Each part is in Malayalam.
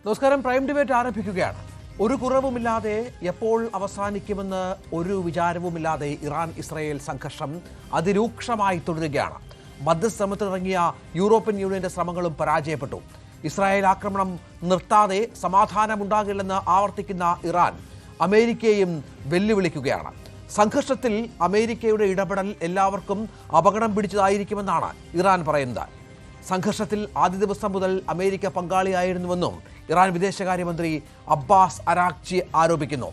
നമസ്കാരം. പ്രൈം ഡിബേറ്റ് ആരംഭിക്കുകയാണ്. ഒരു കുറവുമില്ലാതെ എപ്പോൾ അവസാനിക്കുമെന്ന് ഒരു വിചാരവുമില്ലാതെ ഇറാൻ ഇസ്രായേൽ സംഘർഷം അതിരൂക്ഷമായി തുടരുകയാണ്. മധ്യസ്ഥമത്തിനിറങ്ങിയ യൂറോപ്യൻ യൂണിയന്റെ ശ്രമങ്ങളും പരാജയപ്പെട്ടു. ഇസ്രായേൽ ആക്രമണം നിർത്താതെ സമാധാനമുണ്ടാകില്ലെന്ന് ആവർത്തിക്കുന്ന ഇറാൻ അമേരിക്കയെയും വെല്ലുവിളിക്കുകയാണ്. സംഘർഷത്തിൽ അമേരിക്കയുടെ ഇടപെടൽ എല്ലാവർക്കും അപകടം പിടിച്ചതായിരിക്കുമെന്നാണ് ഇറാൻ പറയുന്നത്. സംഘർഷത്തിൽ ആദ്യ ദിവസം മുതൽ അമേരിക്ക പങ്കാളിയായിരുന്നുവെന്നും ഇറാൻ വിദേശകാര്യമന്ത്രി അബ്ബാസ് അരാഗ്ചി ആരോപിക്കുന്നു.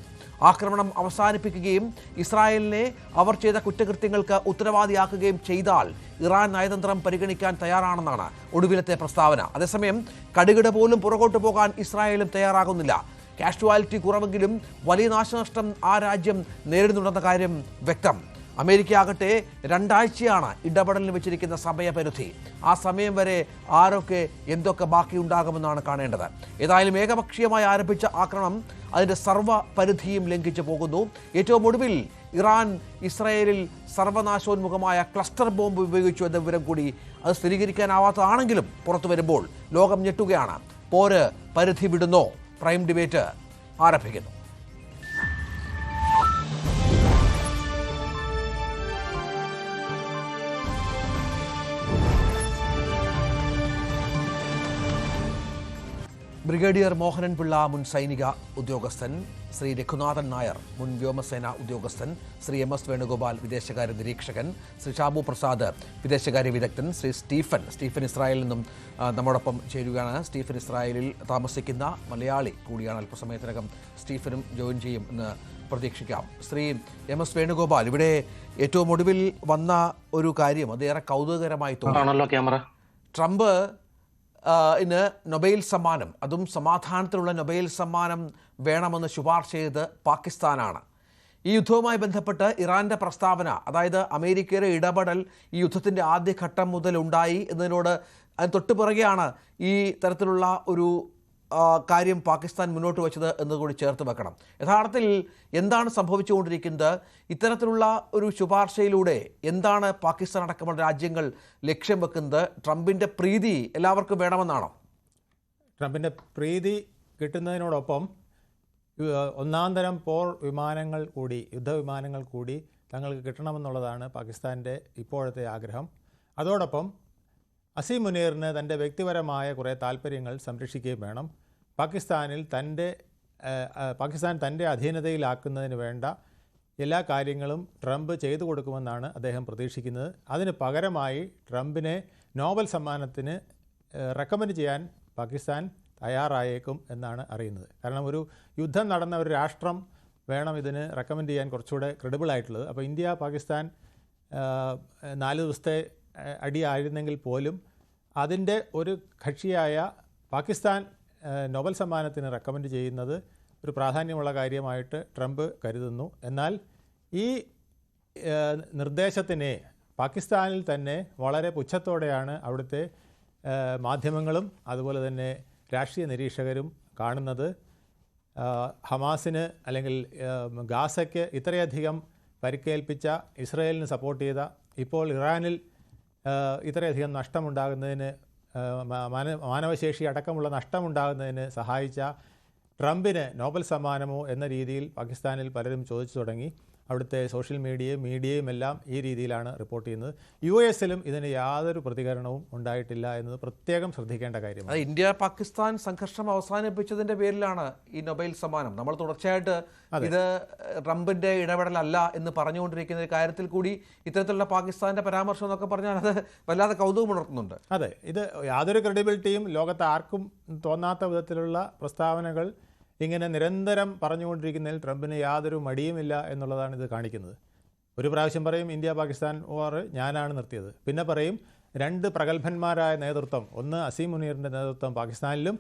ആക്രമണം അവസാനിപ്പിക്കുകയും ഇസ്രായേലിനെ അവർ ചെയ്ത കുറ്റകൃത്യങ്ങൾക്ക് ഉത്തരവാദിയാക്കുകയും ചെയ്താൽ ഇറാൻ നയതന്ത്രം പരിഗണിക്കാൻ തയ്യാറാണെന്നാണ് ഒടുവിലത്തെ പ്രസ്താവന. അതേസമയം കടുകിട പോലും പുറകോട്ട് പോകാൻ ഇസ്രായേലും തയ്യാറാകുന്നില്ല. കാഷ്വാലിറ്റി കുറവെങ്കിലും വലിയ നാശനഷ്ടം ആ രാജ്യം നേരിടുന്നുണ്ടെന്ന കാര്യം വ്യക്തം. അമേരിക്ക ആകട്ടെ 2 ആഴ്ചയാണ് ഇടപെടലിന് വെച്ചിരിക്കുന്ന സമയപരിധി. ആ സമയം വരെ ആരൊക്കെ എന്തൊക്കെ ബാക്കിയുണ്ടാകുമെന്നാണ് കാണേണ്ടത്. ഏതായാലും ഏകപക്ഷീയമായി ആരംഭിച്ച ആക്രമണം അതിൻ്റെ സർവ്വപരിധിയും ലംഘിച്ചു പോകുന്നു. ഏറ്റവും ഒടുവിൽ ഇറാൻ ഇസ്രായേലിൽ സർവനാശോന്മുഖമായ ക്ലസ്റ്റർ ബോംബ് ഉപയോഗിച്ചു എന്ന വിവരം കൂടി അത് സ്ഥിരീകരിക്കാനാവാത്തതാണെങ്കിലും പുറത്തു വരുമ്പോൾ ലോകം ഞെട്ടുകയാണ്. പോര് പരിധി വിടുന്നോ? പ്രൈം ഡിബേറ്റ് ആരംഭിക്കുന്നു. ബ്രിഗേഡിയർ മോഹനൻ പിള്ള മുൻ സൈനിക ഉദ്യോഗസ്ഥൻ, ശ്രീ രഘുനാഥൻ നായർ മുൻ വ്യോമസേന ഉദ്യോഗസ്ഥൻ, ശ്രീ MS വേണുഗോപാൽ വിദേശകാര്യ നിരീക്ഷകൻ, ശ്രീ ഷാബു പ്രസാദ് വിദേശകാര്യ വിദഗ്ധൻ, ശ്രീ സ്റ്റീഫൻ ഇസ്രായേലിൽ നിന്നും നമ്മോടൊപ്പം ചേരുകയാണ്. സ്റ്റീഫൻ ഇസ്രായേലിൽ താമസിക്കുന്ന മലയാളി കൂടിയാണ്. അല്പസമയത്തിനകം സ്റ്റീഫനും ജോയിൻ ചെയ്യും എന്ന് പ്രതീക്ഷിക്കാം. ശ്രീ MS വേണുഗോപാൽ, ഇവിടെ ഏറ്റവും ഒടുവിൽ വന്ന ഒരു കാര്യം അത് ഏറെ കൗതുകകരമായി തോന്നുന്നു. ട്രംപ് ഇന്ന് നൊബേൽ സമ്മാനം, അതും സമാധാനത്തിലുള്ള നൊബേൽ സമ്മാനം വേണമെന്ന് ശുപാർശ ചെയ്ത് പാകിസ്ഥാനാണ്. ഈ യുദ്ധവുമായി ബന്ധപ്പെട്ട് ഇറാൻ്റെ പ്രസ്താവന, അതായത് അമേരിക്കയുടെ ഇടപെടൽ ഈ യുദ്ധത്തിൻ്റെ ആദ്യഘട്ടം മുതൽ ഉണ്ടായി എന്നതിനോട് അതിന് തൊട്ടുപിറകെയാണ് ഈ തരത്തിലുള്ള ഒരു കാര്യം പാകിസ്ഥാൻ മുന്നോട്ട് വെച്ചത് എന്നതുകൂടി ചേർത്ത് വെക്കണം. യഥാർത്ഥത്തിൽ എന്താണ് സംഭവിച്ചുകൊണ്ടിരിക്കുന്നത്? ഇത്തരത്തിലുള്ള ഒരു ശുപാർശയിലൂടെ എന്താണ് പാകിസ്ഥാൻ അടക്കമുള്ള രാജ്യങ്ങൾ ലക്ഷ്യം വെക്കുന്നത്? ട്രംപിൻ്റെ പ്രീതി എല്ലാവർക്കും വേണമെന്നാണോ? ട്രംപിൻ്റെ പ്രീതി കിട്ടുന്നതിനോടൊപ്പം ഒന്നാം തരം പോർ വിമാനങ്ങൾ കൂടി, യുദ്ധവിമാനങ്ങൾ കൂടി തങ്ങൾക്ക് കിട്ടണമെന്നുള്ളതാണ് പാകിസ്ഥാൻ്റെ ഇപ്പോഴത്തെ ആഗ്രഹം. അതോടൊപ്പം അസീം മുനീറിന് തൻ്റെ വ്യക്തിപരമായ കുറേ താല്പര്യങ്ങൾ സംരക്ഷിക്കുകയും വേണം. പാകിസ്ഥാൻ തൻ്റെ അധീനതയിലാക്കുന്നതിന് വേണ്ട എല്ലാ കാര്യങ്ങളും ട്രംപ് ചെയ്തു കൊടുക്കുമെന്നാണ് അദ്ദേഹം പ്രതീക്ഷിക്കുന്നത്. അതിന് പകരമായി ട്രംപിനെ നോബൽ സമ്മാനത്തിന് റെക്കമെൻഡ് ചെയ്യാൻ പാകിസ്ഥാൻ തയ്യാറായേക്കും എന്നാണ് അറിയുന്നത്. കാരണം ഒരു യുദ്ധം നടന്ന ഒരു രാഷ്ട്രം വേണം ഇതിന് റെക്കമെൻഡ് ചെയ്യാൻ കുറച്ചുകൂടെ ക്രെഡിബിൾ ആയിട്ടുള്ളത്. അപ്പോൾ ഇന്ത്യ പാകിസ്ഥാൻ 4 ദിവസത്തെ അടിയായിരുന്നെങ്കിൽ പോലും അതിൻ്റെ ഒരു കക്ഷിയായ പാകിസ്ഥാൻ നോബൽ സമ്മാനത്തിന് റെക്കമെൻഡ് ചെയ്യുന്നത് ഒരു പ്രാധാന്യമുള്ള കാര്യമായിട്ട് ട്രംപ് കരുതുന്നു. എന്നാൽ ഈ നിർദ്ദേശത്തിനെ പാകിസ്ഥാനിൽ തന്നെ വളരെ പുച്ഛത്തോടെയാണ് അവിടുത്തെ മാധ്യമങ്ങളും അതുപോലെ തന്നെ രാഷ്ട്രീയ നിരീക്ഷകരും കാണുന്നത്. ഹമാസിന് അല്ലെങ്കിൽ ഗാസയ്ക്ക് ഇത്രയധികം പരിക്കേൽപ്പിച്ച, ഇസ്രായേലിന് സപ്പോർട്ട് ചെയ്ത, ഇപ്പോൾ ഇറാനിൽ ഇത്രയധികം നഷ്ടമുണ്ടാകുന്നതിന്, മാനവശേഷി അടക്കമുള്ള നഷ്ടമുണ്ടാകുന്നതിന് സഹായിച്ച ട്രംപിന് നോബൽ സമ്മാനമോ എന്ന രീതിയിൽ പാകിസ്ഥാനിൽ പലരും ചോദിച്ചു തുടങ്ങി. അവിടുത്തെ സോഷ്യൽ മീഡിയയും എല്ലാം ഈ രീതിയിലാണ് റിപ്പോർട്ട് ചെയ്യുന്നത്. US-ലും ഇതിന് യാതൊരു പ്രതികരണവും ഉണ്ടായിട്ടില്ല എന്നത് പ്രത്യേകം ശ്രദ്ധിക്കേണ്ട കാര്യമാണ്. ഇന്ത്യ പാകിസ്ഥാൻ സംഘർഷം അവസാനിപ്പിച്ചതിൻ്റെ പേരിലാണ് ഈ നൊബേൽ സമ്മാനം. നമ്മൾ തുടർച്ചയായിട്ട് ഇത് ട്രംപിൻ്റെ ഇടപെടലല്ല എന്ന് പറഞ്ഞുകൊണ്ടിരിക്കുന്ന ഒരു കാര്യത്തിൽ കൂടി ഇത്തരത്തിലുള്ള പാകിസ്ഥാൻ്റെ പരാമർശം എന്നൊക്കെ പറഞ്ഞാൽ അത് വല്ലാതെ കൗതുകം ഉണർത്തുന്നുണ്ട്. അതെ, ഇത് യാതൊരു ക്രെഡിബിലിറ്റിയും ലോകത്ത് ആർക്കും തോന്നാത്ത വിധത്തിലുള്ള പ്രസ്താവനകൾ ഇങ്ങനെ നിരന്തരം പറഞ്ഞുകൊണ്ടിരിക്കുന്നതിൽ ട്രംപിന് യാതൊരു മടിയുമില്ല എന്നുള്ളതാണ് ഇത് കാണിക്കുന്നത്. ഒരു പ്രാവശ്യം പറയും ഇന്ത്യ പാകിസ്ഥാൻ വാർ ഞാനാണ് നിർത്തിയത്, പിന്നെ പറയും 2 പ്രഗത്ഭന്മാരായ നേതൃത്വം, ഒന്ന് അസീം മുനീറിൻ്റെ നേതൃത്വം പാകിസ്ഥാനിലും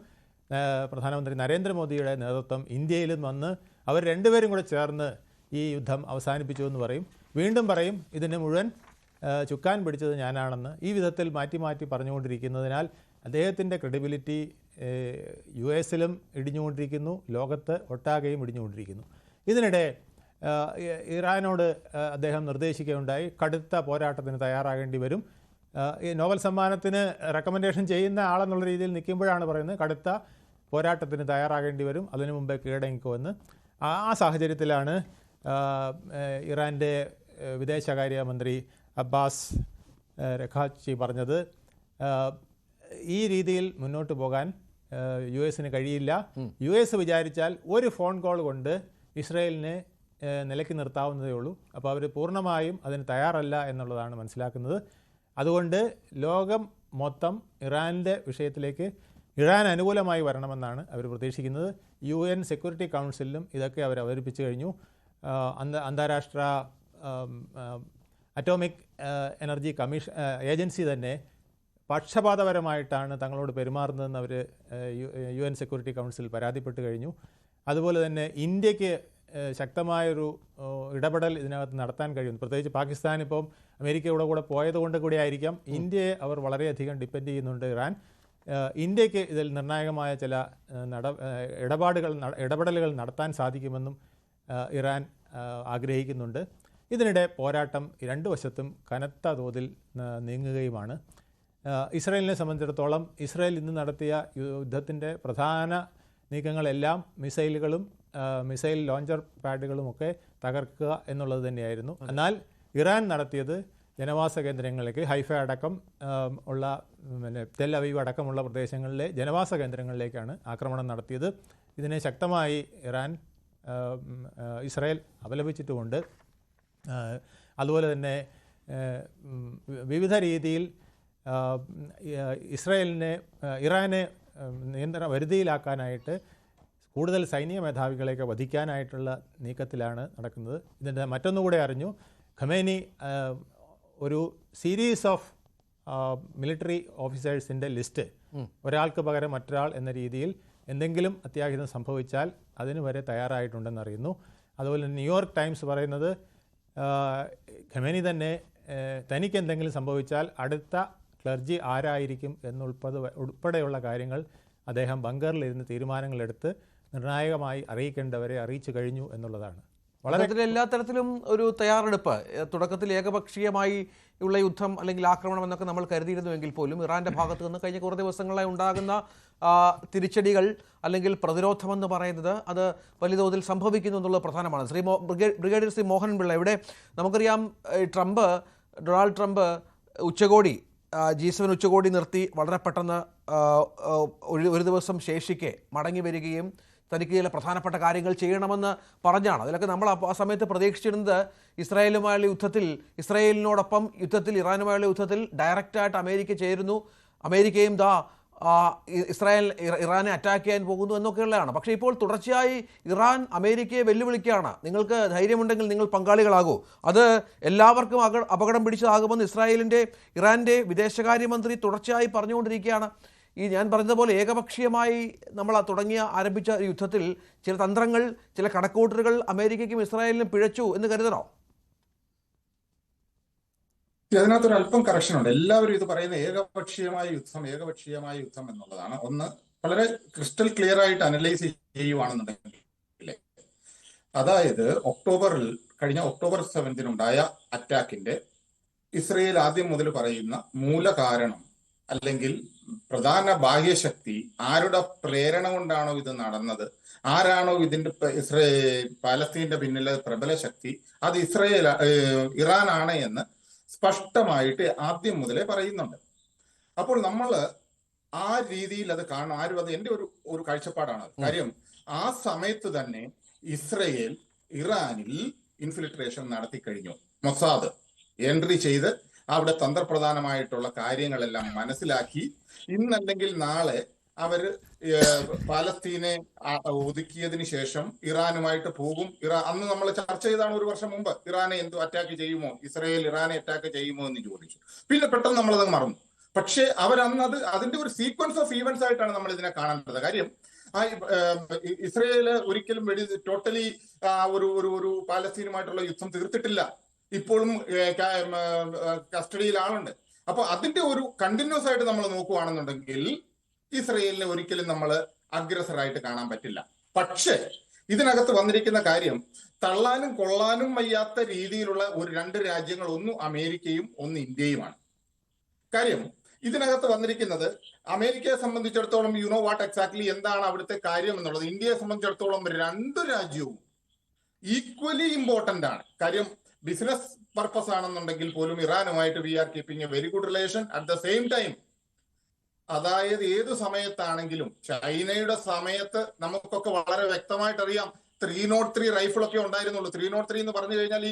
പ്രധാനമന്ത്രി നരേന്ദ്രമോദിയുടെ നേതൃത്വം ഇന്ത്യയിലും വന്ന് അവർ 2 പേരും കൂടെ ചേർന്ന് ഈ യുദ്ധം അവസാനിപ്പിച്ചു എന്ന് പറയും. വീണ്ടും പറയും ഇതിന് മുഴുവൻ ചുക്കാൻ പിടിച്ചത് ഞാനാണെന്ന്. ഈ വിധത്തിൽ മാറ്റി മാറ്റി പറഞ്ഞുകൊണ്ടിരിക്കുന്നതിനാൽ അദ്ദേഹത്തിൻ്റെ ക്രെഡിബിലിറ്റി US-ലും ഇടിഞ്ഞുകൊണ്ടിരിക്കുന്നു, ലോകത്ത് ഒട്ടാകെയും ഇടിഞ്ഞുകൊണ്ടിരിക്കുന്നു. ഇതിനിടെ ഇറാനോട് അദ്ദേഹം നിർദ്ദേശിക്കുകയുണ്ടായി, കടുത്ത പോരാട്ടത്തിന് തയ്യാറാകേണ്ടി വരും. ഈ നോബൽ സമ്മാനത്തിന് റെക്കമെൻഡേഷൻ ചെയ്യുന്ന ആളെന്നുള്ള രീതിയിൽ നിൽക്കുമ്പോഴാണ് പറയുന്നത് കടുത്ത പോരാട്ടത്തിന് തയ്യാറാകേണ്ടി വരും, അതിനു മുമ്പേ കീഴടങ്ങിക്കുമെന്ന്. ആ സാഹചര്യത്തിലാണ് ഇറാൻ്റെ വിദേശകാര്യമന്ത്രി അബ്ബാസ് രഖാച്ചി പറഞ്ഞത് ഈ രീതിയിൽ മുന്നോട്ട് പോകാൻ US കഴിയില്ല. US വിചാരിച്ചാൽ ഒരു ഫോൺ കോൾ കൊണ്ട് ഇസ്രയേലിനെ നിലയ്ക്ക് നിർത്താവുന്നതേ ഉള്ളൂ. അപ്പോൾ അവർ പൂർണ്ണമായും അതിന് തയ്യാറല്ല എന്നുള്ളതാണ് മനസ്സിലാക്കുന്നത്. അതുകൊണ്ട് ലോകം മൊത്തം ഇറാൻ്റെ വിഷയത്തിലേക്ക് ഇറാൻ അനുകൂലമായി വരണമെന്നാണ് അവർ പ്രതീക്ഷിക്കുന്നത്. UN സെക്യൂരിറ്റി കൗൺസിലിലും ഇതൊക്കെ അവർ അവതരിപ്പിച്ചു കഴിഞ്ഞു. അന്താരാഷ്ട്ര അറ്റോമിക് എനർജി ഏജൻസി തന്നെ പക്ഷപാതപരമായിട്ടാണ് തങ്ങളോട് പെരുമാറുന്നതെന്ന് അവർ UN സെക്യൂരിറ്റി കൗൺസിൽ പരാതിപ്പെട്ട് കഴിഞ്ഞു. അതുപോലെ തന്നെ ഇന്ത്യക്ക് ശക്തമായൊരു ഇടപെടൽ ഇതിനകത്ത് നടത്താൻ കഴിയും. പ്രത്യേകിച്ച് പാകിസ്ഥാൻ ഇപ്പം അമേരിക്കയുടെ കൂടെ പോയതുകൊണ്ട് കൂടി ആയിരിക്കാം ഇന്ത്യയെ അവർ വളരെയധികം ഡിപ്പെൻഡ് ചെയ്യുന്നുണ്ട് ഇറാൻ. ഇന്ത്യക്ക് ഇതിൽ നിർണായകമായ ചില ഇടപെടലുകൾ നടത്താൻ സാധിക്കുമെന്നും ഇറാൻ ആഗ്രഹിക്കുന്നുണ്ട്. ഇതിനിടെ പോരാട്ടം രണ്ട് വശത്തും കനത്ത തോതിൽ നീങ്ങുകയുമാണ്. ഇസ്രായേലിനെ സംബന്ധിച്ചിടത്തോളം ഇസ്രായേൽ ഇന്ന് നടത്തിയ യുദ്ധത്തിൻ്റെ പ്രധാന നീക്കങ്ങളെല്ലാം മിസൈലുകളും മിസൈൽ ലോഞ്ചർ പാഡുകളുമൊക്കെ തകർക്കുക എന്നുള്ളത് തന്നെയായിരുന്നു. എന്നാൽ ഇറാൻ നടത്തിയത് ജനവാസ കേന്ദ്രങ്ങളിലേക്ക്, ഹൈഫ അടക്കം ഉള്ള തെൽ അവീവ് അടക്കമുള്ള പ്രദേശങ്ങളിലെ ജനവാസ കേന്ദ്രങ്ങളിലേക്കാണ് ആക്രമണം നടത്തിയത്. ഇതിനെ ശക്തമായി ഇസ്രായേൽ അപലപിച്ചിട്ടുമുണ്ട്. അതുപോലെ തന്നെ വിവിധ രീതിയിൽ ഇറാനെ വരുതിയിലാക്കാനായിട്ട് കൂടുതൽ സൈനിക മേധാവികളെയൊക്കെ വധിക്കാനായിട്ടുള്ള നീക്കത്തിലാണ് നടക്കുന്നത്. ഇതിൻ്റെ മറ്റൊന്നുകൂടെ അറിഞ്ഞു, ഖമേനി ഒരു സീരീസ് ഓഫ് മിലിറ്ററി ഓഫീസേഴ്സിൻ്റെ ലിസ്റ്റ് ഒരാൾക്ക് പകരം മറ്റൊരാൾ എന്ന രീതിയിൽ എന്തെങ്കിലും അത്യാഹിതം സംഭവിച്ചാൽ അതിന് വരെ തയ്യാറായിട്ടുണ്ടെന്നറിയുന്നു. അതുപോലെ ന്യൂയോർക്ക് ടൈംസ് പറയുന്നത് ഖമേനി തന്നെ തനിക്ക് എന്തെങ്കിലും സംഭവിച്ചാൽ അടുത്ത ക്ലർജി ആരായിരിക്കും ഉൾപ്പെടെയുള്ള കാര്യങ്ങൾ അദ്ദേഹം ബങ്കറിലിരുന്ന് തീരുമാനങ്ങളെടുത്ത് നിർണായകമായി അറിയിക്കേണ്ടവരെ അറിയിച്ചു കഴിഞ്ഞു എന്നുള്ളതാണ്. വളരെ എല്ലാ തരത്തിലും ഒരു തയ്യാറെടുപ്പ്. തുടക്കത്തിൽ ഏകപക്ഷീയമായി ഉള്ള യുദ്ധം അല്ലെങ്കിൽ ആക്രമണം എന്നൊക്കെ നമ്മൾ കരുതിയിരുന്നുവെങ്കിൽ പോലും ഇറാന്റെ ഭാഗത്ത് നിന്ന് കഴിഞ്ഞ കുറേ ദിവസങ്ങളായി ഉണ്ടാകുന്ന തിരിച്ചടികൾ അല്ലെങ്കിൽ പ്രതിരോധമെന്ന് പറയുന്നത് അത് വലിയ തോതിൽ സംഭവിക്കുന്നു എന്നുള്ളത് പ്രധാനമാണ്. ബ്രിഗേഡിയർ ശ്രീ മോഹൻ പിള്ള, ഇവിടെ നമുക്കറിയാം ഡൊണാൾഡ് ട്രംപ് ഉച്ചകോടി G7 ഉച്ചകോടി നിർത്തി വളരെ പെട്ടെന്ന് ഒരു ദിവസം ശേഷിക്കെ മടങ്ങി വരികയും തനിക്ക് ചില പ്രധാനപ്പെട്ട കാര്യങ്ങൾ ചെയ്യണമെന്ന് പറഞ്ഞാണ്. അതിലൊക്കെ നമ്മൾ ആ സമയത്ത് പ്രതീക്ഷിച്ചിരുന്നത് ഇസ്രായേലിനോടൊപ്പം ഇറാനുമായുള്ള യുദ്ധത്തിൽ ഡയറക്റ്റായിട്ട് അമേരിക്ക ചേരുന്നു, അമേരിക്കയും ഇറാനെ അറ്റാക്ക് ചെയ്യാൻ പോകുന്നു എന്നൊക്കെയുള്ളതാണ്. പക്ഷേ ഇപ്പോൾ തുടർച്ചയായി ഇറാൻ അമേരിക്കയെ വെല്ലുവിളിക്കുകയാണ്. നിങ്ങൾക്ക് ധൈര്യമുണ്ടെങ്കിൽ നിങ്ങൾ പങ്കാളികളാകൂ, അത് എല്ലാവർക്കും അപകടം പിടിച്ചതാകുമെന്ന് ഇറാൻ്റെ വിദേശകാര്യമന്ത്രി തുടർച്ചയായി പറഞ്ഞുകൊണ്ടിരിക്കുകയാണ്. ഞാൻ പറഞ്ഞതുപോലെ ഏകപക്ഷീയമായി നമ്മൾ ആരംഭിച്ച യുദ്ധത്തിൽ ചില തന്ത്രങ്ങൾ, ചില കണക്കൂട്ടലുകൾ അമേരിക്കയ്ക്കും ഇസ്രായേലിനും പിഴച്ചു എന്ന് കരുതണോ? അതിനകത്തൊരു അല്പം കറക്ഷൻ ഉണ്ട്. എല്ലാവരും ഇത് പറയുന്ന ഏകപക്ഷീയമായ യുദ്ധം എന്നുള്ളതാണ്. ഒന്ന് വളരെ ക്രിസ്റ്റൽ ക്ലിയർ ആയിട്ട് അനലൈസ് ചെയ്യുവാണെന്നുണ്ടെങ്കിൽ, അതായത് കഴിഞ്ഞ ഒക്ടോബർ 7 ഉണ്ടായ അറ്റാക്കിന്റെ ഇസ്രയേൽ ആദ്യം മുതൽ പറയുന്ന മൂലകാരണം അല്ലെങ്കിൽ പ്രധാന ബാഹ്യശക്തി, ആരുടെ പ്രേരണ കൊണ്ടാണോ ഇത് നടന്നത്, ആരാണോ ഇതിന്റെ പാലസ്തീന്റെ പിന്നിലെ പ്രബല ശക്തി, അത് ഇറാനാണ് എന്ന് സ്പഷ്ടമായിട്ട് ആദ്യം മുതലേ പറയുന്നുണ്ട്. അപ്പോൾ നമ്മൾ ആ രീതിയിൽ അത് കാണണം. ആരും അത് എൻ്റെ ഒരു കാഴ്ചപ്പാടാണ്. കാര്യം ആ സമയത്ത് തന്നെ ഇസ്രയേൽ ഇറാനിൽ ഇൻഫിൽട്രേഷൻ നടത്തി കഴിഞ്ഞു. മൊസാദ് എൻട്രി ചെയ്ത് അവിടെ തന്ത്രപ്രധാനമായിട്ടുള്ള കാര്യങ്ങളെല്ലാം മനസ്സിലാക്കി ഇന്നല്ലെങ്കിൽ നാളെ അവര് പാലസ്തീനെ ഒതുക്കിയതിന് ശേഷം ഇറാനുമായിട്ട് പോകും. അന്ന് നമ്മൾ ചർച്ച ചെയ്താണ് 1 വർഷം മുമ്പ്, ഇറാനെ അറ്റാക്ക് ചെയ്യുമോ, ഇസ്രയേൽ ഇറാനെ അറ്റാക്ക് ചെയ്യുമോ എന്ന് ചോദിച്ചു. പിന്നെ പെട്ടെന്ന് നമ്മളത് മറന്നു. പക്ഷെ അവരന്നത് അതിന്റെ ഒരു സീക്വൻസ് ഓഫ് ഈവൻസ് ആയിട്ടാണ് നമ്മൾ ഇതിനെ കാണേണ്ടത്. കാര്യം ഇസ്രയേല് ഒരിക്കലും ടോട്ടലി ഒരു പാലസ്തീനുമായിട്ടുള്ള യുദ്ധം തീർത്തിട്ടില്ല. ഇപ്പോഴും കസ്റ്റഡിയിൽ ആളുണ്ട്. അപ്പൊ അതിന്റെ ഒരു കണ്ടിന്യൂസ് ആയിട്ട് നമ്മൾ നോക്കുകയാണെന്നുണ്ടെങ്കിൽ ഇസ്രയേലിനെ ഒരിക്കലും നമ്മൾ അഗ്രസറായിട്ട് കാണാൻ പറ്റില്ല. പക്ഷേ ഇതിനകത്ത് വന്നിരിക്കുന്ന കാര്യം തള്ളാനും കൊള്ളാനും വയ്യാത്ത രീതിയിലുള്ള 2 രാജ്യങ്ങൾ, ഒന്ന് അമേരിക്കയും ഒന്ന് ഇന്ത്യയുമാണ്. കാര്യം ഇതിനകത്ത് വന്നിരിക്കുന്നത് അമേരിക്കയെ സംബന്ധിച്ചിടത്തോളം യു നോ വാട്ട് എക്സാക്ട്ലി എന്താണ് അവിടുത്തെ കാര്യം എന്നുള്ളത്. ഇന്ത്യയെ സംബന്ധിച്ചിടത്തോളം രണ്ട് രാജ്യവും ഈക്വലി ഇമ്പോർട്ടന്റ് ആണ്. കാര്യം ബിസിനസ് പർപ്പസ് ആണെന്നുണ്ടെങ്കിൽ പോലും ഇറാനുമായിട്ട് we are keeping a very good relation. At the same time, അതായത് ഏതു സമയത്താണെങ്കിലും ചൈനയുടെ സമയത്ത് നമുക്കൊക്കെ വളരെ വ്യക്തമായിട്ട് അറിയാം 303 റൈഫിളൊക്കെ ഉണ്ടായിരുന്നുള്ളൂ. 303 എന്ന് പറഞ്ഞു കഴിഞ്ഞാൽ ഈ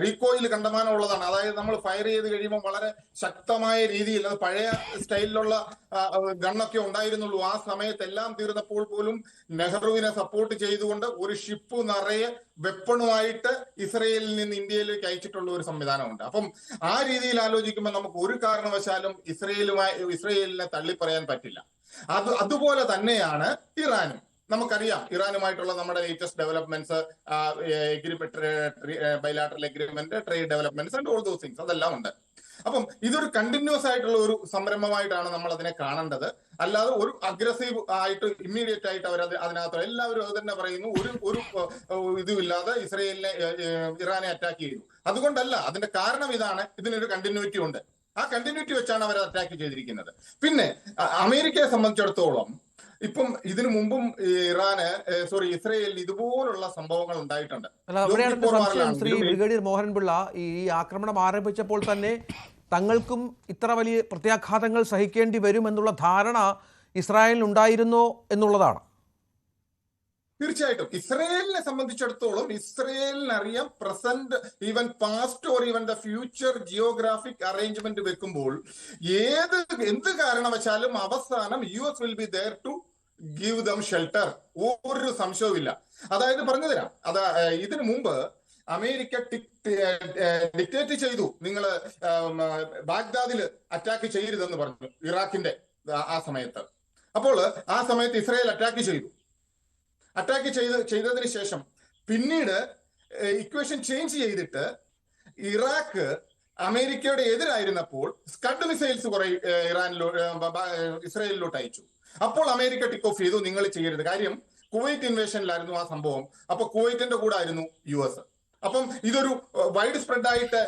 റീകോയിൽ കണ്ടമാനമുള്ളതാണ്. അതായത് നമ്മൾ ഫയർ ചെയ്ത് കഴിയുമ്പോൾ വളരെ ശക്തമായ രീതിയിൽ, അത് പഴയ സ്റ്റൈലിലുള്ള ഗണ്ണൊക്കെ ഉണ്ടായിരുന്നുള്ളൂ. ആ സമയത്ത് എല്ലാം തീർന്നപ്പോൾ പോലും നെഹ്റുവിനെ സപ്പോർട്ട് ചെയ്തുകൊണ്ട് ഒരു ഷിപ്പ് നിറയെ വെപ്പണുമായിട്ട് ഇസ്രയേലിൽ നിന്ന് ഇന്ത്യയിലേക്ക് അയച്ചിട്ടുള്ള ഒരു സംവിധാനമുണ്ട്. അപ്പം ആ രീതിയിൽ ആലോചിക്കുമ്പോൾ നമുക്ക് ഒരു കാരണവശാലും ഇസ്രയേലിനെ തള്ളിപ്പറയാൻ പറ്റില്ല. അതുപോലെ തന്നെയാണ് ഇറാനും. നമുക്കറിയാം ഇറാനുമായിട്ടുള്ള നമ്മുടെ latest developments, bilateral agreement, trade developments and all those things, അതെല്ലാം ഉണ്ട്. അപ്പം ഇതൊരു കണ്ടിന്യൂസ് ആയിട്ടുള്ള ഒരു സംരംഭമായിട്ടാണ് നമ്മൾ അതിനെ കാണേണ്ടത്. അല്ലാതെ ഒരു അഗ്രസീവ് ആയിട്ട് ഇമ്മീഡിയറ്റ് ആയിട്ട് അവർ അതിനകത്ത് എല്ലാവരും അത് തന്നെ പറയുന്നു, ഒരു ഇതുമില്ലാതെ ഇറാനെ അറ്റാക്ക് ചെയ്യുന്നു. അതുകൊണ്ടല്ല, അതിന്റെ കാരണം ഇതാണ്, ഇതിനൊരു കണ്ടിന്യൂറ്റി ഉണ്ട്. ആ കണ്ടിന്യൂറ്റി വെച്ചാണ് അവർ അറ്റാക്ക് ചെയ്തിരിക്കുന്നത്. പിന്നെ അമേരിക്കയെ സംബന്ധിച്ചിടത്തോളം ഇപ്പം ഇതിനു മുമ്പും ഇസ്രയേലിന് ഇതുപോലുള്ള സംഭവങ്ങൾ ഉണ്ടായിട്ടുണ്ട്. ശ്രീ ബ്രിഗേഡിയർ മോഹൻപിള്ള, ഈ ആക്രമണം ആരംഭിച്ചപ്പോൾ തന്നെ തങ്ങൾക്കും ഇത്ര വലിയ പ്രത്യാഘാതങ്ങൾ സഹിക്കേണ്ടി വരും എന്നുള്ള ധാരണ ഇസ്രായേലിന് ഉണ്ടായിരുന്നോ എന്നുള്ളതാണ്. തീർച്ചയായിട്ടും ഇസ്രയേലിനെ സംബന്ധിച്ചിടത്തോളം ഇസ്രയേലിനറിയാം present, even past or even the future geographic arrangement വെക്കുമ്പോൾ എന്ത് കാരണവശാലും അവസാനം US will be there to give them shelter. ഒരു സംശയവുമില്ല. അതായത് പറഞ്ഞു തരാം, ഇതിനു മുമ്പ് അമേരിക്ക ഡിക്റ്റേറ്റ് ചെയ്തു, നിങ്ങൾ ബാഗ്ദാദിൽ അറ്റാക്ക് ചെയ്യരുതെന്ന് പറഞ്ഞു, ഇറാഖിന്റെ ആ സമയത്ത്. അപ്പോൾ ആ സമയത്ത് ഇസ്രയേൽ അറ്റാക്ക് ചെയ്തതിന് ശേഷം പിന്നീട് ഇക്വേഷൻ ചേഞ്ച് ചെയ്തിട്ട് ഇറാഖ് അമേരിക്കയുടെ എതിരായിരുന്നപ്പോൾ സ്കഡ് മിസൈൽസ് കുറെ ഇസ്രയേലിലോട്ട് അയച്ചു. അപ്പോൾ അമേരിക്ക ടിക്ക് ഓഫ് ചെയ്തു, നിങ്ങൾ ചെയ്യരുത്. കാര്യം കുവൈറ്റ് ഇൻവേഷനിലായിരുന്നു ആ സംഭവം. അപ്പൊ കുവൈറ്റിന്റെ കൂടെ ആയിരുന്നു US. അപ്പം ഇതൊരു വൈഡ് സ്പ്രെഡ് ആയിട്ട്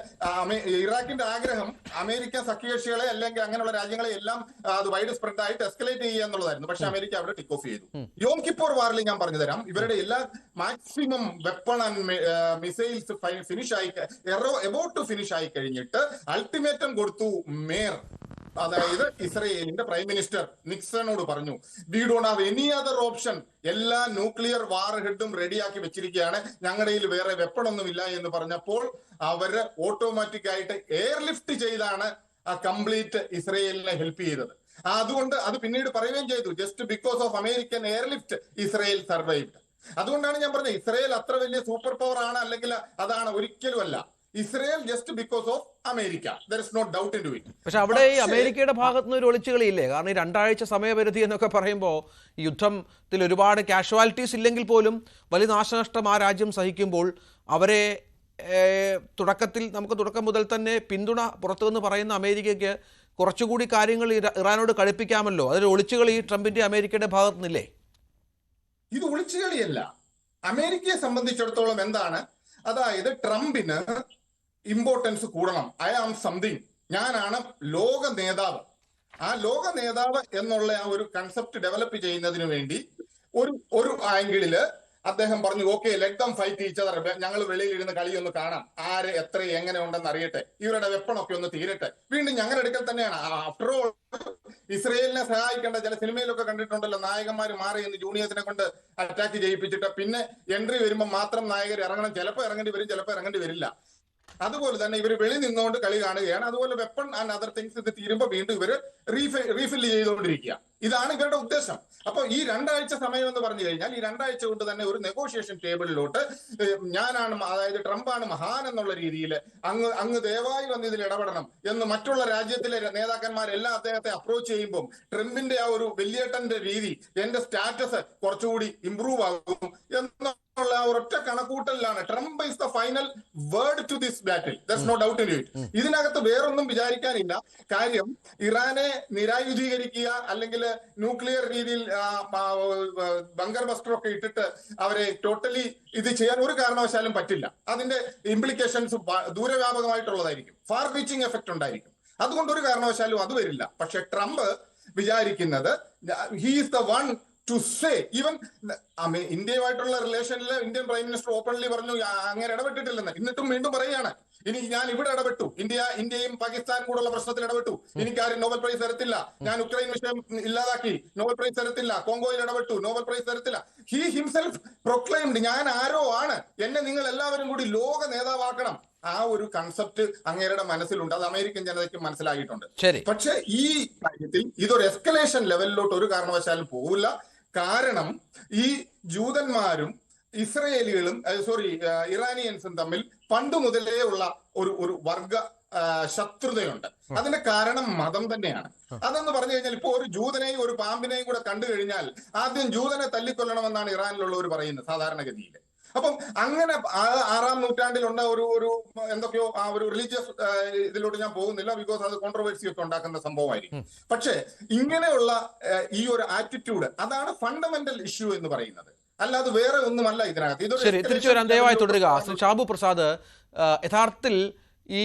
ഇറാഖിന്റെ ആഗ്രഹം അമേരിക്കൻ സഖ്യകക്ഷികളെ അല്ലെങ്കിൽ അങ്ങനെയുള്ള രാജ്യങ്ങളെ എല്ലാം അത് വൈഡ് സ്പ്രെഡ് ആയിട്ട് എസ്കലേറ്റ് ചെയ്യുക എന്നുള്ളതായിരുന്നു. പക്ഷെ അമേരിക്ക അവിടെ ടിക്ക് ഓഫ് ചെയ്തു. യോം കിപ്പോർ വാറിൽ ഞാൻ പറഞ്ഞു തരാം, ഇവരുടെ എല്ലാ maximum weapon and missiles about to finish ആയി കഴിഞ്ഞിട്ട് അൾട്ടിമേറ്റം കൊടുത്തു മേയർ, അതായത് ഇസ്രയേലിന്റെ പ്രൈം മിനിസ്റ്റർ നിക്സണോട് പറഞ്ഞു, we don't have any other option, എല്ലാ ന്യൂക്ലിയർ വാർ ഹെഡും റെഡിയാക്കി വെച്ചിരിക്കുകയാണ്, ഞങ്ങളുടെ കയ്യിൽ വേറെ വെപ്പണൊന്നുമില്ല എന്ന് പറഞ്ഞപ്പോൾ അവര് ഓട്ടോമാറ്റിക് ആയിട്ട് എയർലിഫ്റ്റ് ചെയ്താണ് ആ കംപ്ലീറ്റ് ഇസ്രയേലിനെ ഹെൽപ്പ് ചെയ്തത്. അതുകൊണ്ട് അത് പിന്നീട് പറയുകയും ചെയ്തു, just because of American airlift Israel survived. അതുകൊണ്ടാണ് ഞാൻ പറഞ്ഞത് ഇസ്രയേൽ അത്ര വലിയ സൂപ്പർ പവർ ആണ് അല്ലെങ്കിൽ അതാണ്, ഒരിക്കലും അല്ല. Israel just because of America, there is no doubt into it. പക്ഷെ അവിടെ ഈ അമേരിക്കയുടെ ഭാഗത്ത് നിന്ന് ഒരു ഒളിച്ചുകളിയില്ലേ? കാരണം ഈ 2 ആഴ്ച സമയപരിധി എന്നൊക്കെ പറയുമ്പോൾ യുദ്ധത്തിൽ ഒരുപാട് കാഷ്വാലിറ്റീസ് ഇല്ലെങ്കിൽ പോലും വലിയ നാശനഷ്ടം ആ രാജ്യം സഹിക്കുമ്പോൾ അവരെ തുടക്കം മുതൽ തന്നെ പിന്തുണ പുറത്തുനിന്ന് പറയുന്ന അമേരിക്കയ്ക്ക് കുറച്ചുകൂടി കാര്യങ്ങൾ ഇറാനോട് കഴിപ്പിക്കാമല്ലോ. അതൊരു ഒളിച്ചുകളി ട്രംപിന്റെ അമേരിക്കയുടെ ഭാഗത്തു നിന്നില്ലേ? ഇത് ഒളിച്ചുകളിയല്ല. അമേരിക്കയെ സംബന്ധിച്ചിടത്തോളം എന്താണ്, അതായത് ട്രംപിന് ഇമ്പോർട്ടൻസ് കൂടണം. ഐ ആം സംതിങ്, ഞാനാണ് ലോക നേതാവ്. ആ ലോക നേതാവ് എന്നുള്ള ആ ഒരു കൺസെപ്റ്റ് ഡെവലപ്പ് ചെയ്യുന്നതിന് വേണ്ടി ഒരു ആംഗിളില് അദ്ദേഹം പറഞ്ഞു, okay let them fight each other, ഞങ്ങൾ വെളിയിലിരുന്ന് കളിയൊന്ന് കാണാം, ആര് എത്ര എങ്ങനെ ഉണ്ടെന്ന് അറിയട്ടെ, ഇവരുടെ വെപ്പണൊക്കെ ഒന്ന് തീരട്ടെ. വീണ്ടും ഞങ്ങളുടെ അടുക്കൽ തന്നെയാണ്. ആഫ്റ്റർ ഓൾ ഇസ്രയേലിനെ സഹായിക്കേണ്ട ചില സിനിമയിലൊക്കെ കണ്ടിട്ടുണ്ടല്ലോ, നായകന്മാർ മാറി എന്ന് ജൂനിയേഴ്സിനെ കൊണ്ട് അറ്റാക്ക് ചെയ്യിപ്പിച്ചിട്ട് പിന്നെ എൻട്രി വരുമ്പോൾ മാത്രം നായകർ ഇറങ്ങണം. ചിലപ്പോൾ ഇറങ്ങേണ്ടി വരും, ചിലപ്പോൾ ഇറങ്ങേണ്ടി വരില്ല. അതുപോലെ തന്നെ ഇവർ വെളി നിന്നുകൊണ്ട് കളി കാണുകയാണ്. അതുപോലെ വെപ്പൺ ആൻഡ് അതർ തിങ്സ് ഇത് തീരുമ്പോൾ വീണ്ടും ഇവർ റീഫില്ല് ചെയ്തുകൊണ്ടിരിക്കുക. ഇതാണ് ഇവരുടെ ഉദ്ദേശം. അപ്പൊ ഈ 2 ആഴ്ച സമയം എന്ന് പറഞ്ഞു കഴിഞ്ഞാൽ ഈ 2 ആഴ്ച കൊണ്ട് തന്നെ ഒരു നെഗോഷിയേഷൻ ടേബിളിലോട്ട് അതായത് ട്രംപാണ് മഹാൻ എന്നുള്ള രീതിയിൽ അങ്ങ് ദയവായി വന്ന് ഇതിൽ ഇടപെടണം എന്ന് മറ്റുള്ള രാജ്യത്തിലെ നേതാക്കന്മാരെല്ലാം അദ്ദേഹത്തെ അപ്രോച്ച് ചെയ്യുമ്പോൾ ട്രംപിന്റെ ആ ഒരു വലിയേട്ടന്റെ രീതി, എന്റെ സ്റ്റാറ്റസ് കുറച്ചുകൂടി ഇംപ്രൂവ് ആകും എന്നുള്ള ഒരൊറ്റ കണക്കൂട്ടലിലാണ്. Trump is the final word to this battle, there's no doubt in it. ഇതിനകത്ത് വേറൊന്നും വിചാരിക്കാനില്ല. കാര്യം ഇറാനെ നിരായുധീകരിക്കുക അല്ലെങ്കിൽ ന്യൂക്ലിയർ രീതിയിൽ ബങ്കർ ബസ്റ്റർ ഒക്കെ ഇട്ടിട്ട് അവരെ ടോട്ടലി ഇത് ചെയ്യാൻ ഒരു കാരണവശാലും പറ്റില്ല. അതിന്റെ ഇംപ്ലിക്കേഷൻസ് ദൂരവ്യാപകമായിട്ടുള്ളതായിരിക്കും, ഫാർ റീച്ചിങ് എഫക്ട് ഉണ്ടായിരിക്കും. അതുകൊണ്ട് ഒരു കാരണവശാലും അത് വരില്ല. പക്ഷെ ട്രംപ് വിചാരിക്കുന്നത് he is the one to say, even ഇന്ത്യയുമായിട്ടുള്ള റിലേഷനിൽ ഇന്ത്യൻ പ്രൈം മിനിസ്റ്റർ ഓപ്പൺലി പറഞ്ഞു അങ്ങനെ ഇടപെട്ടിട്ടില്ലെന്ന്. എന്നിട്ടും വീണ്ടും പറയുകയാണ്, ഇനി ഞാൻ ഇവിടെ ഇടപെട്ടു, ഇന്ത്യയും പാകിസ്ഥാനും കൂടെയുള്ള പ്രശ്നത്തിൽ ഇടപെട്ടു, എനിക്ക് ആരും നോബൽ പ്രൈസ് തരത്തില്ല, ഞാൻ ഉക്രൈൻ വിഷയം ഇല്ലാതാക്കി, നോബൽ പ്രൈസ് തരത്തില്ല, കോങ്കോയിൽ ഇടപെട്ടു, നോബൽ പ്രൈസ് തരത്തില്ല. ഹി ഹിംസെൽഫ് പ്രൊക്ലൈംഡ്, ഞാൻ ആരോ ആണ്, എന്നെ നിങ്ങൾ എല്ലാവരും കൂടി ലോക നേതാവാക്കണം. ആ ഒരു കൺസെപ്റ്റ് അങ്ങേരുടെ മനസ്സിലുണ്ട്. അത് അമേരിക്കൻ ജനതയ്ക്ക് മനസ്സിലായിട്ടുണ്ട്. പക്ഷെ ഈ കാര്യത്തിൽ ഇതൊരു എസ്കലേഷൻ ലെവലിലോട്ട് ഒരു കാരണവശാലും പോകില്ല. കാരണം ഈ ജൂതന്മാരും ഇസ്രയേലികളും ഇറാനിയൻസും തമ്മിൽ പണ്ട് മുതലേ ഉള്ള ഒരു വർഗ ശത്രുതയുണ്ട്. അതിന്റെ കാരണം മതം തന്നെയാണ്. അതെന്ന് പറഞ്ഞു കഴിഞ്ഞാൽ ഇപ്പൊ ഒരു ജൂതനെയും ഒരു പാമ്പിനെയും കൂടെ കണ്ടു കഴിഞ്ഞാൽ ആദ്യം ജൂതനെ തല്ലിക്കൊല്ലണമെന്നാണ് ഇറാനിലുള്ളവർ പറയുന്നത് സാധാരണഗതിയിൽ. അപ്പം അങ്ങനെ 6-ാം നൂറ്റാണ്ടിലുണ്ട ഒരു എന്തൊക്കെയോ ആ ഒരു റിലീജിയസ് ഇതിലോട്ട് ഞാൻ പോകുന്നില്ല, ബിക്കോസ് അത് കോൺട്രവേഴ്സി ഒക്കെ ഉണ്ടാക്കുന്ന സംഭവമായിരിക്കും. പക്ഷെ ഇങ്ങനെയുള്ള ഈ ഒരു ആറ്റിറ്റ്യൂഡ്, അതാണ് ഫണ്ടമെന്റൽ ഇഷ്യൂ എന്ന് പറയുന്നത്, അല്ലാതെ വേറെ ഒന്നുമല്ല ഇതിനകത്ത്. ശരി, തിരിച്ചു വരാൻ ദയവായി തുടരുക. ശ്രീ ഷാബു പ്രസാദ്, യഥാർത്ഥത്തിൽ ഈ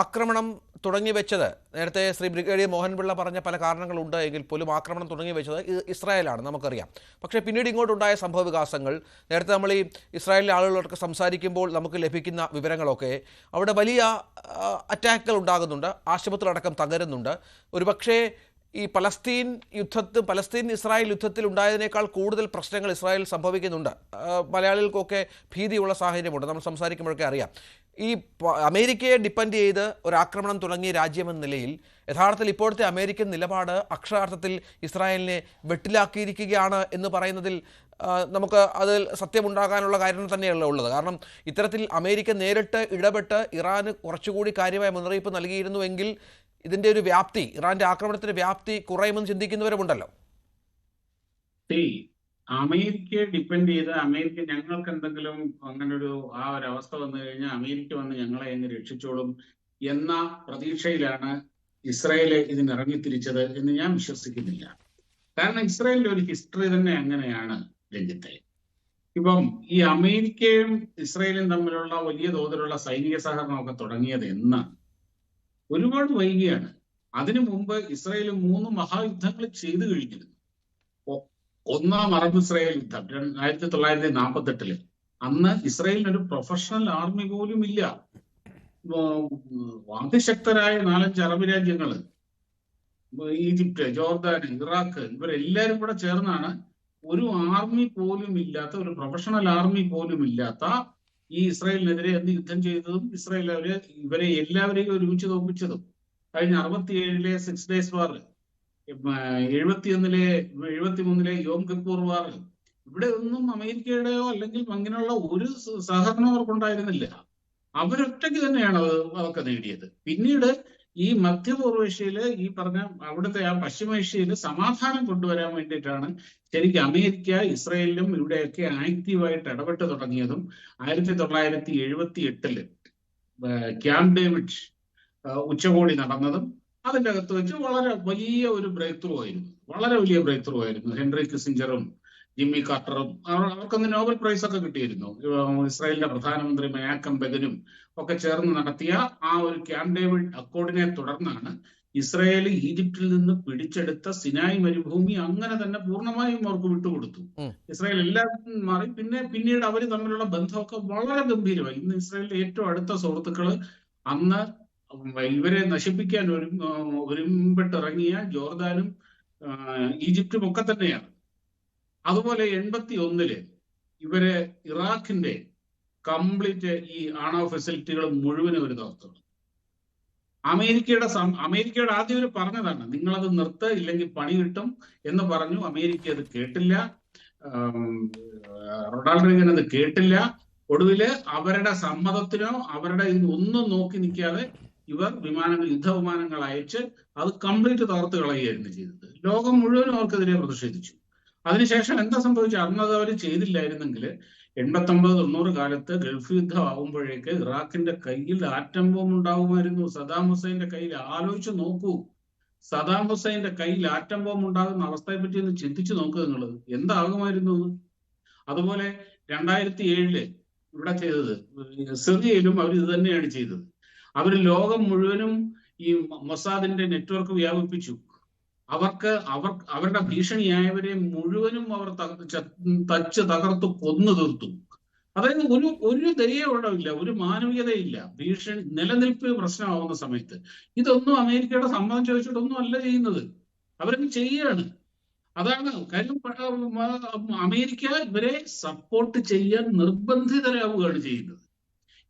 ആക്രമണം തുടങ്ങി വെച്ചത്, നേരത്തെ ശ്രീ ബ്രിഗേഡിയർ മോഹൻപിള്ള പറഞ്ഞ പല കാരണങ്ങളുണ്ട് എങ്കിൽ പോലും ആക്രമണം തുടങ്ങി വെച്ചത് ഇസ്രായേലാണ്, നമുക്കറിയാം. പക്ഷേ പിന്നീട് ഇങ്ങോട്ടുണ്ടായ സംഭവ വികാസങ്ങൾ, നേരത്തെ നമ്മൾ ഈ ഇസ്രായേലിലെ ആളുകളൊക്കെ സംസാരിക്കുമ്പോൾ നമുക്ക് ലഭിക്കുന്ന വിവരങ്ങളൊക്കെ, അവിടെ വലിയ അറ്റാക്കുകൾ ഉണ്ടാകുന്നുണ്ട്, ആശുപത്രികളടക്കം തകരുന്നുണ്ട്. ഒരുപക്ഷേ ഈ പലസ്തീൻ ഇസ്രായേൽ യുദ്ധത്തിൽ ഉണ്ടായതിനേക്കാൾ കൂടുതൽ പ്രശ്നങ്ങൾ ഇസ്രായേൽ സംഭവിക്കുന്നുണ്ട്. മലയാളികൾക്കൊക്കെ ഭീതിയുള്ള സാഹചര്യമുണ്ട്, നമ്മൾ സംസാരിക്കുമ്പോഴൊക്കെ അറിയാം. ഈ അമേരിക്കയെ ഡിപ്പെൻഡ് ചെയ്ത് ഒരാക്രമണം തുടങ്ങിയ രാജ്യമെന്ന നിലയിൽ യഥാർത്ഥത്തിൽ ഇപ്പോഴത്തെ അമേരിക്കൻ നിലപാട് അക്ഷരാർത്ഥത്തിൽ ഇസ്രായേലിനെ വെട്ടിലാക്കിയിരിക്കുകയാണ് എന്ന് പറയുന്നതിൽ നമുക്ക് അതിൽ സത്യമുണ്ടാകാനുള്ള കാര്യങ്ങൾ തന്നെയല്ല ഉള്ളത്. കാരണം ഇത്തരത്തിൽ അമേരിക്ക നേരിട്ട് ഇടപെട്ട് ഇറാന് കുറച്ചുകൂടി കാര്യമായ മുന്നറിയിപ്പ് നൽകിയിരുന്നുവെങ്കിൽ ഇതിന്റെ ഒരു വ്യാപ്തി, ഇറാന്റെ ആക്രമണത്തിന്റെ വ്യാപ്തി കുറയുമെന്ന് ചിന്തിക്കുന്നവരുമുണ്ടല്ലോ. അമേരിക്കയെ ഡിപ്പെൻഡ് ചെയ്ത് അമേരിക്ക ഞങ്ങൾക്ക് എന്തെങ്കിലും അങ്ങനെ ഒരു അവസ്ഥ വന്നു കഴിഞ്ഞാൽ അമേരിക്ക വന്ന് ഞങ്ങളെ എങ്ങനെ രക്ഷിച്ചോളും എന്ന പ്രതീക്ഷയിലാണ് ഇസ്രായേല് ഇതിനിറങ്ങിത്തിരിച്ചത് എന്ന് ഞാൻ വിശ്വസിക്കുന്നില്ല. കാരണം ഇസ്രായേലിന്റെ ഒരു ഹിസ്റ്ററി തന്നെ അങ്ങനെയാണ് രഞ്ജിത്തെ. ഇപ്പം ഈ അമേരിക്കയും ഇസ്രായേലും തമ്മിലുള്ള വലിയ തോതിലുള്ള സൈനിക സഹകരണമൊക്കെ തുടങ്ങിയത് എന്ന് ഒരുപാട് വൈകിയാണ്. അതിനു മുമ്പ് ഇസ്രായേൽ 3 മഹായുദ്ധങ്ങൾ ചെയ്തു കഴിഞ്ഞിരുന്നു. ഒന്നാം അറബ് ഇസ്രായേൽ യുദ്ധം 1948 അന്ന് ഇസ്രായേലിന് ഒരു പ്രൊഫഷണൽ ആർമി പോലും ഇല്ല. അതിശക്തരായ 4-5 അറബ് രാജ്യങ്ങള്, ഈജിപ്റ്റ്, ജോർദാൻ, ഇറാഖ്, ഇവരെല്ലാരും കൂടെ ചേർന്നാണ് ഒരു ആർമി പോലും ഇല്ലാത്ത, ഒരു പ്രൊഫഷണൽ ആർമി പോലും ഇല്ലാത്ത ഈ ഇസ്രായേലിനെതിരെ എന്ന് യുദ്ധം ചെയ്തതും ഇസ്രായേൽ ഇവരെ എല്ലാവരെയും ഒരുമിച്ച് തോൽപ്പിച്ചതും. കഴിഞ്ഞ 67-ലെ 6 ഡേയ്സ് വാർ, 73-ലെ യോം കിപ്പൂർ വാർ, ഇവിടെ ഒന്നും അമേരിക്കയുടെയോ അല്ലെങ്കിൽ അങ്ങനെയുള്ള ഒരു സഹകരണം അവർക്കുണ്ടായിരുന്നില്ല. അവരൊറ്റയ്ക്ക് തന്നെയാണ് അതൊക്കെ നേടിയത്. പിന്നീട് ഈ മധ്യപൂർവേഷ്യയില് ഈ പറഞ്ഞ അവിടുത്തെ ആ പശ്ചിമേഷ്യയിൽ സമാധാനം കൊണ്ടുവരാൻ വേണ്ടിയിട്ടാണ് ശരിക്കും അമേരിക്ക ഇസ്രായേലിലും ഇവിടെയൊക്കെ ആക്റ്റീവായിട്ട് ഇടപെട്ട് തുടങ്ങിയതും. 1978 ക്യാമ്പ് ഡേവിഡ് ഉച്ചകോടി നടന്നതും അതിൻ്റെ അകത്ത് വെച്ച് വളരെ വലിയ ഒരു ബ്രേക്ക് ത്രൂ ആയിരുന്നു. ഹെൻറി കിസിഞ്ചറും ജിമ്മി കാർട്ടറും അവർക്കൊന്ന് നോബൽ പ്രൈസ് ഒക്കെ കിട്ടിയിരുന്നു. ഇസ്രായേലിന്റെ പ്രധാനമന്ത്രി മെനാക്കം ബെഗനും ഒക്കെ ചേർന്ന് നടത്തിയ ആ ഒരു ക്യാമ്പ് ഡേവിഡ് അക്കോർഡിനെ തുടർന്നാണ് ഇസ്രായേൽ ഈജിപ്തിൽ നിന്ന് പിടിച്ചെടുത്ത സിനായ് മരുഭൂമി അങ്ങനെ തന്നെ പൂർണ്ണമായും അവർക്ക് വിട്ടുകൊടുത്തു. ഇസ്രായേൽ എല്ലാം മാറി. പിന്നീട് അവർ തമ്മിലുള്ള ബന്ധമൊക്കെ വളരെ ഗംഭീരമായി. ഇന്ന് ഇസ്രായേലിന്റെ ഏറ്റവും അടുത്ത സുഹൃത്തുക്കള് അന്ന് ഇവരെ നശിപ്പിക്കാൻ ഒരുമ്പെട്ടിറങ്ങിയ ജോർദാനും ഈജിപ്തും ഒക്കെ തന്നെയാണ്. അതുപോലെ 81 ഇവര് ഇറാഖിന്റെ കംപ്ലീറ്റ് ഈ ആണവ ഫെസിലിറ്റികൾ മുഴുവനും ഒരു തകർത്തു. അമേരിക്കയുടെ ആദ്യം ഇവർ പറഞ്ഞതാണ്, നിങ്ങളത് നിർത്ത് ഇല്ലെങ്കിൽ പണി കിട്ടും എന്ന് പറഞ്ഞു. അമേരിക്ക അത് കേട്ടില്ല, റൊണാൾഡ് റീഗൻ അത് കേട്ടില്ല. ഒടുവില് അവരുടെ സമ്മതത്തിനോ അവരുടെ ഒന്നും നോക്കി നിൽക്കാതെ ഇവർ യുദ്ധവിമാനങ്ങൾ അയച്ച് അത് കംപ്ലീറ്റ് തകർത്ത് കളയുകയായിരുന്നു ചെയ്തത്. ലോകം മുഴുവനും അവർക്കെതിരെ പ്രതിഷേധിച്ചു. അതിനുശേഷം എന്താ സംഭവിച്ചത്? അന്നത് അവർ ചെയ്തില്ലായിരുന്നെങ്കിൽ 89-90 കാലത്ത് ഗൾഫ് യുദ്ധം ആവുമ്പോഴേക്ക് ഇറാഖിന്റെ കയ്യിൽ ആറ്റം ബോംബ് ഉണ്ടാകുമായിരുന്നു. സദാം ഹുസൈന്റെ കയ്യിൽ. ആലോചിച്ച് നോക്കൂ, സദാം ഹുസൈന്റെ കയ്യിൽ ആറ്റം ബോംബ് ഉണ്ടാകുന്ന അവസ്ഥയെ പറ്റി ഒന്ന് ചിന്തിച്ചു നോക്കുക നിങ്ങൾ, എന്താകുമായിരുന്നു. അതുപോലെ 2007 ഇവിടെ ചെയ്തത്, സിറിയയിലും അവർ ഇത് തന്നെയാണ് ചെയ്തത്. അവർ ലോകം മുഴുവനും ഈ മൊസാദിന്റെ നെറ്റ്വർക്ക് വ്യാപിപ്പിച്ചു. അവരുടെ ഭീഷണിയായവരെ മുഴുവനും അവർ തച്ച് തകർത്ത് കൊന്നു തീർത്തു. അതായത് ഒരു ദയയോടമില്ല, ഒരു മാനവികതയില്ല. ഭീഷണി നിലനിൽപ്പ് പ്രശ്നമാവുന്ന സമയത്ത് ഇതൊന്നും അമേരിക്കയുടെ സമ്മതം ചോദിച്ചിട്ടൊന്നും അല്ല ചെയ്യുന്നത്, അവരങ്ങ് ചെയ്യാണ്. അതാണ് കാര്യം. അമേരിക്ക ഇവരെ സപ്പോർട്ട് ചെയ്യാൻ നിർബന്ധിതരാവുകയാണ് ചെയ്യുന്നത്.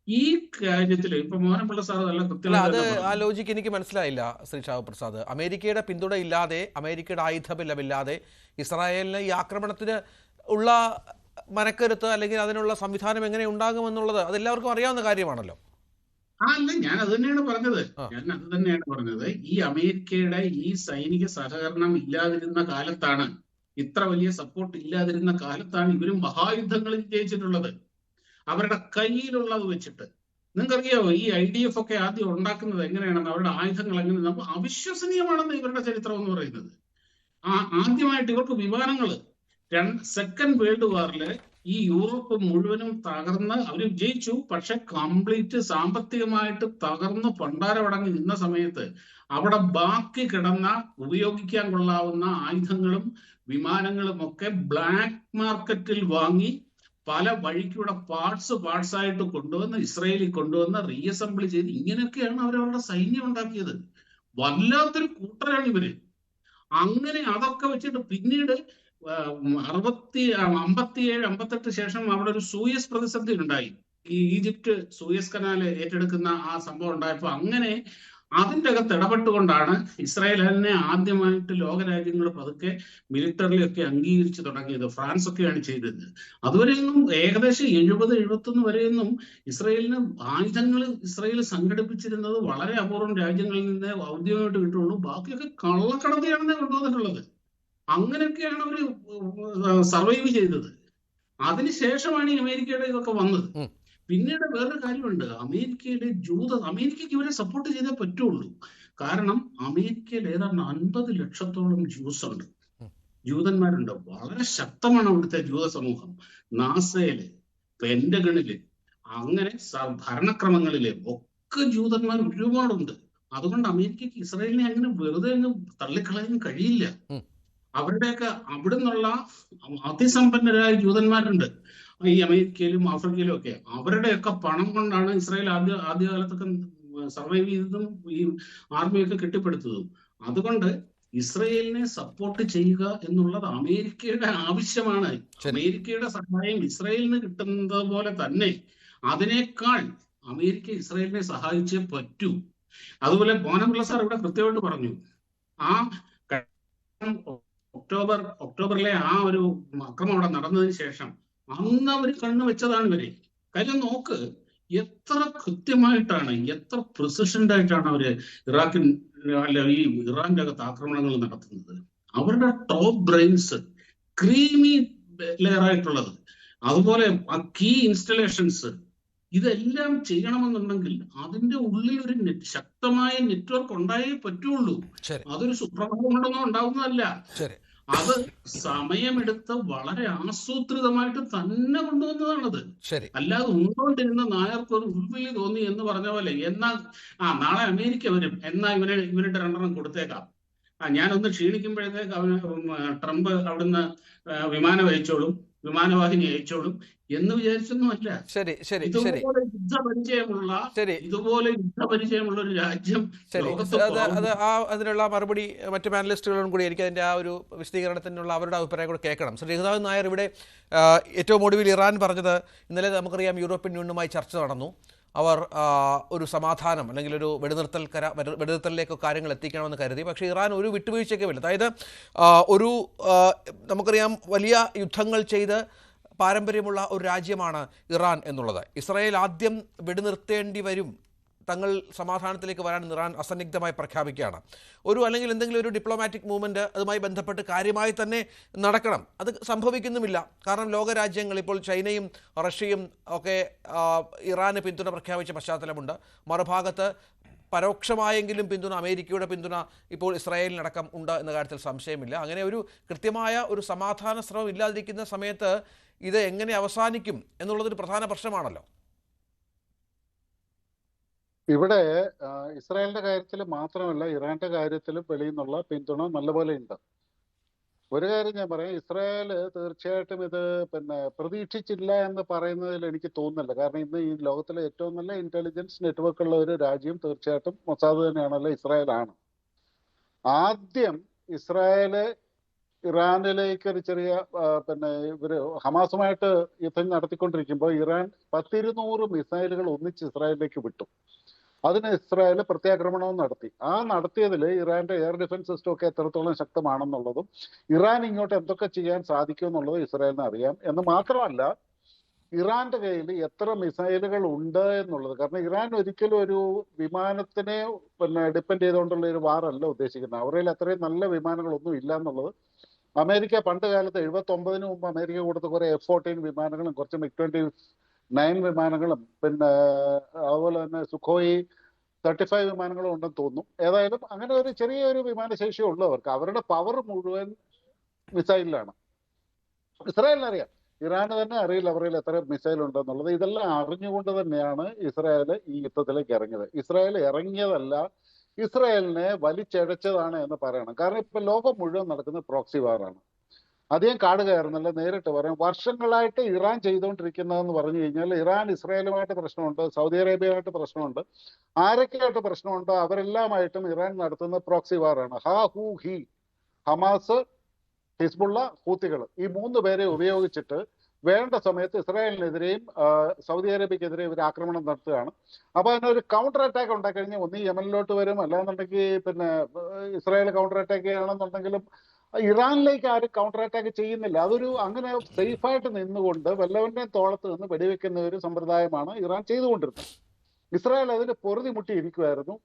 ഈ കാര്യത്തിൽ ഇപ്പൊ മോഹൻപിള്ള സാർ നല്ല അത് കൃത്യമായി ആ ലോജിക്ക് എനിക്ക് മനസ്സിലായില്ല ശ്രീ ഷാഹു പ്രസാദ്. അമേരിക്കയുടെ പിന്തുണ ഇല്ലാതെ, അമേരിക്കയുടെ ആയുധബലമില്ലാതെ ഇസ്രായേലിന് ഈ ആക്രമണത്തിന് ഉള്ള മനക്കരുത്ത് അല്ലെങ്കിൽ അതിനുള്ള സംവിധാനം എങ്ങനെ ഉണ്ടാകുമെന്നുള്ളത് അതെല്ലാവർക്കും അറിയാവുന്ന കാര്യമാണല്ലോ. അല്ല, ഞാൻ അത് തന്നെയാണ് പറഞ്ഞത്. ഈ അമേരിക്കയുടെ ഈ സൈനിക സഹകരണം ഇല്ലാതിരുന്ന കാലത്താണ്, ഇത്ര വലിയ സപ്പോർട്ട് ഇല്ലാതിരുന്ന കാലത്താണ് ഇവരും മഹായുദ്ധങ്ങളിൽ ജയിച്ചിട്ടുള്ളത്, അവരുടെ കയ്യിലുള്ളത് വെച്ചിട്ട്. നിങ്ങൾക്കറിയാവോ ഈ IDF ഒക്കെ ആദ്യം ഉണ്ടാക്കുന്നത് എങ്ങനെയാണെന്ന്, അവരുടെ ആയുധങ്ങൾ എങ്ങനെ, നമുക്ക് അവിശ്വസനീയമാണെന്ന് ഇവരുടെ ചരിത്രം എന്ന് പറയുന്നത്. ആദ്യമായിട്ട് ഇവർക്ക് വിമാനങ്ങൾ സെക്കൻഡ് വേൾഡ് വാറില് ഈ യൂറോപ്പ് മുഴുവനും തകർന്ന് അവർ ജയിച്ചു. പക്ഷെ കംപ്ലീറ്റ് സാമ്പത്തികമായിട്ട് തകർന്ന് പണ്ടാരമടങ്ങി നിന്ന സമയത്ത് അവിടെ ബാക്കി കിടന്ന ഉപയോഗിക്കാൻ കൊള്ളാവുന്ന ആയുധങ്ങളും വിമാനങ്ങളും ഒക്കെ ബ്ലാക്ക് മാർക്കറ്റിൽ വാങ്ങി പല വഴിക്കൂടെ പാർട്സ് ആയിട്ട് കൊണ്ടുവന്ന് ഇസ്രയേലിൽ കൊണ്ടുവന്ന് റീഅസംബിൾ ചെയ്ത് ഇങ്ങനെയൊക്കെയാണ് അവരവരുടെ സൈന്യം ഉണ്ടാക്കിയത്. വല്ലാത്തൊരു കൂട്ടരാണ് ഇവര്. അങ്ങനെ അതൊക്കെ വെച്ചിട്ട് പിന്നീട് 57-58 ശേഷം അവിടെ ഒരു സൂയസ് പ്രതിസന്ധി ഉണ്ടായി. ഈ ഈജിപ്റ്റ് സൂയസ് കനാൽ ഏറ്റെടുക്കുന്ന ആ സംഭവം ഉണ്ടായപ്പോൾ അങ്ങനെ അതിൻ്റെ അകത്ത് ഇടപെട്ടുകൊണ്ടാണ് ഇസ്രായേൽ തന്നെ ആദ്യമായിട്ട് ലോകരാജ്യങ്ങൾ പതുക്കെ മിലിറ്ററിലി ഒക്കെ അംഗീകരിച്ചു തുടങ്ങിയത്. ഫ്രാൻസ് ഒക്കെയാണ് ചെയ്തത്. അതുവരെയൊന്നും ഏകദേശം 70-71 വരെയൊന്നും ഇസ്രായേലിന് ആയുധങ്ങൾ ഇസ്രായേൽ സംഘടിപ്പിച്ചിരുന്നത് വളരെ അപൂർവം രാജ്യങ്ങളിൽ നിന്ന് ഔദ്യോഗികമായിട്ട് കിട്ടുള്ളൂ. ബാക്കിയൊക്കെ കള്ളക്കടത്തിയാണെന്നേ കൊണ്ടുവന്നിട്ടുള്ളത്. അങ്ങനെയൊക്കെയാണ് അവര് സർവൈവ് ചെയ്തത്. അതിനുശേഷമാണ് ഈ അമേരിക്കയുടെ ഇതൊക്കെ വന്നത്. പിന്നീട് വേറൊരു കാര്യമുണ്ട്, അമേരിക്കയ്ക്ക് ഇവരെ സപ്പോർട്ട് ചെയ്തേ പറ്റുള്ളൂ. കാരണം അമേരിക്കയിൽ ഏതാണ്ട് 50 ലക്ഷത്തോളം ജ്യൂസ് ജൂതന്മാരുണ്ട്. വളരെ ശക്തമാണ് അവിടുത്തെ ജൂത സമൂഹം. നാസയില്, പെന്റഗണില്, അങ്ങനെ ഭരണക്രമങ്ങളില് ഒക്കെ ജൂതന്മാർ ഒരുപാടുണ്ട്. അതുകൊണ്ട് അമേരിക്കയ്ക്ക് ഇസ്രായേലിനെ അങ്ങനെ വെറുതെ അങ്ങ് തള്ളിക്കളയാൻ കഴിയില്ല. അവരുടെയൊക്കെ അവിടെ നിന്നുള്ള അതിസമ്പന്നരായ ജൂതന്മാരുണ്ട് ഈ അമേരിക്കയിലും ആഫ്രിക്കയിലും ഒക്കെ. അവരുടെയൊക്കെ പണം കൊണ്ടാണ് ഇസ്രായേൽ ആദ്യകാലത്തൊക്കെ സർവൈവ് ചെയ്തതും ഈ ആർമിയൊക്കെ കെട്ടിപ്പടുത്തതും. അതുകൊണ്ട് ഇസ്രായേലിനെ സപ്പോർട്ട് ചെയ്യുക എന്നുള്ളത് അമേരിക്കയുടെ ആവശ്യമാണ്. അമേരിക്കയുടെ സഹായം ഇസ്രായേലിന് കിട്ടുന്നത് പോലെ തന്നെ അതിനേക്കാൾ അമേരിക്ക ഇസ്രായേലിനെ സഹായിച്ചേ പറ്റൂ. അതുപോലെ മോഹൻപിള്ള സാർ ഇവിടെ കൃത്യമായിട്ട് പറഞ്ഞു, ആ ഒക്ടോബറിലെ ആ ഒരു അക്രമം അവിടെ നടന്നതിന് ശേഷം അന്ന് അവർ കണ്ണു വെച്ചതാണ് ഇവരെ. കാര്യം നോക്ക്, എത്ര കൃത്യമായിട്ടാണ്, എത്ര പ്രിസിഷൻഡ് ആയിട്ടാണ് അവര് ഈ ഇറാന്റെ അകത്ത് ആക്രമണങ്ങൾ നടത്തുന്നത്. അവരുടെ ടോപ്പ് ബ്രെയിൻസ്, ക്രീമി ലെയർ ആയിട്ടുള്ളത്, അതുപോലെ ആ കീ ഇൻസ്റ്റലേഷൻസ്, ഇതെല്ലാം ചെയ്യണമെന്നുണ്ടെങ്കിൽ അതിന്റെ ഉള്ളിൽ ഒരു ശക്തമായ നെറ്റ്വർക്ക് ഉണ്ടായേ പറ്റുള്ളൂ. അതൊരു സുപ്രഭാതം കൊണ്ടൊന്നും ഉണ്ടാവുന്നതല്ല. അത് സമയമെടുത്ത് വളരെ ആസൂത്രിതമായിട്ട് തന്നെ കൊണ്ടുവന്നതാണത്. അല്ലാതെ ഉണ്ടോണ്ടിരുന്ന നായർക്ക് ഒരു ഉൾവിളി തോന്നി എന്ന് പറഞ്ഞ പോലെ, എന്നാ നാളെ അമേരിക്ക വരും, എന്നാ ഇവരുടെ 2 കൊടുത്തേക്കാം, ഞാനൊന്ന് ക്ഷീണിക്കുമ്പോഴത്തേക്ക് ട്രംപ് അവിടുന്ന് വിമാനം അയച്ചോളും, വിമാനവാഹിനി അയച്ചോളും എന്ന് വിചാരിച്ചൊന്നും അല്ല. ഇതുപോലെ യുദ്ധപരിചയമുള്ള ഒരു രാജ്യം അതിനുള്ള മറുപടി മറ്റു പാനലിസ്റ്റുകളും കൂടി എനിക്ക് അതിൻ്റെ ആ ഒരു വിശദീകരണത്തിനുള്ള അവരുടെ അഭിപ്രായം കൂടി കേൾക്കണം. ശ്രീ രഘുനാഥൻ നായർ, ഇവിടെ ഏറ്റവും ഒടുവിൽ ഇറാൻ പറഞ്ഞത്, ഇന്നലെ നമുക്കറിയാം യൂറോപ്യൻ യൂണിയനുമായി ചർച്ച നടന്നു. അവർ ഒരു സമാധാനം അല്ലെങ്കിൽ ഒരു വെടിനിർത്തലിലേക്ക് കാര്യങ്ങൾ എത്തിക്കണമെന്ന് കരുതി. പക്ഷേ ഇറാൻ ഒരു വിട്ടുവീഴ്ചയ്ക്കുമില്ല. അതായത് നമുക്കറിയാം വലിയ യുദ്ധങ്ങൾ ചെയ്ത് പാരമ്പര്യമുള്ള ഒരു രാജ്യമാണ് ഇറാൻ എന്നുള്ളത്. ഇസ്രായേൽ ആദ്യം വെടിനിർത്തേണ്ടി വരും, തങ്ങൾ സമാധാനത്തിലേക്ക് വരാൻ ഇറാൻ അസന്നിഗ്ധമായി പ്രഖ്യാപിക്കുകയാണ്. അല്ലെങ്കിൽ എന്തെങ്കിലും ഒരു ഡിപ്ലോമാറ്റിക് മൂവ്മെൻറ്റ് അതുമായി ബന്ധപ്പെട്ട് കാര്യമായി തന്നെ നടക്കണം. അത് സംഭവിക്കുന്നുമില്ല. കാരണം ലോകരാജ്യങ്ങൾ, ഇപ്പോൾ ചൈനയും റഷ്യയും ഒക്കെ ഇറാന് പിന്തുണ പ്രഖ്യാപിച്ച പശ്ചാത്തലമുണ്ട്. മറുഭാഗത്ത് പരോക്ഷമായെങ്കിലും പിന്തുണ, അമേരിക്കയുടെ പിന്തുണ ഇപ്പോൾ ഇസ്രായേലിനടക്കം ഉണ്ട് എന്ന കാര്യത്തിൽ സംശയമില്ല. അങ്ങനെ ഒരു കൃത്യമായ ഒരു സമാധാന ശ്രമം ഇല്ലാതിരിക്കുന്ന സമയത്ത് ഇത് എങ്ങനെ അവസാനിക്കും എന്നുള്ളതൊരു പ്രധാന പ്രശ്നമാണല്ലോ. ഇവിടെ ഇസ്രായേലിന്റെ കാര്യത്തിൽ മാത്രമല്ല, ഇറാന്റെ കാര്യത്തിലും വെളിയിൽ നിന്നുള്ള പിന്തുണ നല്ലപോലെ ഉണ്ട്. ഒരു കാര്യം ഞാൻ പറയാം, ഇസ്രായേൽ തീർച്ചയായിട്ടും ഇത് പ്രതീക്ഷിച്ചില്ല എന്ന് പറയുന്നതിൽ എനിക്ക് തോന്നുന്നില്ല. കാരണം ഇന്ന് ഈ ലോകത്തിലെ ഏറ്റവും നല്ല ഇന്റലിജൻസ് നെറ്റ്വർക്ക് ഉള്ള ഒരു രാജ്യം തീർച്ചയായിട്ടും മൊസാദ് തന്നെയാണല്ലോ, ഇസ്രായേലാണ്. ആദ്യം ഇസ്രായേല് ഇറാനിലേക്ക് ഒരു ചെറിയ ഇവര് ഹമാസുമായിട്ട് യുദ്ധം നടത്തിക്കൊണ്ടിരിക്കുമ്പോൾ ഇറാൻ 100-200 മിസൈലുകൾ ഒന്നിച്ച് ഇസ്രായേലിലേക്ക് വിട്ടു. അതിന് ഇസ്രായേൽ പ്രത്യാക്രമണവും നടത്തി. ആ നടത്തിയതിൽ ഇറാന്റെ എയർ ഡിഫൻസ് സിസ്റ്റം ഒക്കെ എത്രത്തോളം ശക്തമാണെന്നുള്ളതും ഇറാൻ ഇങ്ങോട്ട് എന്തൊക്കെ ചെയ്യാൻ സാധിക്കും എന്നുള്ളതും ഇസ്രായേലിന് അറിയാം. എന്ന് മാത്രമല്ല, ഇറാന്റെ കയ്യിൽ എത്ര മിസൈലുകൾ ഉണ്ട് എന്നുള്ളത്. കാരണം ഇറാൻ ഒരിക്കലും ഒരു വിമാനത്തിനെ ഡിപ്പെൻഡ് ചെയ്തുകൊണ്ടുള്ള ഒരു വാറല്ല ഉദ്ദേശിക്കുന്നത്. അവരുടെ അത്രയും നല്ല വിമാനങ്ങളൊന്നും ഇല്ല എന്നുള്ളത് അമേരിക്ക പണ്ട് കാലത്ത് 79-ന് മുമ്പ് അമേരിക്ക കൊടുത്ത കുറെ F-14 വിമാനങ്ങളും കുറച്ച് MiG-29 വിമാനങ്ങളും അതുപോലെ തന്നെ സുഖോയി 35 വിമാനങ്ങളും ഉണ്ടെന്ന് തോന്നുന്നു. ഏതായാലും അങ്ങനെ ഒരു ചെറിയൊരു വിമാനശേഷി ഉള്ളവർക്ക് അവരുടെ പവർ മുഴുവൻ മിസൈലിലാണ്. ഇസ്രായേലിനറിയാം, ഇറാന് തന്നെ അറിയില്ല അവരിൽ എത്ര മിസൈൽ ഉണ്ടെന്നുള്ളത്. ഇതെല്ലാം അറിഞ്ഞുകൊണ്ട് തന്നെയാണ് ഇസ്രായേൽ ഈ യുദ്ധത്തിലേക്ക് ഇറങ്ങിയത്. ഇസ്രായേൽ ഇറങ്ങിയതല്ല, ഇസ്രായേലിനെ വലിച്ചഴച്ചതാണ് എന്ന് പറയണം. കാരണം ഇപ്പൊ ലോകം മുഴുവൻ നടക്കുന്ന പ്രോക്സി വാറാണ്. അധികം കാട് കയറുന്നില്ല, നേരിട്ട് പറയാം. വർഷങ്ങളായിട്ട് ഇറാൻ ചെയ്തുകൊണ്ടിരിക്കുന്നതെന്ന് പറഞ്ഞു കഴിഞ്ഞാൽ, ഇറാൻ ഇസ്രായേലുമായിട്ട് പ്രശ്നമുണ്ട്, സൗദി അറേബ്യയുമായിട്ട് പ്രശ്നമുണ്ട്, ആരൊക്കെയായിട്ട് പ്രശ്നമുണ്ടോ അവരെല്ലാമായിട്ടും ഇറാൻ നടത്തുന്ന പ്രോക്സി വാറാണ്. ഹി ഹമാസ്, ഹിസ്ബുള്ള, ഹൂത്തികൾ, ഈ 3 പേരെ ഉപയോഗിച്ചിട്ട് വേണ്ട സമയത്ത് ഇസ്രായേലിനെതിരെയും സൗദി അറേബ്യക്കെതിരെയും ഇവർ ആക്രമണം നടത്തുകയാണ്. അപ്പൊ അതിനൊരു കൗണ്ടർ അറ്റാക്ക് ഉണ്ടാക്കഴിഞ്ഞാൽ ഒന്ന് യമനിലോട്ട് വരും, അല്ലാന്നുണ്ടെങ്കിൽ ഇസ്രായേൽ കൗണ്ടർ അറ്റാക്ക് ചെയ്യണമെന്നുണ്ടെങ്കിലും ഇറാനിലേക്ക് ആരും കൗണ്ടർ അറ്റാക്ക് ചെയ്യുന്നില്ല. അതൊരു അങ്ങനെ സേഫായിട്ട് നിന്നുകൊണ്ട് വല്ലവന്റെ തോളത്ത് നിന്ന് വെടിവെക്കുന്ന ഒരു സമ്പ്രദായമാണ് ഇറാൻ ചെയ്തുകൊണ്ടിരുന്നത്. ഇസ്രായേൽ അതിന് പൊറുതി മുട്ടിയിരിക്കുമായിരുന്നു.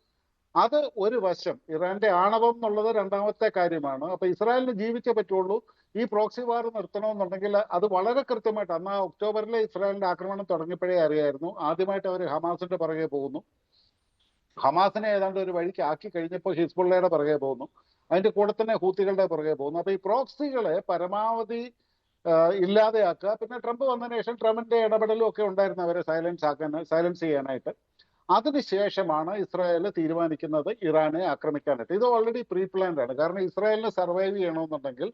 അത് ഒരു വശം. ഇറാന്റെ ആണവം എന്നുള്ളത് രണ്ടാമത്തെ കാര്യമാണ്. അപ്പൊ ഇസ്രായേലിന് ജീവിച്ചേ പറ്റുള്ളൂ. ഈ പ്രോക്സി വാർ നിർത്തണമെന്നുണ്ടെങ്കിൽ അത് വളരെ കൃത്യമായിട്ട് അന്ന് ഒക്ടോബറിൽ ഇസ്രായേലിന്റെ ആക്രമണം തുടങ്ങിയപ്പോഴേ അറിയായിരുന്നു. ആദ്യമായിട്ട് അവർ ഹമാസിന്റെ പുറകെ പോകുന്നു. ഹമാസിനെ ഏതാണ്ട് ഒരു വഴിക്ക് ആക്കി കഴിഞ്ഞപ്പോൾ ഹിസ്ബുള്ളയുടെ പുറകെ പോകുന്നു. അതിന്റെ കൂടെ തന്നെ ഹൂത്തികളുടെ പുറകെ പോകുന്നു. അപ്പൊ ഈ പ്രോക്സികളെ പരമാവധി ഇല്ലാതെയാക്കുക. പിന്നെ ട്രംപ് വന്നതിന് ശേഷം ട്രംപിന്റെ ഇടപെടലും ഒക്കെ ഉണ്ടായിരുന്നു അവരെ സൈലൻസ് ചെയ്യാനായിട്ട്. അതിനുശേഷമാണ് ഇസ്രായേൽ തീരുമാനിക്കുന്നത് ഇറാനെ ആക്രമിക്കാനായിട്ട്. ഇത് ഓൾറെഡി പ്രീ പ്ലാൻഡ് ആണ്. കാരണം ഇസ്രായേലിന് സർവൈവ് ചെയ്യണമെന്നുണ്ടെങ്കിൽ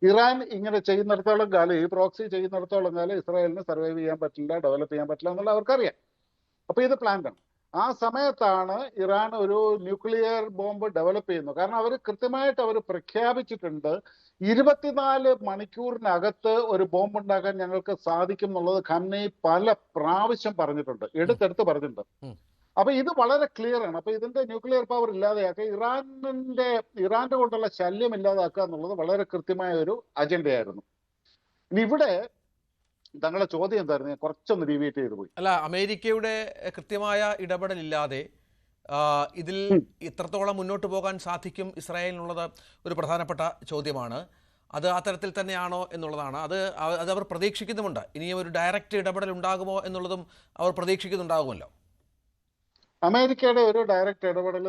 ഇറാൻ ഇങ്ങനെ ചെയ്യുന്നിടത്തോളം കാലം, ഈ പ്രോക്സി ചെയ്യുന്നിടത്തോളം കാലം ഇസ്രായേലിന് സർവൈവ് ചെയ്യാൻ പറ്റില്ല, ഡെവലപ്പ് ചെയ്യാൻ പറ്റില്ല എന്നുള്ള അവർക്കറിയാം. അപ്പൊ ഇത് പ്ലാൻഡ് ആണ്. ആ സമയത്താണ് ഇറാൻ ഒരു ന്യൂക്ലിയർ ബോംബ് ഡെവലപ്പ് ചെയ്യുന്നത്. കാരണം അവർ കൃത്യമായിട്ട് അവർ പ്രഖ്യാപിച്ചിട്ടുണ്ട് 24 മണിക്കൂറിനകത്ത് ഒരു ബോംബ് ഉണ്ടാക്കാൻ ഞങ്ങൾക്ക് സാധിക്കും എന്നുള്ളത് ഖാംനെയി പല പ്രാവശ്യം പറഞ്ഞിട്ടുണ്ട്, എടുത്തെടുത്ത് പറഞ്ഞിട്ടുണ്ട്. അപ്പൊ ഇത് വളരെ ക്ലിയർ ആണ്. അപ്പൊ ഇതിന്റെ ന്യൂക്ലിയർ പവർ ഇല്ലാതെയാക്കുക, ഇറാന്റെ കൊണ്ടുള്ള ശല്യം ഇല്ലാതാക്കുക എന്നുള്ളത് വളരെ കൃത്യമായ ഒരു അജണ്ടയായിരുന്നു. ഇനി ഇവിടെ തങ്ങളുടെ ചോദ്യം എന്തായിരുന്നു? ഞാൻ കുറച്ചൊന്ന് ഡീവിയേറ്റ് ചെയ്തു പോയി. അല്ല, അമേരിക്കയുടെ കൃത്യമായ ഇടപെടലില്ലാതെ ഇതിൽ ഇത്രത്തോളം മുന്നോട്ട് പോകാൻ സാധിക്കും ഇസ്രായേലിനുള്ളത് ഒരു പ്രധാനപ്പെട്ട ചോദ്യമാണ്. അത് ആ തരത്തിൽ തന്നെയാണോ എന്നുള്ളതാണ്. അത് അവർ പ്രതീക്ഷിക്കുന്നുമുണ്ട്. ഇനിയും ഒരു ഡയറക്റ്റ് ഇടപെടൽ ഉണ്ടാകുമോ എന്നുള്ളതും അവർ പ്രതീക്ഷിക്കുന്നുണ്ടാകുമല്ലോ. അമേരിക്കയുടെ ഒരു ഡയറക്റ്റ് ഇടപെടൽ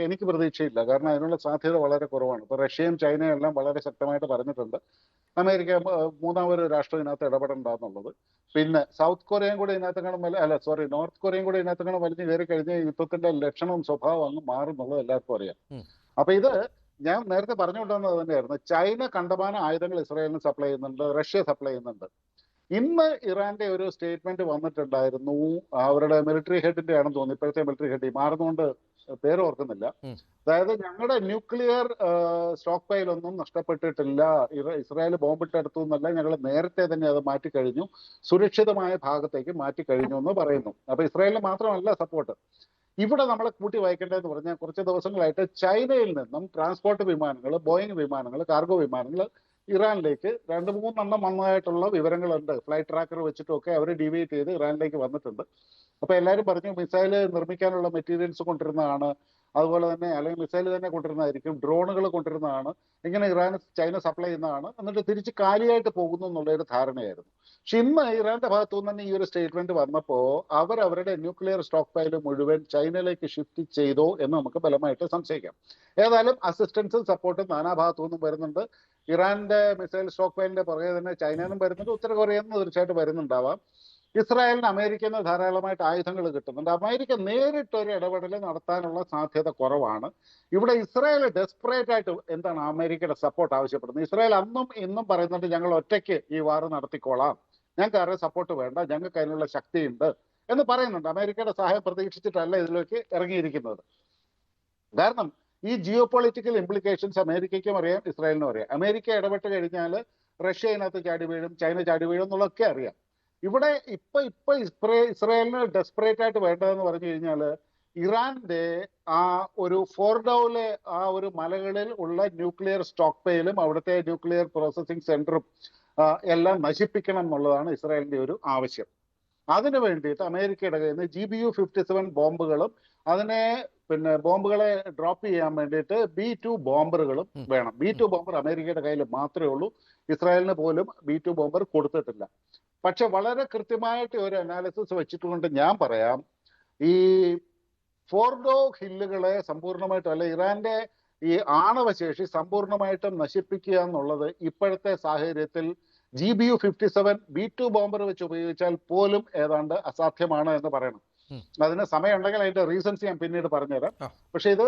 എനിക്ക് പ്രതീക്ഷയില്ല. കാരണം അതിനുള്ള സാധ്യത വളരെ കുറവാണ്. ഇപ്പൊ റഷ്യയും ചൈനയും എല്ലാം വളരെ ശക്തമായിട്ട് പറഞ്ഞിട്ടുണ്ട് അമേരിക്ക മൂന്നാമൊരു രാഷ്ട്രം ഇതിനകത്ത് ഇടപെടണ്ടെന്നുള്ളത്. പിന്നെ സൗത്ത് കൊറിയയും കൂടെ നോർത്ത് കൊറിയയും കൂടെ ഇതിനകത്തങ്ങനെ വലിഞ്ഞു കയറി കഴിഞ്ഞാൽ യുദ്ധത്തിന്റെ ലക്ഷണവും സ്വഭാവം അങ്ങ് മാറുന്നുള്ളത് എല്ലാവർക്കും അറിയാം. അപ്പൊ ഇത് ഞാൻ നേരത്തെ പറഞ്ഞുകൊണ്ടുവന്നത് തന്നെയായിരുന്നു. ചൈന കണ്ടമാനം ആയുധങ്ങൾ ഇസ്രായേലിന് സപ്ലൈ ചെയ്യുന്നുണ്ട്, റഷ്യ സപ്ലൈ ചെയ്യുന്നുണ്ട്. ഇന്ന് ഇറാന്റെ ഒരു സ്റ്റേറ്റ്മെന്റ് വന്നിട്ടുണ്ടായിരുന്നു, അവരുടെ മിലിറ്ററി ഹെഡിന്റെ ആണെന്ന് തോന്നുന്നു, ഇപ്പോഴത്തെ മിലിറ്ററി ഹെഡ് മാറുന്നതുകൊണ്ട് പേര് ഓർക്കുന്നില്ല. അതായത് ഞങ്ങളുടെ ന്യൂക്ലിയർ സ്റ്റോക്ക് പൈലൊന്നും നഷ്ടപ്പെട്ടിട്ടില്ല, ഇസ്രായേൽ ബോംബിട്ടെടുത്തു എന്നല്ല, ഞങ്ങൾ നേരത്തെ തന്നെ അത് മാറ്റിക്കഴിഞ്ഞു, സുരക്ഷിതമായ ഭാഗത്തേക്ക് മാറ്റിക്കഴിഞ്ഞു എന്ന് പറയുന്നു. അപ്പൊ ഇസ്രായേലിന് മാത്രമല്ല സപ്പോർട്ട്. ഇവിടെ നമ്മളെ കൂട്ടി വായിക്കേണ്ടതെന്ന് പറഞ്ഞാൽ കുറച്ച് ദിവസങ്ങളായിട്ട് ചൈനയിൽ നിന്നും ട്രാൻസ്പോർട്ട് വിമാനങ്ങൾ, ബോയിങ് വിമാനങ്ങൾ, കാർഗോ വിമാനങ്ങൾ ഇറാനിലേക്ക് 2-3 വന്നതായിട്ടുള്ള വിവരങ്ങളുണ്ട്. ഫ്ലൈറ്റ് ട്രാക്കർ വെച്ചിട്ടൊക്കെ അവർ ഡീവിയേറ്റ് ചെയ്ത് ഇറാനിലേക്ക് വന്നിട്ടുണ്ട്. അപ്പൊ എല്ലാവരും പറഞ്ഞു മിസൈൽ നിർമ്മിക്കാനുള്ള മെറ്റീരിയൽസ് കൊണ്ടിരുന്നതാണ്, അതുപോലെ തന്നെ അല്ലെങ്കിൽ മിസൈൽ തന്നെ കൊണ്ടിരുന്നതായിരിക്കും, ഡ്രോണുകൾ കൊണ്ടിരുന്നതാണ്, ഇങ്ങനെ ചൈന സപ്ലൈ ചെയ്യുന്നതാണ്, എന്നിട്ട് തിരിച്ച് കാലിയായിട്ട് പോകുന്നു എന്നുള്ള ഒരു ധാരണയായിരുന്നു. പക്ഷെ ഇന്ന് ഇറാന്റെ ഭാഗത്തു നിന്ന് തന്നെ ഈ ഒരു സ്റ്റേറ്റ്മെന്റ് വന്നപ്പോൾ അവരുടെ ന്യൂക്ലിയർ സ്റ്റോക്ക് പൈൽ മുഴുവൻ ചൈനയിലേക്ക് ഷിഫ്റ്റ് ചെയ്തോ എന്ന് നമുക്ക് ബലമായിട്ട് സംശയിക്കാം. ഏതായാലും അസിസ്റ്റൻസും സപ്പോർട്ടും നാനാഭാഗത്തു നിന്നും വരുന്നുണ്ട്. ഇറാന്റെ മിസൈൽ സ്റ്റോക്ക് പൈലിന്റെ പുറകെ തന്നെ ചൈനയിൽ നിന്നും വരുന്നുണ്ട്, ഉത്തര കൊറിയയിൽ നിന്ന് തീർച്ചയായിട്ടും വരുന്നുണ്ടാവാം. ഇസ്രായേലിന് അമേരിക്കയിൽ നിന്ന് ധാരാളമായിട്ട് ആയുധങ്ങൾ കിട്ടുന്നുണ്ട്. അമേരിക്ക നേരിട്ടൊരു ഇടപെടൽ നടത്താനുള്ള സാധ്യത കുറവാണ്. ഇവിടെ ഇസ്രായേൽ ഡെസ്പറേറ്റ് ആയിട്ട് എന്താണ് അമേരിക്കയുടെ സപ്പോർട്ട് ആവശ്യപ്പെടുന്നത്. ഇസ്രായേൽ അന്നും ഇന്നും പറയുന്നുണ്ട് ഞങ്ങൾ ഒറ്റയ്ക്ക് ഈ വാർ നടത്തിക്കോളാം, ഞങ്ങൾക്ക് ആരുടെ സപ്പോർട്ട് വേണ്ട, ഞങ്ങൾക്ക് അതിനുള്ള ശക്തിയുണ്ട് എന്ന് പറയുന്നുണ്ട്. അമേരിക്കയുടെ സഹായം പ്രതീക്ഷിച്ചിട്ടല്ല ഇതിലേക്ക് ഇറങ്ങിയിരിക്കുന്നത്. കാരണം ഈ ജിയോ പൊളിറ്റിക്കൽ ഇംപ്ലിക്കേഷൻസ് അമേരിക്കയ്ക്കും അറിയാം, ഇസ്രായേലിനും അറിയാം. അമേരിക്ക ഇടപെട്ട് കഴിഞ്ഞാൽ റഷ്യ അതിനകത്ത് ചാടി വീഴും, ചൈന ചാടി വീഴും എന്നുള്ളതൊക്കെ അറിയാം. ഇവിടെ ഇപ്പൊ ഇസ്രായേലിന് ഡെസ്പറേറ്റ് ആയിട്ട് വേണ്ടതെന്ന് പറഞ്ഞു കഴിഞ്ഞാൽ ഇറാന്റെ ആ ഒരു ഫോർഡോയിലെ ആ ഒരു മലകളിൽ ഉള്ള ന്യൂക്ലിയർ സ്റ്റോക്ക് പെയിലും അവിടുത്തെ ന്യൂക്ലിയർ പ്രോസസ്സിംഗ് സെന്ററും എല്ലാം നശിപ്പിക്കണം എന്നുള്ളതാണ് ഇസ്രായേലിന്റെ ഒരു ആവശ്യം. അതിനു വേണ്ടിയിട്ട് അമേരിക്കയുടെ കയ്യിൽ നിന്ന് GBU-57 ബോംബുകളും അതിനെ ബോംബുകളെ ഡ്രോപ്പ് ചെയ്യാൻ വേണ്ടിയിട്ട് B-2 ബോംബറുകളും വേണം. B-2 ബോംബർ അമേരിക്കയുടെ കയ്യിൽ മാത്രമേ ഉള്ളൂ. ഇസ്രായേലിന് പോലും B-2 ബോംബർ കൊടുത്തിട്ടില്ല. പക്ഷെ വളരെ കൃത്യമായിട്ട് ഒരു അനാലിസിസ് വെച്ചിട്ടുകൊണ്ട് ഞാൻ പറയാം, ഈ ഫോർഡോ ഹില്ലുകളെ സമ്പൂർണ്ണമായിട്ടും അല്ലെ ഇറാന്റെ ഈ ആണവശേഷി സമ്പൂർണ്ണമായിട്ടും നശിപ്പിക്കുക എന്നുള്ളത് ഇപ്പോഴത്തെ സാഹചര്യത്തിൽ GBU-57 B-2 ബോംബർ വെച്ച് ഉപയോഗിച്ചാൽ പോലും ഏതാണ്ട് അസാധ്യമാണ് എന്ന് പറയണം. അതിന് സമയമുണ്ടെങ്കിൽ അതിന്റെ റീസൺസ് ഞാൻ പിന്നീട് പറഞ്ഞുതരാം. പക്ഷെ ഇത്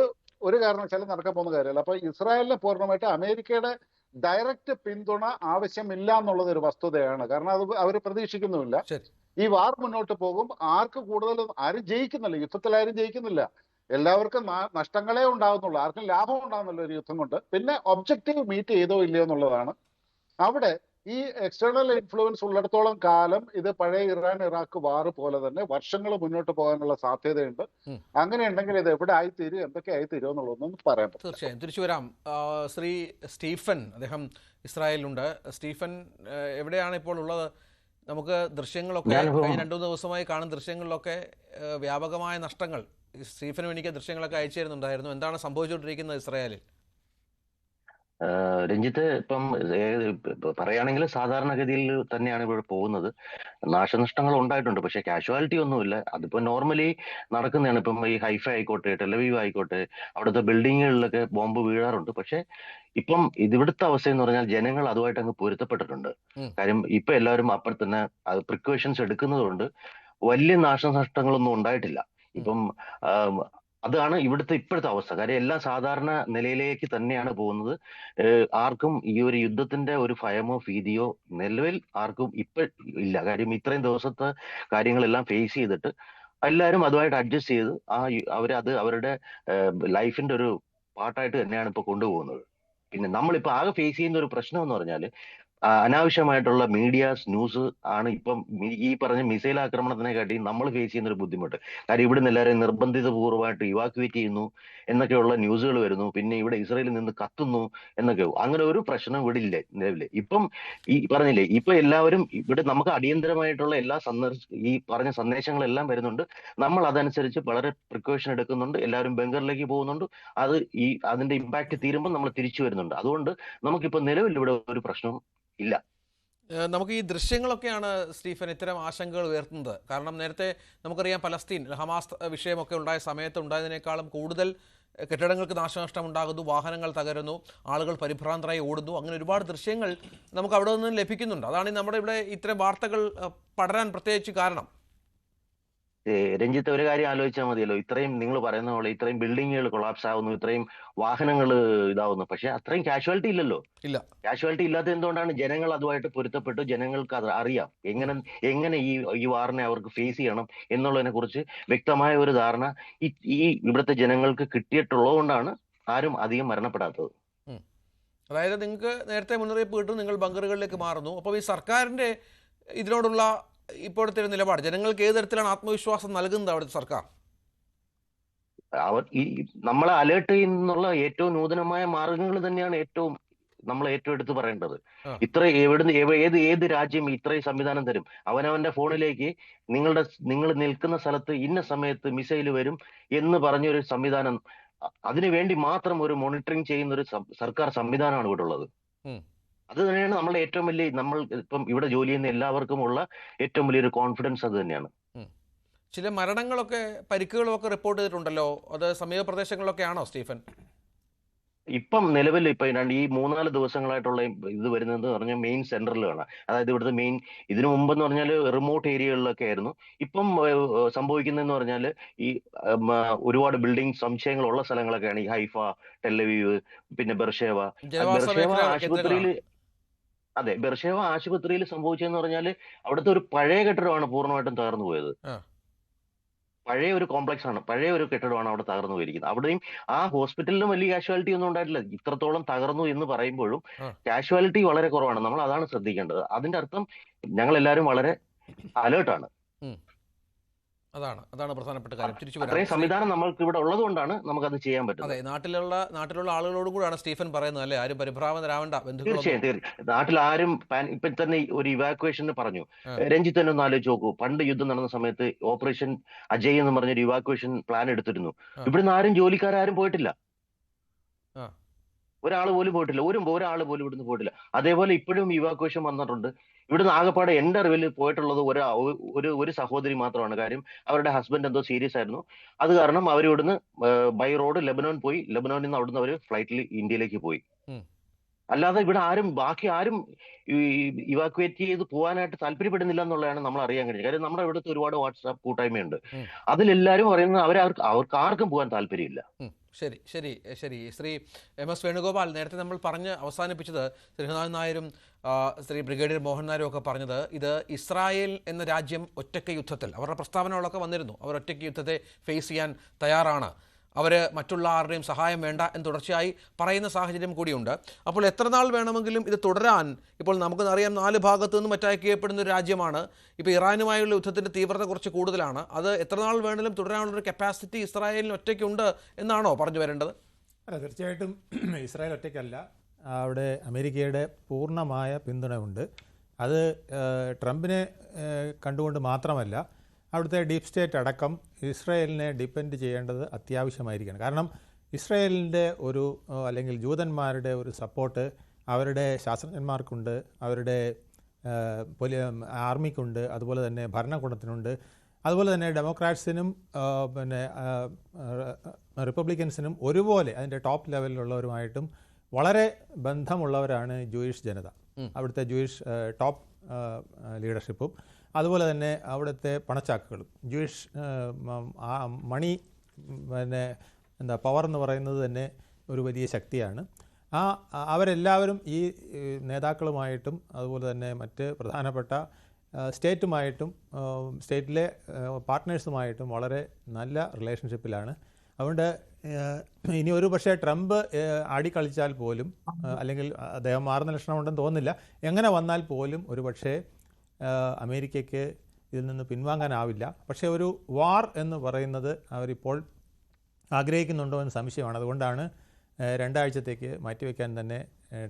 ഒരു കാരണവശാലും നടക്കാൻ പോകുന്ന കാര്യമല്ല. അപ്പൊ ഇസ്രായേലിനെ പൂർണ്ണമായിട്ട് അമേരിക്കയുടെ ഡയറക്റ്റ് പിന്തുണ ആവശ്യമില്ല എന്നുള്ളത് ഒരു വസ്തുതയാണ്. കാരണം അത് അവർ പ്രതീക്ഷിക്കുന്നുമില്ല. ഈ വാർ മുന്നോട്ട് പോകും, ആർക്ക് കൂടുതൽ ആരും ജയിക്കുന്നില്ല, യുദ്ധത്തിൽ ആരും ജയിക്കുന്നില്ല, എല്ലാവർക്കും നഷ്ടങ്ങളെ ഉണ്ടാകുന്നുള്ളൂ, ആർക്കും ലാഭം ഉണ്ടാകുന്നില്ല ഒരു യുദ്ധം കൊണ്ട്. പിന്നെ ഒബ്ജക്റ്റീവ് മീറ്റ് ചെയ്തോ ഇല്ലയോ എന്നുള്ളതാണ്. അവിടെ ഈ എക്സ്റ്റേണൽ ഇൻഫ്ലുവൻസ് ഉള്ളിടത്തോളം കാലം ഇത് പഴയ ഇറാൻ ഇറാഖ് വാർ പോലെ തന്നെ വർഷങ്ങൾ മുന്നോട്ട് പോകാനുള്ള സാധ്യതയുണ്ട്. അങ്ങനെ ഉണ്ടെങ്കിൽ ഇത് എവിടെ ആയിത്തീരും, എന്തൊക്കെ ആയിത്തീരും എന്നുള്ളതൊന്നും പറയാൻ പറ്റും. തീർച്ചയായും തിരിച്ചു വരാം. ശ്രീ സ്റ്റീഫൻ, അദ്ദേഹം ഇസ്രായേലിലുണ്ട്. സ്റ്റീഫൻ എവിടെയാണ് ഇപ്പോൾ ഉള്ളത്? നമുക്ക് ദൃശ്യങ്ങളൊക്കെ കഴിഞ്ഞ 2-3 ദിവസമായി കാണുന്ന ദൃശ്യങ്ങളിലൊക്കെ വ്യാപകമായ നഷ്ടങ്ങൾ, സ്റ്റീഫനും എനിക്ക് ദൃശ്യങ്ങളൊക്കെ അയച്ചു തരുന്നുണ്ടായിരുന്നു. എന്താണ് സംഭവിച്ചുകൊണ്ടിരിക്കുന്നത് ഇസ്രായേലിൽ? രഞ്ജിത്ത്, ഇപ്പം പറയുകയാണെങ്കിൽ സാധാരണഗതിയിൽ തന്നെയാണ് ഇവിടെ പോകുന്നത്. നാശനഷ്ടങ്ങൾ ഉണ്ടായിട്ടുണ്ട്, പക്ഷെ കാഷ്വാലിറ്റി ഒന്നുമില്ല. അതിപ്പോ നോർമലി നടക്കുന്നതാണ്. ഇപ്പം ഈ ഹൈഫ ആയിക്കോട്ടെ, ടെലവീവ് ആയിക്കോട്ടെ, അവിടുത്തെ ബിൽഡിങ്ങുകളിലൊക്കെ ബോംബ് വീഴാറുണ്ട്. പക്ഷെ ഇപ്പം ഇവിടുത്തെ അവസ്ഥ എന്ന് പറഞ്ഞാൽ ജനങ്ങൾ അതുമായിട്ട് അങ്ങ് പൊരുത്തപ്പെട്ടിട്ടുണ്ട്. കാര്യം ഇപ്പൊ എല്ലാവരും അപ്പോൾ തന്നെ പ്രിക്കോഷൻസ് എടുക്കുന്നതുകൊണ്ട് വലിയ നാശനഷ്ടങ്ങളൊന്നും ഉണ്ടായിട്ടില്ല. ഇപ്പം അതാണ് ഇവിടുത്തെ ഇപ്പോഴത്തെ അവസ്ഥ. കാര്യം എല്ലാം സാധാരണ നിലയിലേക്ക് തന്നെയാണ് പോകുന്നത്. ആർക്കും ഈ ഒരു യുദ്ധത്തിന്റെ ഒരു ഭയമോ ഭീതിയോ നിലവിൽ ആർക്കും ഇപ്പൊ ഇല്ല. കാര്യം ഇത്രയും ദിവസത്തെ കാര്യങ്ങളെല്ലാം ഫേസ് ചെയ്തിട്ട് എല്ലാവരും അതുമായിട്ട് അഡ്ജസ്റ്റ് ചെയ്ത് അവരത് അവരുടെ ലൈഫിന്റെ ഒരു പാർട്ടായിട്ട് തന്നെയാണ് ഇപ്പൊ കൊണ്ടുപോകുന്നത്. പിന്നെ നമ്മളിപ്പോ ആകെ ഫേസ് ചെയ്യുന്ന ഒരു പ്രശ്നം എന്ന് പറഞ്ഞാൽ അനാവശ്യമായിട്ടുള്ള മീഡിയാസ് ന്യൂസ് ആണ് ഇപ്പം ഈ പറഞ്ഞ മിസൈൽ ആക്രമണത്തിനെക്കാട്ടി നമ്മൾ ഫേസ് ചെയ്യുന്ന ഒരു ബുദ്ധിമുട്ട്. കാര്യം ഇവിടെ നിന്ന് എല്ലാവരെയും നിർബന്ധിതപൂർവ്വമായിട്ട് ഇവാക്യുവേറ്റ് ചെയ്യുന്നു എന്നൊക്കെയുള്ള ന്യൂസുകൾ വരുന്നു. പിന്നെ ഇവിടെ ഇസ്രായേലിൽ നിന്ന് കത്തുന്നു എന്നൊക്കെ. അങ്ങനെ ഒരു പ്രശ്നം ഇവിടെ ഇല്ല നിലവില്. ഇപ്പം ഈ പറഞ്ഞില്ലേ, ഇപ്പൊ എല്ലാവരും ഇവിടെ നമുക്ക് അടിയന്തരമായിട്ടുള്ള ഈ പറഞ്ഞ സന്ദേശങ്ങളെല്ലാം വരുന്നുണ്ട്. നമ്മൾ അതനുസരിച്ച് വളരെ പ്രിക്കോഷൻ എടുക്കുന്നുണ്ട്. എല്ലാവരും ബങ്കറിലേക്ക് പോകുന്നുണ്ട്. അതിന്റെ ഇമ്പാക്ട് തീരുമ്പോൾ നമ്മൾ തിരിച്ചു വരുന്നുണ്ട്. അതുകൊണ്ട് നമുക്കിപ്പോ നിലവിൽ ഇവിടെ ഒരു പ്രശ്നം ഇല്ല. നമുക്ക് ഈ ദൃശ്യങ്ങളൊക്കെയാണ് സ്റ്റീഫൻ ഇത്തരം ആശങ്കകൾ ഉയർത്തുന്നത്. കാരണം നേരത്തെ നമുക്കറിയാം, പലസ്തീൻ ഹമാസ് വിഷയമൊക്കെ ഉണ്ടായ സമയത്ത് ഉണ്ടായതിനേക്കാളും കൂടുതൽ കെട്ടിടങ്ങൾക്ക് നാശനഷ്ടം ഉണ്ടാകുന്നു, വാഹനങ്ങൾ തകരുന്നു, ആളുകൾ പരിഭ്രാന്തരായി ഓടുന്നു. അങ്ങനെ ഒരുപാട് ദൃശ്യങ്ങൾ നമുക്ക് അവിടെ നിന്ന് ലഭിക്കുന്നുണ്ട്. അതാണ് നമ്മുടെ ഇവിടെ ഇത്തരം വാർത്തകൾ പടരാൻ പ്രത്യേകിച്ച് കാരണം. രഞ്ജിത്ത്, ഒരു കാര്യം ആലോചിച്ചാൽ മതിയല്ലോ. ഇത്രയും നിങ്ങൾ പറയുന്ന പോലെ ഇത്രയും ബിൽഡിങ്ങുകൾ കൊളാപ്സ് ആവുന്നു, ഇത്രയും വാഹനങ്ങൾ ഇതാവുന്നു, പക്ഷെ അത്രയും കാഷ്വാലിറ്റി ഇല്ലല്ലോ. ഇല്ല, കാഷ്വാലിറ്റി ഇല്ലാത്ത എന്തുകൊണ്ടാണ്? ജനങ്ങൾ അതുമായിട്ട് പൊരുത്തപ്പെട്ടു. ജനങ്ങൾക്ക് അത് അറിയാം എങ്ങനെ ഈ വാറിനെ അവർക്ക് ഫേസ് ചെയ്യണം എന്നുള്ളതിനെ കുറിച്ച് വ്യക്തമായ ഒരു ധാരണ ഈ ഇവിടുത്തെ ജനങ്ങൾക്ക് കിട്ടിയിട്ടുള്ളത് കൊണ്ടാണ് ആരും അധികം മരണപ്പെടാത്തത്. അതായത് നിങ്ങൾക്ക് നേരത്തെ മുന്നറിയിപ്പ് കിട്ടും, നിങ്ങൾ ബങ്കറുകളിലേക്ക് മാറുന്നു. അപ്പോൾ ഈ സർക്കാരിന്റെ ഇതിനോടുള്ള ഇപ്പോഴത്തെ ഒരു നിലപാട്, ജനങ്ങൾക്ക് ഏത് തരത്തിലാണ് ആത്മവിശ്വാസം നൽകുന്നത് അവിടുത്തെ സർക്കാർ? നമ്മളെ അലേർട്ട് ചെയ്യുന്നുള്ള ഏറ്റവും നൂതനമായ മാർഗങ്ങൾ തന്നെയാണ് നമ്മൾ ഏറ്റവും എടുത്ത് പറയേണ്ടത്. ഏത് രാജ്യം ഇത്രയും സംവിധാനം തരും? അവനവന്റെ ഫോണിലേക്ക് നിങ്ങൾ നിൽക്കുന്ന സ്ഥലത്ത് ഇന്ന സമയത്ത് മിസൈൽ വരും എന്ന് പറഞ്ഞൊരു സംവിധാനം, അതിനു വേണ്ടി മാത്രം ഒരു മോണിറ്ററിങ് ചെയ്യുന്ന ഒരു സർക്കാർ സംവിധാനമാണ് ഇവിടെ ഉള്ളത്. അത് തന്നെയാണ് നമ്മളുടെ ഏറ്റവും വലിയ, നമ്മൾ ഇപ്പം ഇവിടെ ജോലി ചെയ്യുന്ന എല്ലാവർക്കും ഉള്ള ഏറ്റവും വലിയൊരു കോൺഫിഡൻസ് അത് തന്നെയാണ്. ചില മരണങ്ങളൊക്കെ പരിക്കുകളും ഒക്കെ റിപ്പോർട്ട് ചെയ്തിട്ടുണ്ടല്ലോ. അത് സമീപ പ്രദേശങ്ങളിലൊക്കെ ആണോ സ്റ്റീഫൻ? ഇപ്പം നിലവിൽ ഇപ്പൊ ഈ 3-4 ദിവസങ്ങളായിട്ടുള്ള ഇത് വരുന്നത് പറഞ്ഞാൽ മെയിൻ സെന്ററിലാണ്. അതായത് ഇവിടുത്തെ മെയിൻ, ഇതിനു മുമ്പെന്ന് പറഞ്ഞാൽ റിമോട്ട് ഏരിയകളിലൊക്കെ ആയിരുന്നു. ഇപ്പം സംഭവിക്കുന്നതെന്ന് പറഞ്ഞാൽ ഈ ഒരുപാട് ബിൽഡിംഗ് സംശയങ്ങളുള്ള സ്ഥലങ്ങളൊക്കെയാണ്. ഈ ഹൈഫ, ടെല്ലവീവ്, പിന്നെ ബെർഷേവ. ബെർഷേവ ആശുപത്രിയിൽ, അതെ, ബെർഷേവ ആശുപത്രിയിൽ സംഭവിച്ചതെന്ന് പറഞ്ഞാൽ അവിടുത്തെ ഒരു പഴയ കെട്ടിടമാണ് പൂർണ്ണമായിട്ടും തകർന്നു പോയത്. പഴയ ഒരു കോംപ്ലക്സ് ആണ്, പഴയ ഒരു കെട്ടിടമാണ് അവിടെ തകർന്നു പോയിരിക്കുന്നത്. അവിടെയും ആ ഹോസ്പിറ്റലിലും വലിയ കാഷ്വാലിറ്റി ഒന്നും ഉണ്ടായിട്ടില്ല. ഇത്രത്തോളം തകർന്നു എന്ന് പറയുമ്പോഴും കാഷ്വാലിറ്റി വളരെ കുറവാണ്. നമ്മൾ അതാണ് ശ്രദ്ധിക്കേണ്ടത്. അതിന്റെ അർത്ഥം ഞങ്ങൾ എല്ലാവരും വളരെ അലേർട്ടാണ്. അതാണ് പ്രധാനപ്പെട്ട കാര്യം. തിരിച്ചു അത്രയും സംവിധാനം നമ്മൾക്ക് ഇവിടെ ഉള്ളത് കൊണ്ടാണ് നമുക്കത് ചെയ്യാൻ പറ്റുന്നത്. അതെ, നാട്ടിലുള്ള ആളുകളോടും കൂടാണ് സ്റ്റീഫൻ പറയുന്നത്, അല്ലേ? ആരും പരിഭ്രാന്തരാവണ്ട. തീർച്ചയായും നാട്ടിൽ ആരും ഇപ്പൊ തന്നെ ഒരു ഇവാക്വേഷന് പറഞ്ഞു. രഞ്ജിത്ത് തന്നെ ഒന്ന് ആലോചിച്ച് നോക്കൂ. പണ്ട് യുദ്ധം നടന്ന സമയത്ത് ഓപ്പറേഷൻ അജയ് എന്ന് പറഞ്ഞൊരു ഇവാക്വേഷൻ പ്ലാൻ എടുത്തിരുന്നു. ഇവിടുന്ന് ആരും ജോലിക്കാരും പോയിട്ടില്ല. ഒരാൾ പോലും പോയിട്ടില്ല. ഒരാൾ പോലും ഇവിടുന്ന് പോയിട്ടില്ല. അതേപോലെ ഇപ്പോഴും ഇവാക്വേഷൻ വന്നിട്ടുണ്ട്. ഇവിടുന്ന് ആകെപ്പാടെ എൻ്റെ അറിവിൽ പോയിട്ടുള്ളത് ഒരു സഹോദരി മാത്രമാണ്. കാര്യം അവരുടെ ഹസ്ബൻഡ് എന്തോ സീരിയസ് ആയിരുന്നു. അത് കാരണം അവർ ഇവിടുന്ന് ബൈ റോഡ് ലെബനോൻ പോയി. ലെബനോനിൽ നിന്ന് അവിടുന്ന് അവർ ഫ്ലൈറ്റിൽ ഇന്ത്യയിലേക്ക് പോയി. അല്ലാതെ ഇവിടെ ബാക്കി ആരും ഇവാക്വേറ്റ് ചെയ്ത് പോകാനായിട്ട് താല്പര്യപ്പെടുന്നില്ല എന്നുള്ളതാണ് നമ്മൾ അറിയാൻ കഴിഞ്ഞത്. കാര്യം നമ്മുടെ ഇവിടുത്തെ ഒരുപാട് വാട്സാപ്പ് കൂട്ടായ്മയുണ്ട്. അതിലെല്ലാവരും പറയുന്നത് അവർക്ക് ആർക്കും പോകാൻ താല്പര്യമില്ല. ശരി. ശ്രീ MS വേണുഗോപാൽ, നേരത്തെ നമ്മൾ പറഞ്ഞ് അവസാനിപ്പിച്ചത് ശ്രീനാഥൻ നായരും ശ്രീ ബ്രിഗേഡിയർ മോഹൻ നായരും ഒക്കെ പറഞ്ഞത്, ഇത് ഇസ്രായേൽ എന്ന രാജ്യം ഒറ്റയ്ക്ക് യുദ്ധത്തിൽ, അവരുടെ പ്രസ്താവനകളൊക്കെ വന്നിരുന്നു, അവർ ഒറ്റയ്ക്ക് യുദ്ധത്തെ ഫേസ് ചെയ്യാൻ തയ്യാറാണ്, അവർ മറ്റുള്ള ആരുടെയും സഹായം വേണ്ട എന്ന് തുടർച്ചയായി പറയുന്ന സാഹചര്യം കൂടിയുണ്ട്. അപ്പോൾ എത്ര നാൾ വേണമെങ്കിലും ഇത് തുടരാൻ, ഇപ്പോൾ നമുക്കറിയാം 4 ഭാഗത്തു നിന്നും അറ്റാക്ക് ചെയ്യപ്പെടുന്ന ഒരു രാജ്യമാണ്. ഇപ്പോൾ ഇറാനുമായുള്ള യുദ്ധത്തിൻ്റെ തീവ്രത കുറച്ച് കൂടുതലാണ്. അത് എത്ര നാൾ വേണമെങ്കിലും തുടരാനുള്ളൊരു കപ്പാസിറ്റി ഇസ്രായേലിന് ഒറ്റയ്ക്കുണ്ട് എന്നാണോ പറഞ്ഞു വരേണ്ടത്? അല്ല, തീർച്ചയായിട്ടും ഇസ്രായേൽ ഒറ്റയ്ക്കല്ല. അവിടെ അമേരിക്കയുടെ പൂർണ്ണമായ പിന്തുണയുണ്ട്. അത് ട്രംപിനെ കണ്ടുകൊണ്ട് മാത്രമല്ല, അവിടുത്തെ ഡീപ് സ്റ്റേറ്റ് അടക്കം ഇസ്രായേലിനെ ഡിപ്പെൻഡ് ചെയ്യേണ്ടത് അത്യാവശ്യമായിരിക്കണം. കാരണം ഇസ്രായേലിൻ്റെ അല്ലെങ്കിൽ ജൂതന്മാരുടെ ഒരു സപ്പോർട്ട് അവരുടെ ശാസ്ത്രജ്ഞന്മാർക്കുണ്ട്, അവരുടെ ആർമിക്കുണ്ട്, അതുപോലെ തന്നെ ഭരണകൂടത്തിനുണ്ട്, അതുപോലെ തന്നെ ഡെമോക്രാറ്റ്സിനും പിന്നെ റിപ്പബ്ലിക്കൻസിനും ഒരുപോലെ അതിൻ്റെ ടോപ്പ് ലെവലിലുള്ളവരുമായിട്ടും വളരെ ബന്ധമുള്ളവരാണ് ജൂയിഷ് ജനത. അവിടുത്തെ ജൂയിഷ് ടോപ്പ് ലീഡർഷിപ്പും അതുപോലെ തന്നെ അവിടുത്തെ പണച്ചാക്കുകളും ജൂയിഷ് മണി പവർ എന്ന് പറയുന്നത് തന്നെ ഒരു വലിയ ശക്തിയാണ്. അവരെല്ലാവരും ഈ നേതാക്കളുമായിട്ടും അതുപോലെ തന്നെ മറ്റ് പ്രധാനപ്പെട്ട സ്റ്റേറ്റിലെ പാർട്ട്നേഴ്സുമായിട്ടും വളരെ നല്ല റിലേഷൻഷിപ്പിലാണ്. അതുകൊണ്ട് ഇനി ഒരു പക്ഷേ ട്രംപ് ആടിക്കളിച്ചാൽ പോലും, അല്ലെങ്കിൽ അദ്ദേഹം മാറുന്ന ലക്ഷണമുണ്ടെന്ന് തോന്നുന്നില്ല, എങ്ങനെ വന്നാൽ പോലും ഒരു പക്ഷേ അമേരിക്കയ്ക്ക് ഇതിൽ നിന്ന് പിൻവാങ്ങാനാവില്ല. പക്ഷേ ഒരു വാർ എന്ന് പറയുന്നത് അവരിപ്പോൾ ആഗ്രഹിക്കുന്നുണ്ടോ എന്ന് സംശയമാണ്. അതുകൊണ്ടാണ് 2 ആഴ്ചത്തേക്ക് മാറ്റിവെക്കാൻ തന്നെ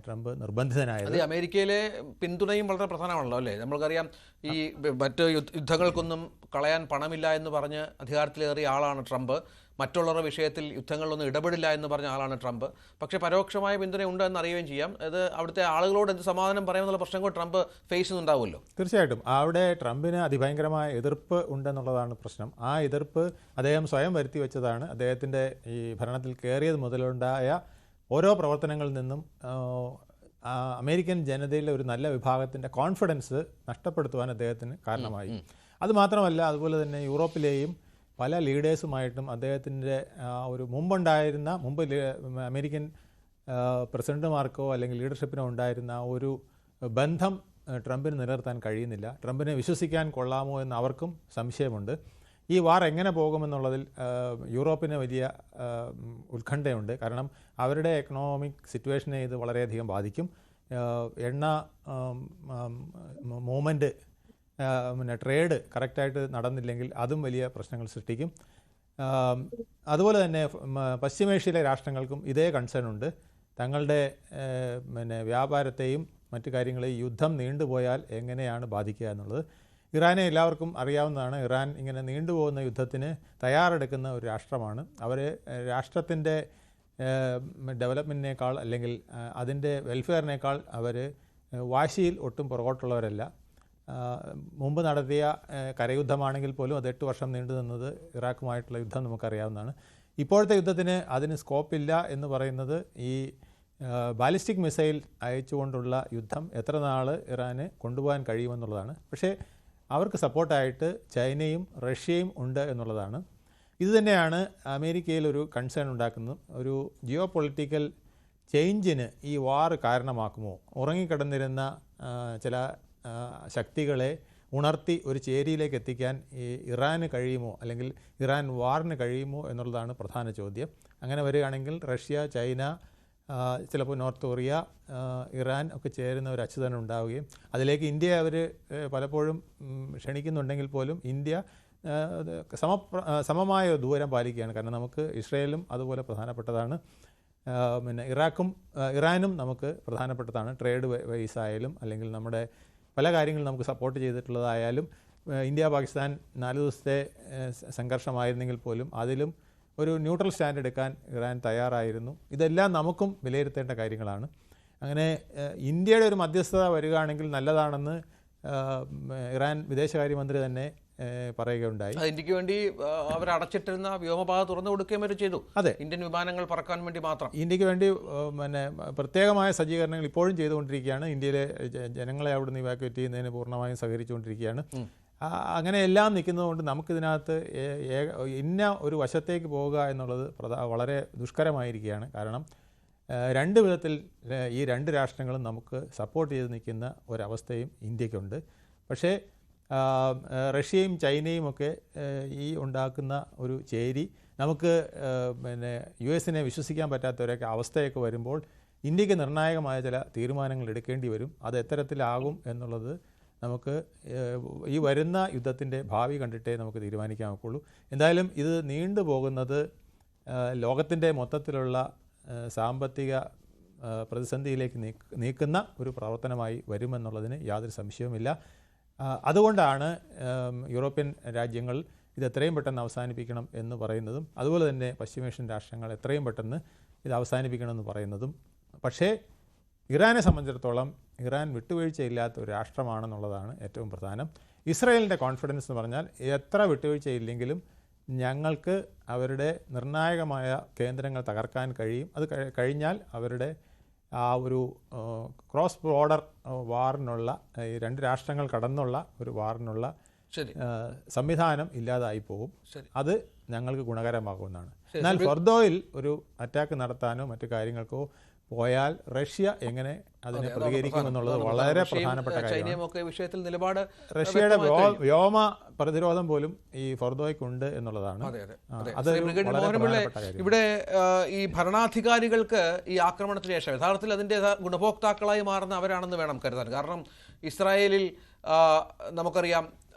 ട്രംപ് നിർബന്ധിതനായത്. അമേരിക്കയിലെ പിന്തുണയും വളരെ പ്രധാനമാണല്ലോ, അല്ലേ? നമ്മൾക്കറിയാം, ഈ മറ്റ് യുദ്ധങ്ങൾക്കൊന്നും കളയാൻ പണമില്ല എന്ന് പറഞ്ഞ് അധികാരത്തിലേറിയ ആളാണ് ട്രംപ്. മറ്റുള്ളവരുടെ വിഷയത്തിൽ യുദ്ധങ്ങളിലൊന്നും ഇടപെടില്ല എന്ന് പറഞ്ഞ ആളാണ് ട്രംപ്. പക്ഷേ പരോക്ഷമായ പിന്തുണ ഉണ്ട് എന്ന് അറിയുകയും ചെയ്യാം. അത് അവിടുത്തെ ആളുകളോട് എന്ത് സമാധാനം പറയാമെന്നുള്ള പ്രശ്നം കൂടെ ട്രംപ് ഫേസ് ചെയ്യുന്നുണ്ടാവുമല്ലോ. തീർച്ചയായിട്ടും അവിടെ ട്രംപിന് അതിഭയങ്കരമായ എതിർപ്പ് ഉണ്ടെന്നുള്ളതാണ് പ്രശ്നം. ആ എതിർപ്പ് അദ്ദേഹം സ്വയം വരുത്തി വെച്ചതാണ്. അദ്ദേഹത്തിൻ്റെ ഈ ഭരണത്തിൽ കയറിയത് മുതലുണ്ടായ ഓരോ പ്രവർത്തനങ്ങളിൽ നിന്നും അമേരിക്കൻ ജനതയിലെ ഒരു നല്ല വിഭാഗത്തിൻ്റെ കോൺഫിഡൻസ് നഷ്ടപ്പെടുത്തുവാൻ അദ്ദേഹത്തിന് കാരണമായി. അതുമാത്രമല്ല, അതുപോലെ തന്നെ യൂറോപ്പിലെയും പല ലീഡേഴ്സുമായിട്ടും അദ്ദേഹത്തിൻ്റെ മുമ്പ് അമേരിക്കൻ പ്രസിഡന്റുമാർക്കോ അല്ലെങ്കിൽ ലീഡർഷിപ്പിനോ ഉണ്ടായിരുന്ന ഒരു ബന്ധം ട്രംപിന് നിലനിർത്താൻ കഴിയുന്നില്ല. ട്രംപിനെ വിശ്വസിക്കാൻ കൊള്ളാമോ എന്ന് അവർക്കും സംശയമുണ്ട്. ഈ വാർ എങ്ങനെ പോകുമെന്നുള്ളതിൽ യൂറോപ്പിന് വലിയ ഉത്കണ്ഠയുണ്ട്. കാരണം അവരുടെ എക്കണോമിക് സിറ്റുവേഷനെ ഇത് വളരെയധികം ബാധിക്കും. എണ്ണ മൂവ്മെൻറ്റ്, ട്രേഡ് കറക്റ്റായിട്ട് നടന്നില്ലെങ്കിൽ അതും വലിയ പ്രശ്നങ്ങൾ സൃഷ്ടിക്കും. അതുപോലെ തന്നെ പശ്ചിമേഷ്യയിലെ രാഷ്ട്രങ്ങൾക്കും ഇതേ കൺസേൺ ഉണ്ട്. തങ്ങളുടെ വ്യാപാരത്തെയും മറ്റു കാര്യങ്ങളെയും യുദ്ധം നീണ്ടുപോയാൽ എങ്ങനെയാണ് ബാധിക്കുക എന്നുള്ളത്. ഇറാനെ എല്ലാവർക്കും അറിയാവുന്നതാണ്. ഇറാൻ ഇങ്ങനെ നീണ്ടുപോകുന്ന യുദ്ധത്തിന് തയ്യാറെടുക്കുന്ന ഒരു രാഷ്ട്രമാണ്. അവർ രാഷ്ട്രത്തിൻ്റെ ഡെവലപ്മെൻറ്റിനേക്കാൾ അല്ലെങ്കിൽ അതിൻ്റെ വെൽഫെയറിനേക്കാൾ അവർ വാശിയിൽ ഒട്ടും പുറകോട്ടുള്ളവരല്ല. മുമ്പ് നടത്തിയ കരയുദ്ധമാണെങ്കിൽ പോലും അത് 8 വർഷം നീണ്ടു നിന്നത് ഇറാഖുമായിട്ടുള്ള യുദ്ധം നമുക്കറിയാവുന്നതാണ്. ഇപ്പോഴത്തെ യുദ്ധത്തിന് അതിന് സ്കോപ്പില്ല എന്ന് പറയുന്നത് ഈ ബാലിസ്റ്റിക് മിസൈൽ അയച്ചുകൊണ്ടുള്ള യുദ്ധം എത്ര നാൾ ഇറാന് കൊണ്ടുപോകാൻ കഴിയുമെന്നുള്ളതാണ്. പക്ഷേ അവർക്ക് സപ്പോർട്ടായിട്ട് ചൈനയും റഷ്യയും ഉണ്ട് എന്നുള്ളതാണ്. ഇതുതന്നെയാണ് അമേരിക്കയിൽ ഒരു കൺസേൺ ഉണ്ടാക്കുന്നത്. ഒരു ജിയോ പൊളിറ്റിക്കൽ ചേഞ്ചിന് ഈ വാർ കാരണമാക്കുമോ? ഉറങ്ങിക്കിടന്നിരുന്ന ചില ശക്തികളെ ഉണർത്തി ഒരു ചേരിയിലേക്ക് എത്തിക്കാൻ ഈ ഇറാന് കഴിയുമോ, അല്ലെങ്കിൽ ഇറാൻ വാറിന് കഴിയുമോ എന്നുള്ളതാണ് പ്രധാന ചോദ്യം. അങ്ങനെ വരികയാണെങ്കിൽ റഷ്യ, ചൈന, ചിലപ്പോൾ നോർത്ത് കൊറിയ, ഇറാൻ ഒക്കെ ചേരുന്ന ഒരു അച്ചുതന്നെ ഉണ്ടാവുകയും അതിലേക്ക് ഇന്ത്യ അവർ പലപ്പോഴും ക്ഷണിക്കുന്നുണ്ടെങ്കിൽ പോലും ഇന്ത്യ സമമായ ദൂരം പാലിക്കുകയാണ്. കാരണം നമുക്ക് ഇസ്രയേലും അതുപോലെ പ്രധാനപ്പെട്ടതാണ്, പിന്നെ ഇറാനും നമുക്ക് പ്രധാനപ്പെട്ടതാണ്. ട്രേഡ് വൈസ് ആയാലും അല്ലെങ്കിൽ നമ്മുടെ പല കാര്യങ്ങളും നമുക്ക് സപ്പോർട്ട് ചെയ്തിട്ടുള്ളതായാലും ഇന്ത്യ പാകിസ്ഥാൻ 4 ദിവസത്തെ സംഘർഷമായിരുന്നെങ്കിൽ പോലും അതിലും ഒരു ന്യൂട്രൽ സ്റ്റാൻഡ് എടുക്കാൻ ഇറാൻ തയ്യാറായിരുന്നു. ഇതെല്ലാം നമുക്കും വിലയിരുത്തേണ്ട കാര്യങ്ങളാണ്. അങ്ങനെ ഇന്ത്യയുടെ ഒരു മധ്യസ്ഥത വരികയാണെങ്കിൽ നല്ലതാണെന്ന് ഇറാൻ വിദേശകാര്യമന്ത്രി തന്നെ പറയുകയുണ്ടായി. ഇന്ത്യക്ക് വേണ്ടി അവർ അടച്ചിട്ടിരുന്ന വ്യോമപാത തുറന്നു കൊടുക്കുകയും വരെ ചെയ്തു. അതെ, ഇന്ത്യൻ വിമാനങ്ങൾ പറക്കാൻ വേണ്ടി മാത്രം ഇന്ത്യക്ക് വേണ്ടി പിന്നെ പ്രത്യേകമായ സജ്ജീകരണങ്ങൾ ഇപ്പോഴും ചെയ്തുകൊണ്ടിരിക്കുകയാണ്. ഇന്ത്യയിലെ ജനങ്ങളെ അവിടുന്ന് ഇവാക്യുവേറ്റ് ചെയ്യുന്നതിന് പൂർണ്ണമായും സഹകരിച്ചുകൊണ്ടിരിക്കുകയാണ്. അങ്ങനെ എല്ലാം നിൽക്കുന്നതുകൊണ്ട് നമുക്കിതിനകത്ത് ഇന്ന ഒരു വശത്തേക്ക് പോവുക എന്നുള്ളത് വളരെ ദുഷ്കരമായിരിക്കുകയാണ്. കാരണം 2 വിധത്തിൽ ഈ 2 രാഷ്ട്രങ്ങളും നമുക്ക് സപ്പോർട്ട് ചെയ്ത് നിൽക്കുന്ന ഒരവസ്ഥയും ഇന്ത്യക്കുണ്ട്. പക്ഷേ റഷ്യയും ചൈനയും ഒക്കെ ഈ ഉണ്ടാക്കുന്ന ഒരു ചേരി നമുക്ക് പിന്നെ US-നെ വിശ്വസിക്കാൻ പറ്റാത്തൊരൊക്കെ അവസ്ഥയൊക്കെ വരുമ്പോൾ ഇന്ത്യക്ക് നിർണായകമായ ചില തീരുമാനങ്ങൾ എടുക്കേണ്ടി വരും. അത് എത്തരത്തിലാകും എന്നുള്ളത് നമുക്ക് ഈ വരുന്ന യുദ്ധത്തിൻ്റെ ഭാവി കണ്ടിട്ടേ നമുക്ക് തീരുമാനിക്കാൻ ഒക്കുള്ളൂ. എന്തായാലും ഇത് നീണ്ടു പോകുന്നത് ലോകത്തിൻ്റെ മൊത്തത്തിലുള്ള സാമ്പത്തിക പ്രതിസന്ധിയിലേക്ക് നീക്കുന്ന ഒരു പ്രവർത്തനമായി വരുമെന്നുള്ളതിന് യാതൊരു സംശയവുമില്ല. അതുകൊണ്ടാണ് യൂറോപ്യൻ രാജ്യങ്ങൾ ഇത് എത്രയും പെട്ടെന്ന് അവസാനിപ്പിക്കണം എന്ന് പറയുന്നതും അതുപോലെ തന്നെ പശ്ചിമേഷ്യൻ രാഷ്ട്രങ്ങൾ എത്രയും പെട്ടെന്ന് ഇത് അവസാനിപ്പിക്കണമെന്ന് പറയുന്നതും. പക്ഷേ ഇറാനെ സംബന്ധിച്ചിടത്തോളം ഇറാൻ വിട്ടുവീഴ്ചയില്ലാത്ത ഒരു രാഷ്ട്രമാണെന്നുള്ളതാണ് ഏറ്റവും പ്രധാനം. ഇസ്രായേലിൻ്റെ കോൺഫിഡൻസ് എന്ന് പറഞ്ഞാൽ എത്ര വിട്ടുവീഴ്ചയില്ലെങ്കിലും ഞങ്ങൾക്ക് അവരുടെ നിർണായകമായ കേന്ദ്രങ്ങൾ തകർക്കാൻ കഴിയും. അത് കഴിഞ്ഞാൽ അവരുടെ ആ ഒരു ക്രോസ് ബോർഡർ വാറിനുള്ള ഈ 2 രാഷ്ട്രങ്ങൾ കടന്നുള്ള ഒരു വാറിനുള്ള സംവിധാനം ഇല്ലാതായി പോകും. അത് ഞങ്ങൾക്ക് ഗുണകരമാകുമെന്നാണ്. എന്നാൽ ഫർദോയിൽ ഒരു അറ്റാക്ക് നടത്താനോ മറ്റു കാര്യങ്ങൾക്കോ പോയാൽ റഷ്യ എങ്ങനെ അതിനെ പ്രതികരിക്കുമെന്നുള്ളത് വളരെ പ്രധാനപ്പെട്ട കാര്യമാണ്. റഷ്യയുടെ വ്യോമ പ്രതിരോധം പോലും ഈ ഫർദോയ്ക്കുണ്ട് എന്നുള്ളതാണ്. ഇവിടെ ഈ ഭരണാധികാരികൾക്ക് ഈ ആക്രമണത്തിന് ശേഷം യഥാർത്ഥത്തിൽ അതിൻ്റെ ഗുണഭോക്താക്കളായി മാറുന്ന അവരാണെന്ന് വേണം കരുതാൻ. കാരണം ഇസ്രായേലിൽ നമുക്കറിയാം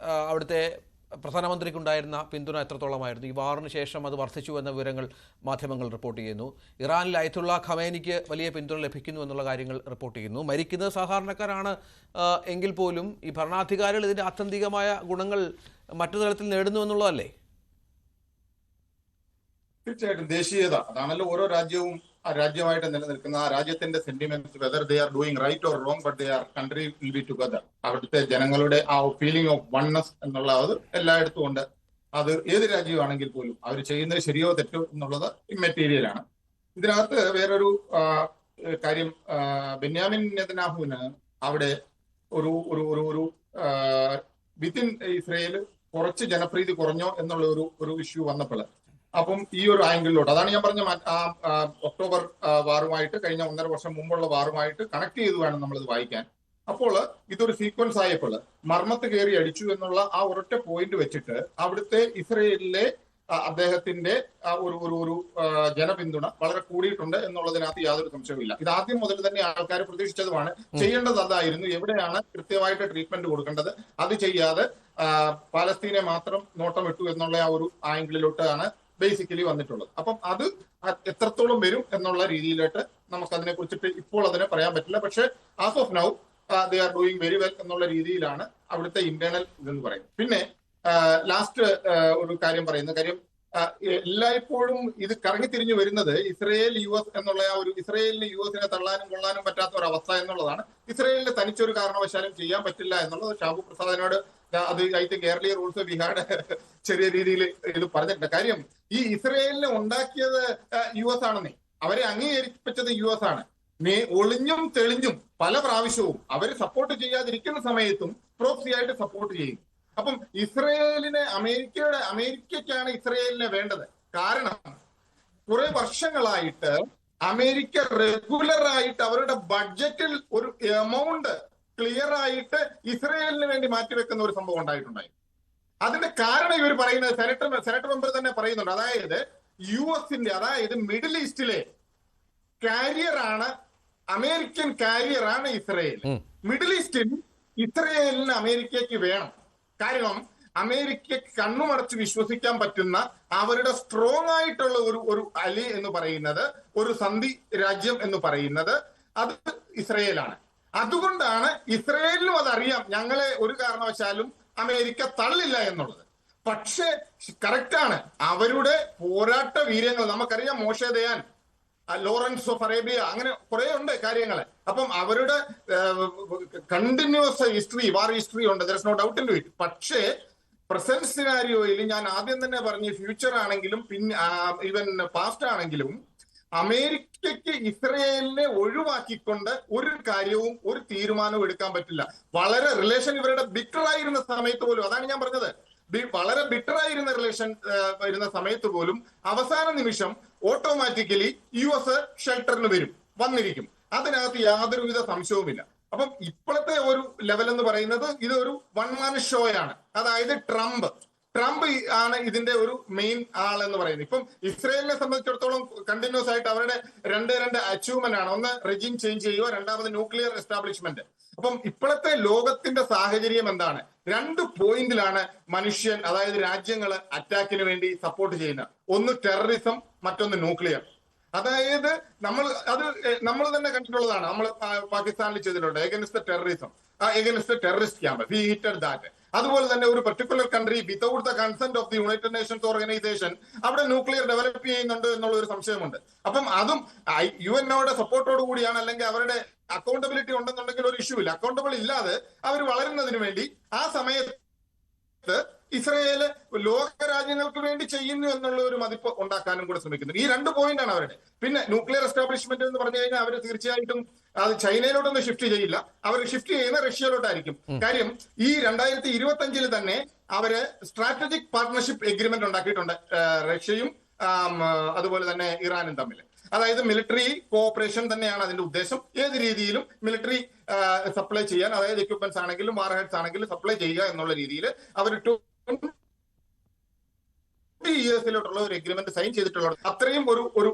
അവിടുത്തെ പ്രധാനമന്ത്രിക്കുണ്ടായിരുന്ന പിന്തുണ എത്രത്തോളമായിരുന്നു. ഈ വാറിന് ശേഷം അത് വർദ്ധിച്ചു എന്ന വിവരങ്ങൾ മാധ്യമങ്ങൾ റിപ്പോർട്ട് ചെയ്യുന്നു. ഇറാനിൽ അയത്തുള്ള ഖമേനിക്ക് വലിയ പിന്തുണ ലഭിക്കുന്നു എന്നുള്ള കാര്യങ്ങൾ റിപ്പോർട്ട് ചെയ്യുന്നു. മരിക്കുന്നത് സാധാരണക്കാരാണ് എങ്കിൽ പോലും ഈ ഭരണാധികാരികൾ ഇതിൻ്റെ ആത്യന്തികമായ ഗുണങ്ങൾ മറ്റു തലത്തിൽ നേടുന്നു എന്നുള്ളതല്ലേ? തീർച്ചയായിട്ടും ദേശീയത അതാണല്ലോ ഓരോ രാജ്യവും ആ രാജ്യമായിട്ട് നിലനിൽക്കുന്ന ആ രാജ്യത്തിന്റെ sentiments, whether they are doing right or wrong but they are country will be together. അവിടുത്തെ ജനങ്ങളുടെ ആ ഫീലിംഗ് ഓഫ് വൺനെസ് എന്നുള്ളത് എല്ലായിടത്തും ഉണ്ട്. അത് ഏത് രാജ്യമാണെങ്കിൽ പോലും അവർ ചെയ്യുന്നത് ശരിയോ തെറ്റോ എന്നുള്ളത് ഇമ്മെറ്റീരിയലാണ്. ഇതിനകത്ത് വേറൊരു കാര്യം, ബെന്യാമിൻ നെതന്യാഹുവിന് അവിടെ ഒരു ഒരു ഒരു വിത്തിൻ ഇസ്രയേൽ കുറച്ച് ജനപ്രീതി കുറഞ്ഞോ എന്നുള്ള ഒരു ഇഷ്യൂ വന്നപ്പോൾ അപ്പം ഈ ഒരു ആംഗിളിലോട്ട്, അതാണ് ഞാൻ പറഞ്ഞ ഒക്ടോബർ വാറുമായിട്ട് കഴിഞ്ഞ 1.5 വർഷം മുമ്പുള്ള വാറുമായിട്ട് കണക്ട് ചെയ്ത് വേണം നമ്മളിത് വായിക്കാൻ. അപ്പോൾ ഇതൊരു സീക്വൻസ് ആയപ്പോൾ മർമ്മത്ത് കയറി അടിച്ചു എന്നുള്ള ആ ഒരൊറ്റ പോയിന്റ് വെച്ചിട്ട് അവിടുത്തെ ഇസ്രയേലിലെ അദ്ദേഹത്തിന്റെ ഒരു ജനപിന്തുണ വളരെ കൂടിയിട്ടുണ്ട് എന്നുള്ളതിനകത്ത് യാതൊരു സംശയവുമില്ല. ഇത് ആദ്യം മുതൽ തന്നെ ആൾക്കാർ പ്രതീക്ഷിച്ചതുമാണ്. ചെയ്യേണ്ടത് അതായിരുന്നു. എവിടെയാണ് കൃത്യമായിട്ട് ട്രീറ്റ്മെന്റ് കൊടുക്കേണ്ടത് അത് ചെയ്യാതെ പാലസ്തീനെ മാത്രം നോട്ടം ഇട്ടു എന്നുള്ള ആ ഒരു ആംഗിളിലോട്ടാണ് ബേസിക്കലി വന്നിട്ടുള്ളത്. അപ്പം അത് എത്രത്തോളം വരും എന്നുള്ള രീതിയിലോട്ട് നമുക്ക് അതിനെ കുറിച്ചിട്ട് ഇപ്പോൾ അതിനെ പറയാൻ പറ്റില്ല. പക്ഷെ as of now they are doing very well എന്നുള്ള രീതിയിലാണ് അവിടുത്തെ ഇന്റേണൽ ഇതെന്ന് പറയുന്നത്. പിന്നെ ലാസ്റ്റ് ഒരു കാര്യം പറയുന്ന കാര്യം, എല്ലായ്പ്പോഴും ഇത് കറങ്ങിത്തിരിഞ്ഞു വരുന്നത് ഇസ്രയേൽ US എന്നുള്ള ആ ഒരു ഇസ്രയേലിന് US-നെ തള്ളാനും കൊള്ളാനും പറ്റാത്ത ഒരു അവസ്ഥ എന്നുള്ളതാണ്. ഇസ്രയേലിന് തനിച്ചൊരു കാരണവശാലും ചെയ്യാൻ പറ്റില്ല എന്നുള്ളത് ഷാബു പ്രസാദിനോട് അത് I think earlier also we had ചെറിയ രീതിയിൽ ഇത് പറഞ്ഞിട്ടുണ്ട്. കാര്യം ഈ ഇസ്രയേലിനെ ഉണ്ടാക്കിയത് US ആണെന്നേ. അവരെ അംഗീകരിപ്പിച്ചത് US ആണ്. ഒളിഞ്ഞും തെളിഞ്ഞും പല പ്രാവശ്യവും അവർ സപ്പോർട്ട് ചെയ്യാതിരിക്കുന്ന സമയത്തും പ്രോക്സി ആയിട്ട് സപ്പോർട്ട് ചെയ്യും. അപ്പം അമേരിക്കയ്ക്കാണ് ഇസ്രയേലിനെ വേണ്ടത്. കാരണം കുറെ വർഷങ്ങളായിട്ട് അമേരിക്ക റെഗുലർ ആയിട്ട് അവരുടെ ബഡ്ജറ്റിൽ ഒരു എമൗണ്ട് ക്ലിയർ ആയിട്ട് ഇസ്രയേലിന് വേണ്ടി മാറ്റിവെക്കുന്ന ഒരു സംഭവം ഉണ്ടായിട്ടുണ്ടായി. അതിന്റെ കാരണം ഇവർ പറയുന്നത് സെനറ്റ് മെമ്പർ തന്നെ പറയുന്നുണ്ട്. അതായത് US-ന്റെ, അതായത് മിഡിൽ ഈസ്റ്റിലെ കാരിയറാണ്, അമേരിക്കൻ കാരിയറാണ് ഇസ്രയേൽ. മിഡിൽ ഈസ്റ്റിൽ ഇസ്രയേലിന് അമേരിക്കയ്ക്ക് വേണം. കാരണം അമേരിക്കയ്ക്ക് കണ്ണുമടച്ച് വിശ്വസിക്കാൻ പറ്റുന്ന അവരുടെ സ്ട്രോങ് ആയിട്ടുള്ള ഒരു അലി എന്ന് പറയുന്നത്, ഒരു സന്ധി രാജ്യം എന്ന് പറയുന്നത് അത് ഇസ്രയേലാണ്. അതുകൊണ്ടാണ് ഇസ്രയേലിനും അതറിയാം ഞങ്ങളെ ഒരു കാരണവശാലും അമേരിക്ക തള്ളില്ല എന്നുള്ളത്. പക്ഷേ കറക്റ്റാണ്, അവരുടെ പോരാട്ട വീര്യങ്ങൾ നമുക്കറിയാം. മോശെ ദയാൻ, ലോറൻസ് ഓഫ് അറേബ്യ, അങ്ങനെ കുറെ ഉണ്ട് കാര്യങ്ങൾ. അപ്പം അവരുടെ കണ്ടിന്യൂസ് ഹിസ്റ്ററി, വാർ ഹിസ്റ്ററി ഉണ്ട്, there is no doubt in it. പക്ഷേ പ്രസന്റ് സിനാരിയോയിൽ ഞാൻ ആദ്യം തന്നെ പറഞ്ഞു, ഫ്യൂച്ചർ ആണെങ്കിലും പിന്നെ ഈവൻ പാസ്റ്റ് ആണെങ്കിലും അമേരിക്കയ്ക്ക് ഇസ്രയേലിനെ ഒഴിവാക്കിക്കൊണ്ട് ഒരു കാര്യവും ഒരു തീരുമാനവും എടുക്കാൻ പറ്റില്ല. വളരെ റിലേഷൻ ഇവരുടെ ബിറ്റർ ആയിരുന്ന സമയത്ത് പോലും, അതാണ് ഞാൻ പറഞ്ഞത്, വളരെ ബിറ്റർ ആയിരുന്ന റിലേഷൻ വരുന്ന സമയത്ത് പോലും അവസാന നിമിഷം ഓട്ടോമാറ്റിക്കലി US ഷെൽട്ടറിന് വന്നിരിക്കും. അതിനകത്ത് യാതൊരുവിധ സംശയവുമില്ല. അപ്പം ഇപ്പോഴത്തെ ഒരു ലെവൽ എന്ന് പറയുന്നത് ഇതൊരു വൺ മാൻ ഷോ ആണ്. അതായത് ട്രംപ് ആണ് ഇതിന്റെ ഒരു മെയിൻ ആൾ എന്ന് പറയുന്നത്. ഇപ്പം ഇസ്രയേലിനെ സംബന്ധിച്ചിടത്തോളം കണ്ടിന്യൂസ് ആയിട്ട് അവരുടെ രണ്ട് അച്ചീവ്മെന്റ് ആണ്. ഒന്ന് റെജിം ചേഞ്ച് ചെയ്യുക, രണ്ടാമത് ന്യൂക്ലിയർ എസ്റ്റാബ്ലിഷ്മെന്റ്. അപ്പം ഇപ്പോഴത്തെ ലോകത്തിന്റെ സാഹചര്യം എന്താണ്? 2 പോയിന്റിലാണ് മനുഷ്യൻ, അതായത് രാജ്യങ്ങൾ അറ്റാക്കിന് വേണ്ടി സപ്പോർട്ട് ചെയ്യുന്നത്. ഒന്ന് ടെററിസം, മറ്റൊന്ന് ന്യൂക്ലിയർ. അതായത് നമ്മൾ തന്നെ കണ്ടിട്ടുള്ളതാണ്. നമ്മൾ പാകിസ്ഥാനിൽ ചെയ്തിട്ടുണ്ട് against terrorism, against terrorist camp, we hitted that. അതുപോലെ തന്നെ ഒരു particular country without the consent of the United Nations Organisation അവിടെ ന്യൂക്ലിയർ ഡെവലപ്പ് ചെയ്യുന്നുണ്ട് എന്നുള്ള ഒരു സംശയമുണ്ട്. അപ്പം അതും UN-നോടെ സപ്പോർട്ടോട് കൂടിയാണ്, അല്ലെങ്കിൽ അവരുടെ അക്കൗണ്ടബിലിറ്റി ഉണ്ടെന്നുണ്ടെങ്കിൽ ഒരു ഇഷ്യൂ ഇല്ല. അക്കൗണ്ടബിൾ ഇല്ലാതെ അവർ വളരുന്നതിന് വേണ്ടി ആ സമയത്ത് ഇസ്രയേല് ലോകരാജ്യങ്ങൾക്ക് വേണ്ടി ചെയ്യുന്നു എന്നുള്ള ഒരു മതിപ്പ് ഉണ്ടാക്കാനും കൂടെ ശ്രമിക്കുന്നു. ഈ 2 പോയിന്റാണ് അവരുടെ. പിന്നെ ന്യൂക്ലിയർ എസ്റ്റാബ്ലിഷ്മെന്റ് എന്ന് പറഞ്ഞു കഴിഞ്ഞാൽ അവർ തീർച്ചയായിട്ടും അത് ചൈനയിലോട്ടൊന്നും ഷിഫ്റ്റ് ചെയ്യില്ല. അവർ ഷിഫ്റ്റ് ചെയ്യുന്ന റഷ്യയിലോട്ടായിരിക്കും. കാര്യം ഈ 2025 തന്നെ അവര് സ്ട്രാറ്റജിക് പാർട്ട്ണർഷിപ്പ് എഗ്രിമെന്റ് ഉണ്ടാക്കിയിട്ടുണ്ട്, റഷ്യയും അതുപോലെ തന്നെ ഇറാനും തമ്മിൽ. അതായത് മിലിറ്ററി കോഓപ്പറേഷൻ തന്നെയാണ് അതിന്റെ ഉദ്ദേശം. ഏത് രീതിയിലും മിലിറ്ററി സപ്ലൈ ചെയ്യാൻ, അതായത് എക്യുപ്മെന്റ്സ് ആണെങ്കിലും വാർ ഹെഡ്സ് ആണെങ്കിലും സപ്ലൈ ചെയ്യുക എന്നുള്ള രീതിയിൽ അവർ 20 ഇയേഴ്സിലോട്ടുള്ള ഒരു എഗ്രിമെന്റ് സൈൻ ചെയ്തിട്ടുള്ളത്. അത്രയും ഒരു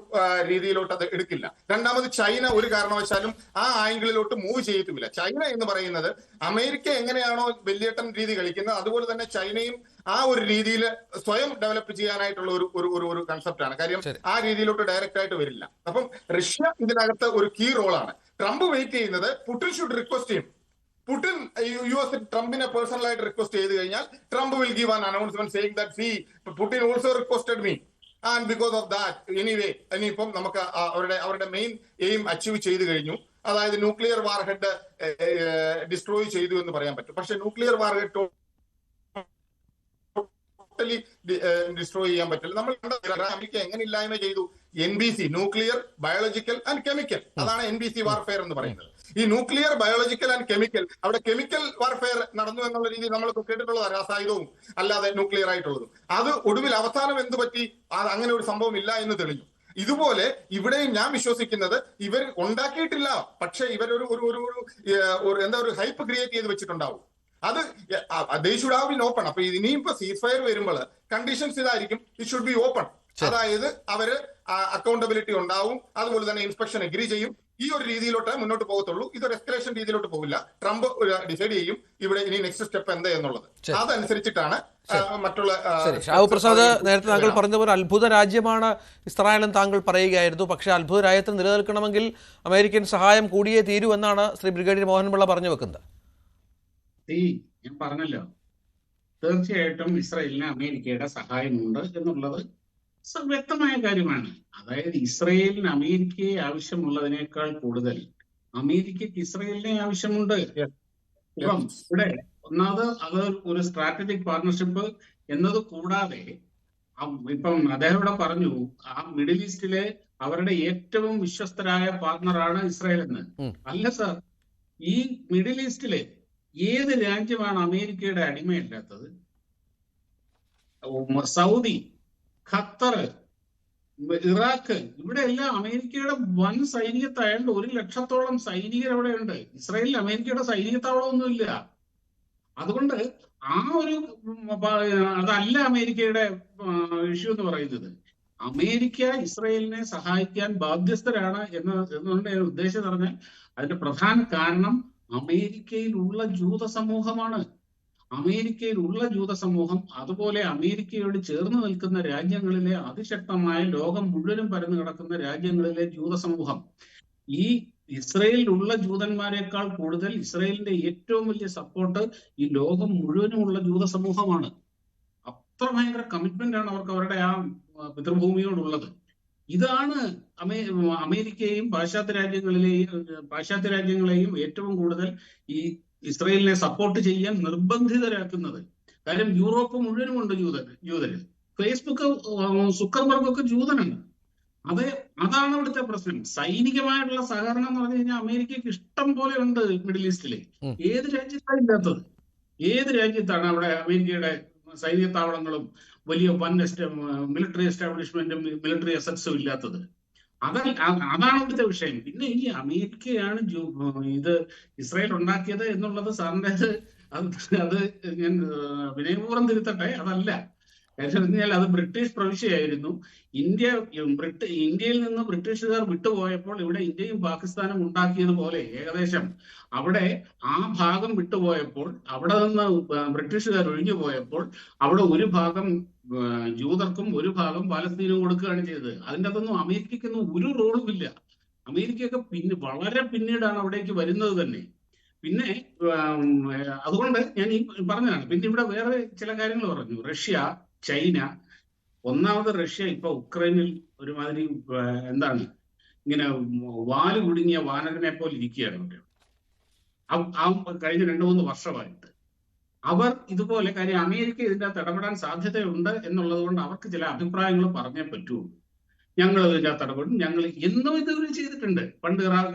രീതിയിലോട്ട് അത് എടുക്കില്ല. രണ്ടാമത് ചൈന ഒരു കാരണവശാലും ആ ആംഗിളിലോട്ട് മൂവ് ചെയ്യത്തുമില്ല. ചൈന എന്ന് പറയുന്നത് അമേരിക്ക എങ്ങനെയാണോ വലിയേട്ടൻ രീതി കളിക്കുന്നത്, അതുപോലെ തന്നെ ചൈനയും ആ ഒരു രീതിയിൽ സ്വയം ഡെവലപ്പ് ചെയ്യാനായിട്ടുള്ള ഒരു കൺസെപ്റ്റ് ആണ്. കാര്യം ആ രീതിയിലോട്ട് ഡയറക്റ്റ് ആയിട്ട് വരില്ല. അപ്പം റഷ്യ ഇതിനകത്ത് ഒരു കീ റോളാണ്. ട്രംപ് വെയിറ്റ് ചെയ്യുന്നത് പുടിൻ ഷുഡ് റിക്വസ്റ്റ് ചെയ്യും. പുടിൻ US ട്രംപിനെ പേഴ്സണലായിട്ട് റിക്വസ്റ്റ് ചെയ്ത് കഴിഞ്ഞാൽ Trump will give an announcement saying that see Putin also requested me and because of that anyway ഇനിയിപ്പം നമുക്ക് അവരുടെ മെയിൻ എയിം അച്ചീവ് ചെയ്ത് കഴിഞ്ഞു. അതായത് ന്യൂക്ലിയർ വാർ ഹെഡ് ഡിസ്ട്രോയ് ചെയ്തു എന്ന് പറയാൻ പറ്റും. പക്ഷെ ന്യൂക്ലിയർ വാർ ഹെഡ് ഡിസ്ട്രോയ് ചെയ്യാൻ പറ്റില്ല. നമ്മൾ അമേരിക്ക എങ്ങനെ ഇല്ലായ്മ ചെയ്തു? NBC, nuclear, biological and chemical. അതാണ് NBC വാർഫെയർ എന്ന് പറയുന്നത്. ഈ ന്യൂക്ലിയർ, ബയോളജിക്കൽ ആൻഡ് കെമിക്കൽ, അവിടെ കെമിക്കൽ വാർഫെയർ നടന്നു എന്നുള്ള രീതിയിൽ നമ്മൾ കേട്ടിട്ടുള്ളതാണ്. രാസായുധവും അല്ലാതെ ന്യൂക്ലിയർ ആയിട്ടുള്ളതും. അത് ഒടുവിൽ അവസാനം എന്ത് പറ്റി? അങ്ങനെ ഒരു സംഭവം ഇല്ല എന്ന് തെളിഞ്ഞു. ഇതുപോലെ ഇവിടെയും ഞാൻ വിശ്വസിക്കുന്നത് ഇവർ ഉണ്ടാക്കിയിട്ടില്ല, പക്ഷെ ഇവരൊരു എന്താ ഒരു ഹൈപ്പ് ക്രിയേറ്റ് ചെയ്ത് വെച്ചിട്ടുണ്ടാവും. അത് they should have been open. അപ്പൊ ഇനിയും ഇപ്പൊ സീസ് ഫയർ വരുമ്പോൾ കണ്ടീഷൻസ് ഇതായിരിക്കും, ഇറ്റ് ഷുഡ് ബി ഓപ്പൺ. അതായത് അവര് അക്കൗണ്ടബിലിറ്റി ഉണ്ടാവും, അതുപോലെ തന്നെ ഇൻസ്പെക്ഷൻ എഗ്രി ചെയ്യും. ഈ ഒരു രീതിയിലോട്ട് മുന്നോട്ട് പോകത്തുള്ളൂ. ഇതൊരു എസ്കലേഷൻ രീതിയിലോട്ട് പോകില്ല. ട്രംപ് ഡിസൈഡ് ചെയ്യും ഇവിടെ ഇനി നെക്സ്റ്റ് സ്റ്റെപ്പ് എന്താ എന്നുള്ളത്. അതനുസരിച്ചിട്ടാണ് മറ്റുള്ള. ഷാഹു പ്രസാദ്, നേരത്തെ താങ്കൾ പറഞ്ഞതുപോലെ അത്ഭുത രാജ്യമാണ് ഇസ്രായേലും താങ്കൾ പറയുകയായിരുന്നു. പക്ഷേ അത്ഭുത രാജ്യത്തിന് നിലനിൽക്കണമെങ്കിൽ അമേരിക്കൻ സഹായം കൂടിയേ തീരൂ എന്നാണ് ശ്രീ ബ്രിഗേഡിയർ മോഹൻപിള്ള പറഞ്ഞു വെക്കുന്നത്. ഞാൻ പറഞ്ഞല്ലോ, തീർച്ചയായിട്ടും ഇസ്രായേലിന് അമേരിക്കയുടെ സഹായമുണ്ട് എന്നുള്ളത് വ്യക്തമായ കാര്യമാണ്. അതായത് ഇസ്രായേലിന് അമേരിക്കയെ ആവശ്യമുള്ളതിനേക്കാൾ കൂടുതൽ അമേരിക്കക്ക് ഇസ്രായേലിനെ ആവശ്യമുണ്ട്. ഇപ്പം ഇവിടെ ഒന്നാമത് അത് ഒരു സ്ട്രാറ്റജിക് പാർട്ണർഷിപ്പ് എന്നത് കൂടാതെ ഇപ്പം അദ്ദേഹം ഇവിടെ പറഞ്ഞു ആ മിഡിൽ ഈസ്റ്റിലെ അവരുടെ ഏറ്റവും വിശ്വസ്തരായ പാർട്ണറാണ് ഇസ്രായേൽ എന്ന്. അല്ല സാർ, ഈ മിഡിൽ ഈസ്റ്റിലെ ഏത് രാജ്യമാണ് അമേരിക്കയുടെ അടിമയല്ലാത്തത്? സൗദി, ഖത്തർ, ഇറാഖ്, ഇവിടെ എല്ലാം അമേരിക്കയുടെ വൻ സൈനിക താഴെ 100,000-ഓളം സൈനികർ അവിടെ ഉണ്ട്. ഇസ്രായേലിൽ അമേരിക്കയുടെ സൈനിക താവളമൊന്നുമില്ല. അതുകൊണ്ട് ആ ഒരു അതല്ല അമേരിക്കയുടെ ഇഷ്യൂ എന്ന് പറയുന്നത്. അമേരിക്ക ഇസ്രായേലിനെ സഹായിക്കാൻ ബാധ്യസ്ഥരാണ് എന്നുകൊണ്ട് ഞാൻ ഉദ്ദേശിച്ചത് പറഞ്ഞാൽ അതിന്റെ പ്രധാന കാരണം അമേരിക്കയിലുള്ള ജൂത സമൂഹമാണ്. അമേരിക്കയിലുള്ള ജൂത സമൂഹം, അതുപോലെ അമേരിക്കയോട് ചേർന്ന് നിൽക്കുന്ന രാജ്യങ്ങളിലെ അതിശക്തമായ ലോകം മുഴുവനും പരന്നു കിടക്കുന്ന രാജ്യങ്ങളിലെ ജൂത സമൂഹം, ഈ ഇസ്രയേലിലുള്ള ജൂതന്മാരെക്കാൾ കൂടുതൽ ഇസ്രയേലിന്റെ ഏറ്റവും വലിയ സപ്പോർട്ട് ഈ ലോകം മുഴുവനുമുള്ള ജൂത സമൂഹമാണ്. അത്ര ഭയങ്കര കമ്മിറ്റ്മെന്റ് ആണ് അവർക്ക് അവരുടെ ആ പിതൃഭൂമിയോടുള്ളത്. ഇതാണ് അമേരിക്കയെയും പാശ്ചാത്യ രാജ്യങ്ങളെയും ഏറ്റവും കൂടുതൽ ഈ ഇസ്രയേലിനെ സപ്പോർട്ട് ചെയ്യാൻ നിർബന്ധിതരാക്കുന്നത്. കാര്യം യൂറോപ്പ് മുഴുവനും ഉണ്ട് ജൂതര്. ഫേസ്ബുക്ക്, സുക്കർബർഗ് ഒക്കെ ജൂതനാണ്. അതാണ് ഇവിടുത്തെ പ്രശ്നം. സൈനികമായിട്ടുള്ള സഹകരണം എന്ന് പറഞ്ഞു കഴിഞ്ഞാൽ അമേരിക്കക്ക് ഇഷ്ടം പോലെ ഉണ്ട് മിഡിൽ ഈസ്റ്റിലെ. ഏത് രാജ്യത്താണ് ഇല്ലാത്തത്? ഏത് രാജ്യത്താണ് അവിടെ അമേരിക്കയുടെ സൈനിക താവളങ്ങളും വലിയ വൻ മിലിറ്ററി എസ്റ്റാബ്ലിഷ്മെന്റും മിലിറ്ററി അസറ്റ്സും ഇല്ലാത്തത്? അതാണ് ഇവിടുത്തെ വിഷയം. പിന്നെ ഈ അമേരിക്കയാണ് ഇത് ഇസ്രായേൽ ഉണ്ടാക്കിയത് എന്നുള്ളത് സാറിന്റെ അത് ഞാൻ വിനയപൂർവ്വം തിരുത്തട്ടെ, അതല്ല. കാര്യം പറഞ്ഞാൽ അത് ബ്രിട്ടീഷ് പ്രവിശ്യയായിരുന്നു. ഇന്ത്യയിൽ നിന്ന് ബ്രിട്ടീഷുകാർ വിട്ടുപോയപ്പോൾ ഇവിടെ ഇന്ത്യയും പാകിസ്ഥാനും ഉണ്ടാക്കിയതുപോലെ ഏകദേശം അവിടെ ആ ഭാഗം വിട്ടുപോയപ്പോൾ, അവിടെ നിന്ന് ബ്രിട്ടീഷുകാർ ഒഴിഞ്ഞു പോയപ്പോൾ അവിടെ ഒരു ഭാഗം ജൂതർക്കും ഒരു ഭാഗം പാലസ്തീനും കൊടുക്കുകയാണ് ചെയ്തത്. അതിൻ്റെ അതൊന്നും അമേരിക്കയ്ക്കൊന്നും ഒരു റോളും ഇല്ല. അമേരിക്കയൊക്കെ വളരെ പിന്നീടാണ് അവിടേക്ക് വരുന്നത് തന്നെ. പിന്നെ അതുകൊണ്ട് ഞാൻ ഈ പറഞ്ഞതാണ്. പിന്നെ ഇവിടെ വേറെ ചില കാര്യങ്ങൾ പറഞ്ഞു. Russia, China. ഒന്നാമത് റഷ്യ ഇപ്പൊ ഉക്രൈനിൽ ഒരുമാതിരി ഇങ്ങനെ വാല് കുടുങ്ങിയ വാനരനെ പോലെ ഇരിക്കുകയാണ്. കഴിഞ്ഞ 2-3 വർഷമായിട്ട് അവർ ഇതുപോലെ, കാര്യം അമേരിക്ക ഇതിൻ്റെ അകത്ത് ഇടപെടാൻ സാധ്യതയുണ്ട് എന്നുള്ളത് കൊണ്ട് അവർക്ക് ചില അഭിപ്രായങ്ങൾ പറഞ്ഞേ പറ്റുള്ളൂ. ഞങ്ങൾ ഇതിൻ്റെ അകത്ത് ഇടപെടും, ഞങ്ങൾ എന്നും ഇതുവരെ ചെയ്തിട്ടുണ്ട്. പണ്ട് ഇറാൻ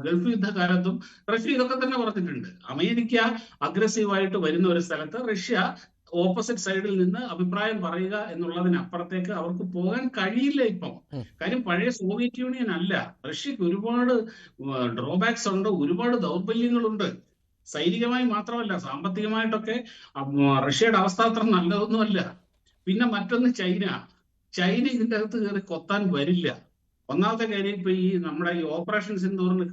ഗൾഫ് യുദ്ധകാലത്തും റഷ്യ ഇതൊക്കെ തന്നെ പറഞ്ഞിട്ടുണ്ട്. അമേരിക്ക അഗ്രസീവായിട്ട് വരുന്ന ഒരു സ്ഥലത്ത് റഷ്യ ഓപ്പോസിറ്റ് സൈഡിൽ നിന്ന് അഭിപ്രായം പറയുക എന്നുള്ളതിനപ്പുറത്തേക്ക് അവർക്ക് പോകാൻ കഴിയില്ല ഇപ്പം. കാര്യം പഴയ സോവിയറ്റ് യൂണിയൻ അല്ല. റഷ്യക്ക് ഒരുപാട് ഡ്രോബാക്സ് ഉണ്ട്, ഒരുപാട് ദൗർബല്യങ്ങളുണ്ട്. സൈനികമായി മാത്രമല്ല, സാമ്പത്തികമായിട്ടൊക്കെ റഷ്യയുടെ അവസ്ഥ അത്ര നല്ലതൊന്നുമല്ല. പിന്നെ മറ്റൊന്ന് ചൈന ഇതിൻ്റെ അകത്ത് കയറി കൊത്താൻ വരില്ല. ഒന്നാമത്തെ കാര്യം, ഇപ്പൊ ഈ നമ്മുടെ ഈ ഓപ്പറേഷൻ സിന്ദൂറിന്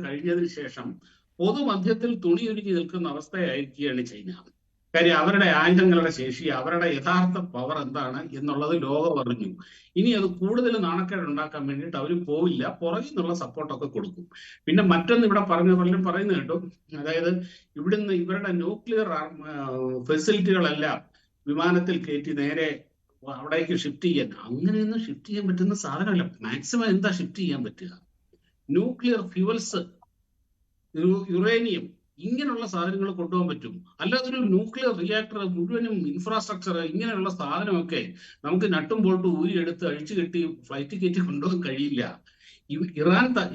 കഴിഞ്ഞതിന് ശേഷം പൊതുമധ്യത്തിൽ തുണിയൊരുക്കി നിൽക്കുന്ന അവസ്ഥയായിരിക്കുകയാണ് ചൈന. കാര്യം അവരുടെ ആയുധങ്ങളുടെ ശേഷി, അവരുടെ യഥാർത്ഥ പവർ എന്താണ് എന്നുള്ളത് ലോകം അറിഞ്ഞു. ഇനി അത് കൂടുതൽ നാണക്കേട് ഉണ്ടാക്കാൻ വേണ്ടിയിട്ട് അവർ പോവില്ല, പുറകിൽ നിന്നുള്ള സപ്പോർട്ടൊക്കെ കൊടുക്കും. പിന്നെ മറ്റൊന്ന് ഇവിടെ പലരും പറയുന്നത് കേട്ടു, അതായത് ഇവിടുന്ന് ഇവരുടെ ന്യൂക്ലിയർ ഫെസിലിറ്റികളെല്ലാം വിമാനത്തിൽ കയറ്റി നേരെ അവിടേക്ക് ഷിഫ്റ്റ് ചെയ്യാൻ. അങ്ങനെയൊന്നും ഷിഫ്റ്റ് ചെയ്യാൻ പറ്റുന്ന സാധനമല്ല. മാക്സിമം എന്താ ഷിഫ്റ്റ് ചെയ്യാൻ പറ്റുക? ന്യൂക്ലിയർ ഫ്യൂവൽസ്, യുറേനിയം, ഇങ്ങനെയുള്ള സാധനങ്ങൾ കൊണ്ടുപോകാൻ പറ്റും. അല്ലാതെ ഒരു ന്യൂക്ലിയർ റിയാക്ടർ മുഴുവനും ഇൻഫ്രാസ്ട്രക്ചർ ഇങ്ങനെയുള്ള സാധനമൊക്കെ നമുക്ക് നട്ടും ബോൾട്ടും ഊരിയെടുത്ത് അഴിച്ചു കെട്ടി ഫ്ലൈറ്റ് കയറ്റി കൊണ്ടുപോകാൻ കഴിയില്ല.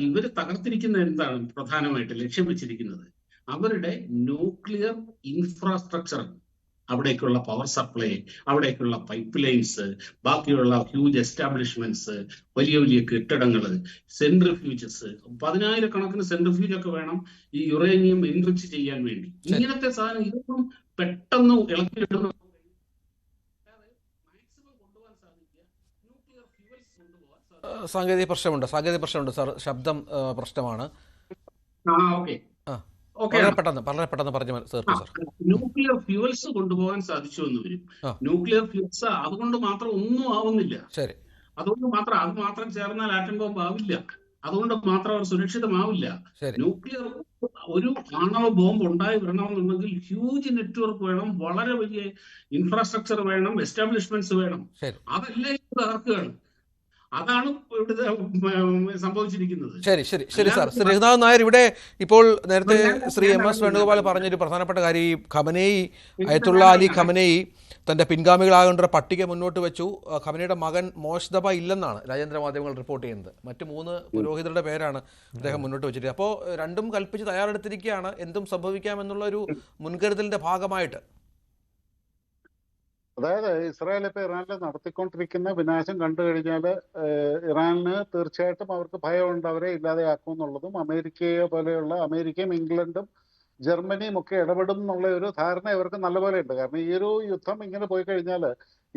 ഇവർ തകർത്തിരിക്കുന്ന എന്താണ് പ്രധാനമായിട്ട് ലക്ഷ്യം വെച്ചിരിക്കുന്നത്? അവരുടെ ന്യൂക്ലിയർ ഇൻഫ്രാസ്ട്രക്ചർ, അവിടേക്കുള്ള പവർ സപ്ലൈ, അവിടേക്കുള്ള പൈപ്പ് ലൈൻസ്, ബാക്കിയുള്ള ഹ്യൂജ് എസ്റ്റാബ്ലിഷ്മെന്റ്സ്, വലിയ വലിയ കെട്ടിടങ്ങൾ, സെൻട്രിഫ്യൂജസ്, 10,000-കണക്കിന് സെൻട്രിഫ്യൂജ് ഒക്കെ വേണം ഈ യുറേനിയം എൻറിച്ച് ചെയ്യാൻ വേണ്ടി. ഇങ്ങനത്തെ സാധനം ഇതൊന്നും പെട്ടെന്ന് ഇളക്കിയിടുന്ന മാക്സിമം കൊണ്ടുപോകാൻ സാധിക്കുക. ന്യൂക്ലിയർ ഫ്യൂവൽസ് കൊണ്ടുപോകാൻ സാങ്കേതിക പ്രശ്നമുണ്ട് സാർ, ശബ്ദം പ്രശ്നമാണ്. വളരെ പെട്ടെന്ന് പറഞ്ഞു തീർക്കും സാർ. ന്യൂക്ലിയർ ഫ്യൂവൽസ് കൊണ്ടുപോകാൻ സാധിച്ചു എന്ന് വരും. ന്യൂക്ലിയർ ഫ്യൂവൽസ് അതുകൊണ്ട് മാത്രം ഒന്നും ആവുന്നില്ല. ശരി, അത് മാത്രം ചേർന്നാൽ ആറ്റം ബോംബ് ആവില്ല. അതുകൊണ്ട് മാത്രം അവർ സുരക്ഷിതമാവില്ല. ന്യൂക്ലിയർ ഒരു ആണവ ബോംബ് ഉണ്ടായി വരണമെന്നുണ്ടെങ്കിൽ ഹ്യൂജ് നെറ്റ്വർക്ക് വേണം, വളരെ വലിയ ഇൻഫ്രാസ്ട്രക്ചർ വേണം, എസ്റ്റാബ്ലിഷ്മെന്റ്സ് വേണം. അതെല്ലാം തകർക്കുകയാണ്. അതാണ് ഇവിടുത്തെ സംഭവിച്ചിരിക്കുന്നത്. ശരി സാർ. ശ്രീ രഘുനാഥൻ നായർ, ഇവിടെ ഇപ്പോൾ നേരത്തെ ശ്രീ MS വേണുഗോപാൽ പറഞ്ഞൊരു പ്രധാനപ്പെട്ട കാര്യം, ഈ ഖമനേയി, അയത്തുള്ള അലി ഖമനേയി തൻ്റെ പിൻഗാമികളാകേണ്ട ഒരു പട്ടിക മുന്നോട്ട് വെച്ചു. ഖമനയുടെ മകൻ മോഷ്ദബ ഇല്ലെന്നാണ് രാജ്യാന്തര മാധ്യമങ്ങൾ റിപ്പോർട്ട് ചെയ്യുന്നത്. മറ്റ് 3 പുരോഹിതരുടെ പേരാണ് അദ്ദേഹം മുന്നോട്ട് വെച്ചിരിക്കുന്നത്. അപ്പോൾ രണ്ടും കൽപ്പിച്ച് തയ്യാറെടുത്തിരിക്കുകയാണ് എന്തും സംഭവിക്കാമെന്നുള്ള ഒരു മുൻകരുതലിന്റെ ഭാഗമായിട്ട്. അതായത് ഇസ്രായേൽ ഇപ്പൊ ഇറാനിൽ നടത്തിക്കൊണ്ടിരിക്കുന്ന വിനാശം കണ്ടു കഴിഞ്ഞാൽ ഇറാനിന് തീർച്ചയായിട്ടും അവർക്ക് ഭയമുണ്ട്, അവരെ ഇല്ലാതെയാക്കും എന്നുള്ളതും, അമേരിക്കയെ പോലെയുള്ള അമേരിക്കയും ഇംഗ്ലണ്ടും ജർമ്മനിയും ഒക്കെ ഇടപെടും എന്നുള്ള ഒരു ധാരണ ഇവർക്ക് നല്ലപോലെ ഉണ്ട്. കാരണം ഈ ഒരു യുദ്ധം ഇങ്ങനെ പോയി കഴിഞ്ഞാൽ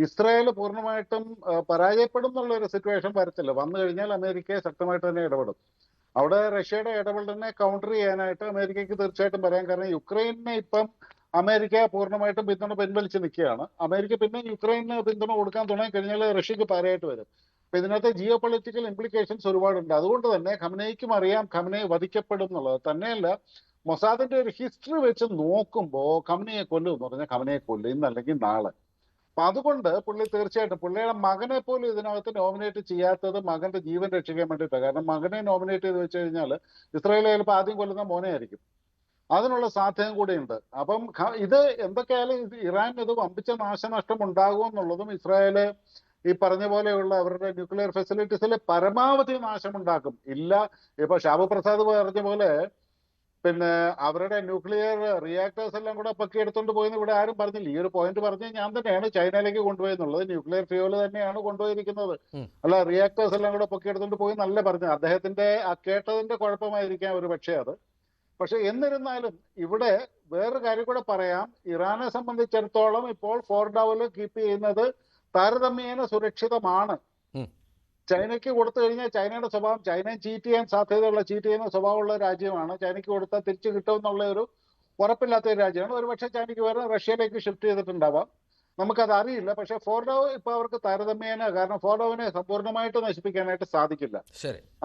ഇസ്രായേൽ പൂർണ്ണമായിട്ടും പരാജയപ്പെടും എന്നുള്ള ഒരു സിറ്റുവേഷൻ വരത്തില്ല. വന്നു കഴിഞ്ഞാൽ അമേരിക്കയെ ശക്തമായിട്ട് തന്നെ ഇടപെടും. അവിടെ റഷ്യയുടെ ഇടപെടലിനെ കൗണ്ടർ ചെയ്യാനായിട്ട് അമേരിക്കയ്ക്ക് തീർച്ചയായിട്ടും പറയാം. കാരണം യുക്രൈനെ ഇപ്പം അമേരിക്ക പൂർണ്ണമായിട്ടും പിന്തുണ പിൻവലിച്ച് നിൽക്കുകയാണ്. അമേരിക്ക പിന്നെ യുക്രൈന് പിന്തുണ കൊടുക്കാൻ തുടങ്ങി കഴിഞ്ഞാൽ റഷ്യക്ക് പാരയായിട്ട് വരും. അപ്പൊ ഇതിനകത്ത് ജിയോ പൊളിറ്റിക്കൽ ഇംപ്ലിക്കേഷൻസ് ഒരുപാടുണ്ട്. അതുകൊണ്ട് തന്നെ ഖമനേയ്ക്കും അറിയാം ഖമനേയി വധിക്കപ്പെടും എന്നുള്ളത്. തന്നെയല്ല, മൊസാദിന്റെ ഒരു ഹിസ്റ്ററി വെച്ച് നോക്കുമ്പോൾ ഖമനയെ കൊല്ലും എന്ന് പറഞ്ഞാൽ ഖമനയെ കൊല്ലും ഇന്നല്ലെങ്കിൽ നാളെ. അപ്പൊ അതുകൊണ്ട് പുള്ളി തീർച്ചയായിട്ടും പുള്ളിയുടെ മകനെ പോലും ഇതിനകത്ത് നോമിനേറ്റ് ചെയ്യാത്തത് മകന്റെ ജീവൻ രക്ഷിക്കാൻ വേണ്ടിയിട്ടാണ്. കാരണം മകനെ നോമിനേറ്റ് ചെയ്ത് വെച്ച് കഴിഞ്ഞാൽ ഇസ്രായേൽ ചിലപ്പോൾ ആദ്യം കൊല്ലുന്ന മോനെ ആയിരിക്കും. അതിനുള്ള സാധ്യത കൂടിയുണ്ട്. അപ്പം ഇത് എന്തൊക്കെയായാലും ഇറാൻ ഇത് വമ്പിച്ച നാശനഷ്ടം ഉണ്ടാകുമെന്നുള്ളതും, ഇസ്രായേല് ഈ പറഞ്ഞ പോലെയുള്ള അവരുടെ ന്യൂക്ലിയർ ഫെസിലിറ്റീസിൽ പരമാവധി നാശമുണ്ടാക്കും. ഇല്ല, ഇപ്പൊ ഷാബു പ്രസാദ് പറഞ്ഞ പോലെ പിന്നെ അവരുടെ ന്യൂക്ലിയർ റിയാക്ടേഴ്സ് എല്ലാം കൂടെ പൊക്കി എടുത്തോണ്ട് പോയെന്ന് ഇവിടെ ആരും പറഞ്ഞില്ല. ഈ ഒരു പോയിന്റ് പറഞ്ഞ് ഞാൻ തന്നെയാണ് ചൈനയിലേക്ക് കൊണ്ടുപോയെന്നുള്ളത്. ന്യൂക്ലിയർ ഫ്യൂവൽ തന്നെയാണ് കൊണ്ടുപോയിരിക്കുന്നത്, അല്ല റിയാക്ടേഴ്സ് എല്ലാം കൂടെ പൊക്കി എടുത്തോണ്ട് പോയി നല്ല പറഞ്ഞു. അദ്ദേഹത്തിന്റെ കേട്ടതിന്റെ കുഴപ്പമായിരിക്കാം ഒരു പക്ഷേ അത്. പക്ഷെ എന്നിരുന്നാലും ഇവിടെ വേറൊരു കാര്യം കൂടെ പറയാം. ഇറാനെ സംബന്ധിച്ചിടത്തോളം ഇപ്പോൾ ഫോർഡോവിൽ കീപ്പ് ചെയ്യുന്നത് താരതമ്യേന സുരക്ഷിതമാണ്. ചൈനയ്ക്ക് കൊടുത്തു കഴിഞ്ഞാൽ ചൈനയുടെ സ്വഭാവം, ചൈനയെ ചീറ്റ് ചെയ്യാൻ സാധ്യതയുള്ള, ചീറ്റ് ചെയ്യുന്ന സ്വഭാവമുള്ള രാജ്യമാണ്. ചൈനയ്ക്ക് കൊടുത്താൽ തിരിച്ചു കിട്ടുമെന്നുള്ള ഒരു ഉറപ്പില്ലാത്ത ഒരു രാജ്യമാണ്. ഒരുപക്ഷെ ചൈനയ്ക്ക് വേറെ റഷ്യയിലേക്ക് ഷിഫ്റ്റ് ചെയ്തിട്ടുണ്ടാവാം, നമുക്കത് അറിയില്ല. പക്ഷെ ഫോർഡോ ഇപ്പൊ അവർക്ക് താരതമ്യേന, കാരണം ഫോർഡോവിനെ സമ്പൂർണ്ണമായിട്ട് നശിപ്പിക്കാനായിട്ട് സാധിക്കില്ല.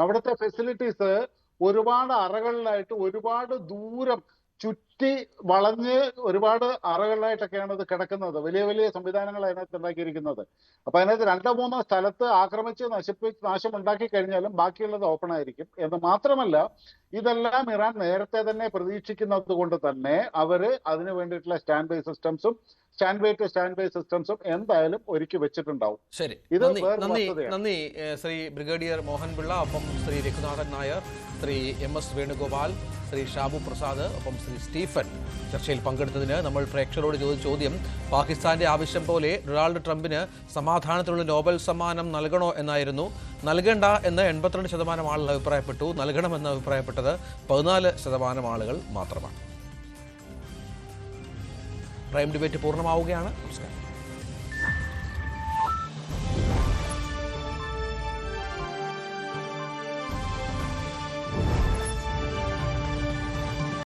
അവിടുത്തെ ഫെസിലിറ്റീസ് ഒരുപാട് അറകളിലായിട്ട് ഒരുപാട് ദൂരം ചുറ്റി വളഞ്ഞ് ഒരുപാട് അറകളിലായിട്ടൊക്കെയാണ് ഇത് കിടക്കുന്നത്. വലിയ വലിയ സംവിധാനങ്ങൾ അതിനകത്ത് ഉണ്ടാക്കിയിരിക്കുന്നത്. അപ്പൊ അതിനകത്ത് 2-3 സ്ഥലത്ത് ആക്രമിച്ച് നാശമുണ്ടാക്കി കഴിഞ്ഞാലും ബാക്കിയുള്ളത് ഓപ്പൺ ആയിരിക്കും. എന്ന് മാത്രമല്ല, ഇതെല്ലാം ഇറാൻ നേരത്തെ തന്നെ പ്രതീക്ഷിക്കുന്നത് കൊണ്ട് തന്നെ അവര് അതിന് വേണ്ടിയിട്ടുള്ള സ്റ്റാൻഡ് ബൈ സിസ്റ്റംസും എന്തായാലും ഒരുക്കി വെച്ചിട്ടുണ്ടാവും. ശരി, നന്ദി ശ്രീ ബ്രിഗേഡിയർ മോഹൻപിള്ള, ഒപ്പം ശ്രീ രഘുനാഥൻ നായർ, ശ്രീ MS വേണുഗോപാൽ, ശ്രീ ഷാബു പ്രസാദ്, ഒപ്പം ശ്രീ സ്റ്റീഫൻ ചർച്ചയിൽ പങ്കെടുത്തതിന്. നമ്മൾ പ്രേക്ഷകരോട് ചോദിച്ച ചോദ്യം, പാകിസ്ഥാന്റെ ആവശ്യം പോലെ ഡൊണാൾഡ് ട്രംപിന് സമാധാനത്തിനുള്ള നോബൽ സമ്മാനം നൽകണോ എന്നായിരുന്നു. നൽകേണ്ട എന്ന് 82% ആളുകൾ അഭിപ്രായപ്പെട്ടു. നൽകണമെന്ന് അഭിപ്രായപ്പെട്ടത് 14% ആളുകൾ മാത്രമാണ്. പ്രൈം ഡിബേറ്റ് പൂർണ്ണമാവുകയാണ്. നമസ്കാരം.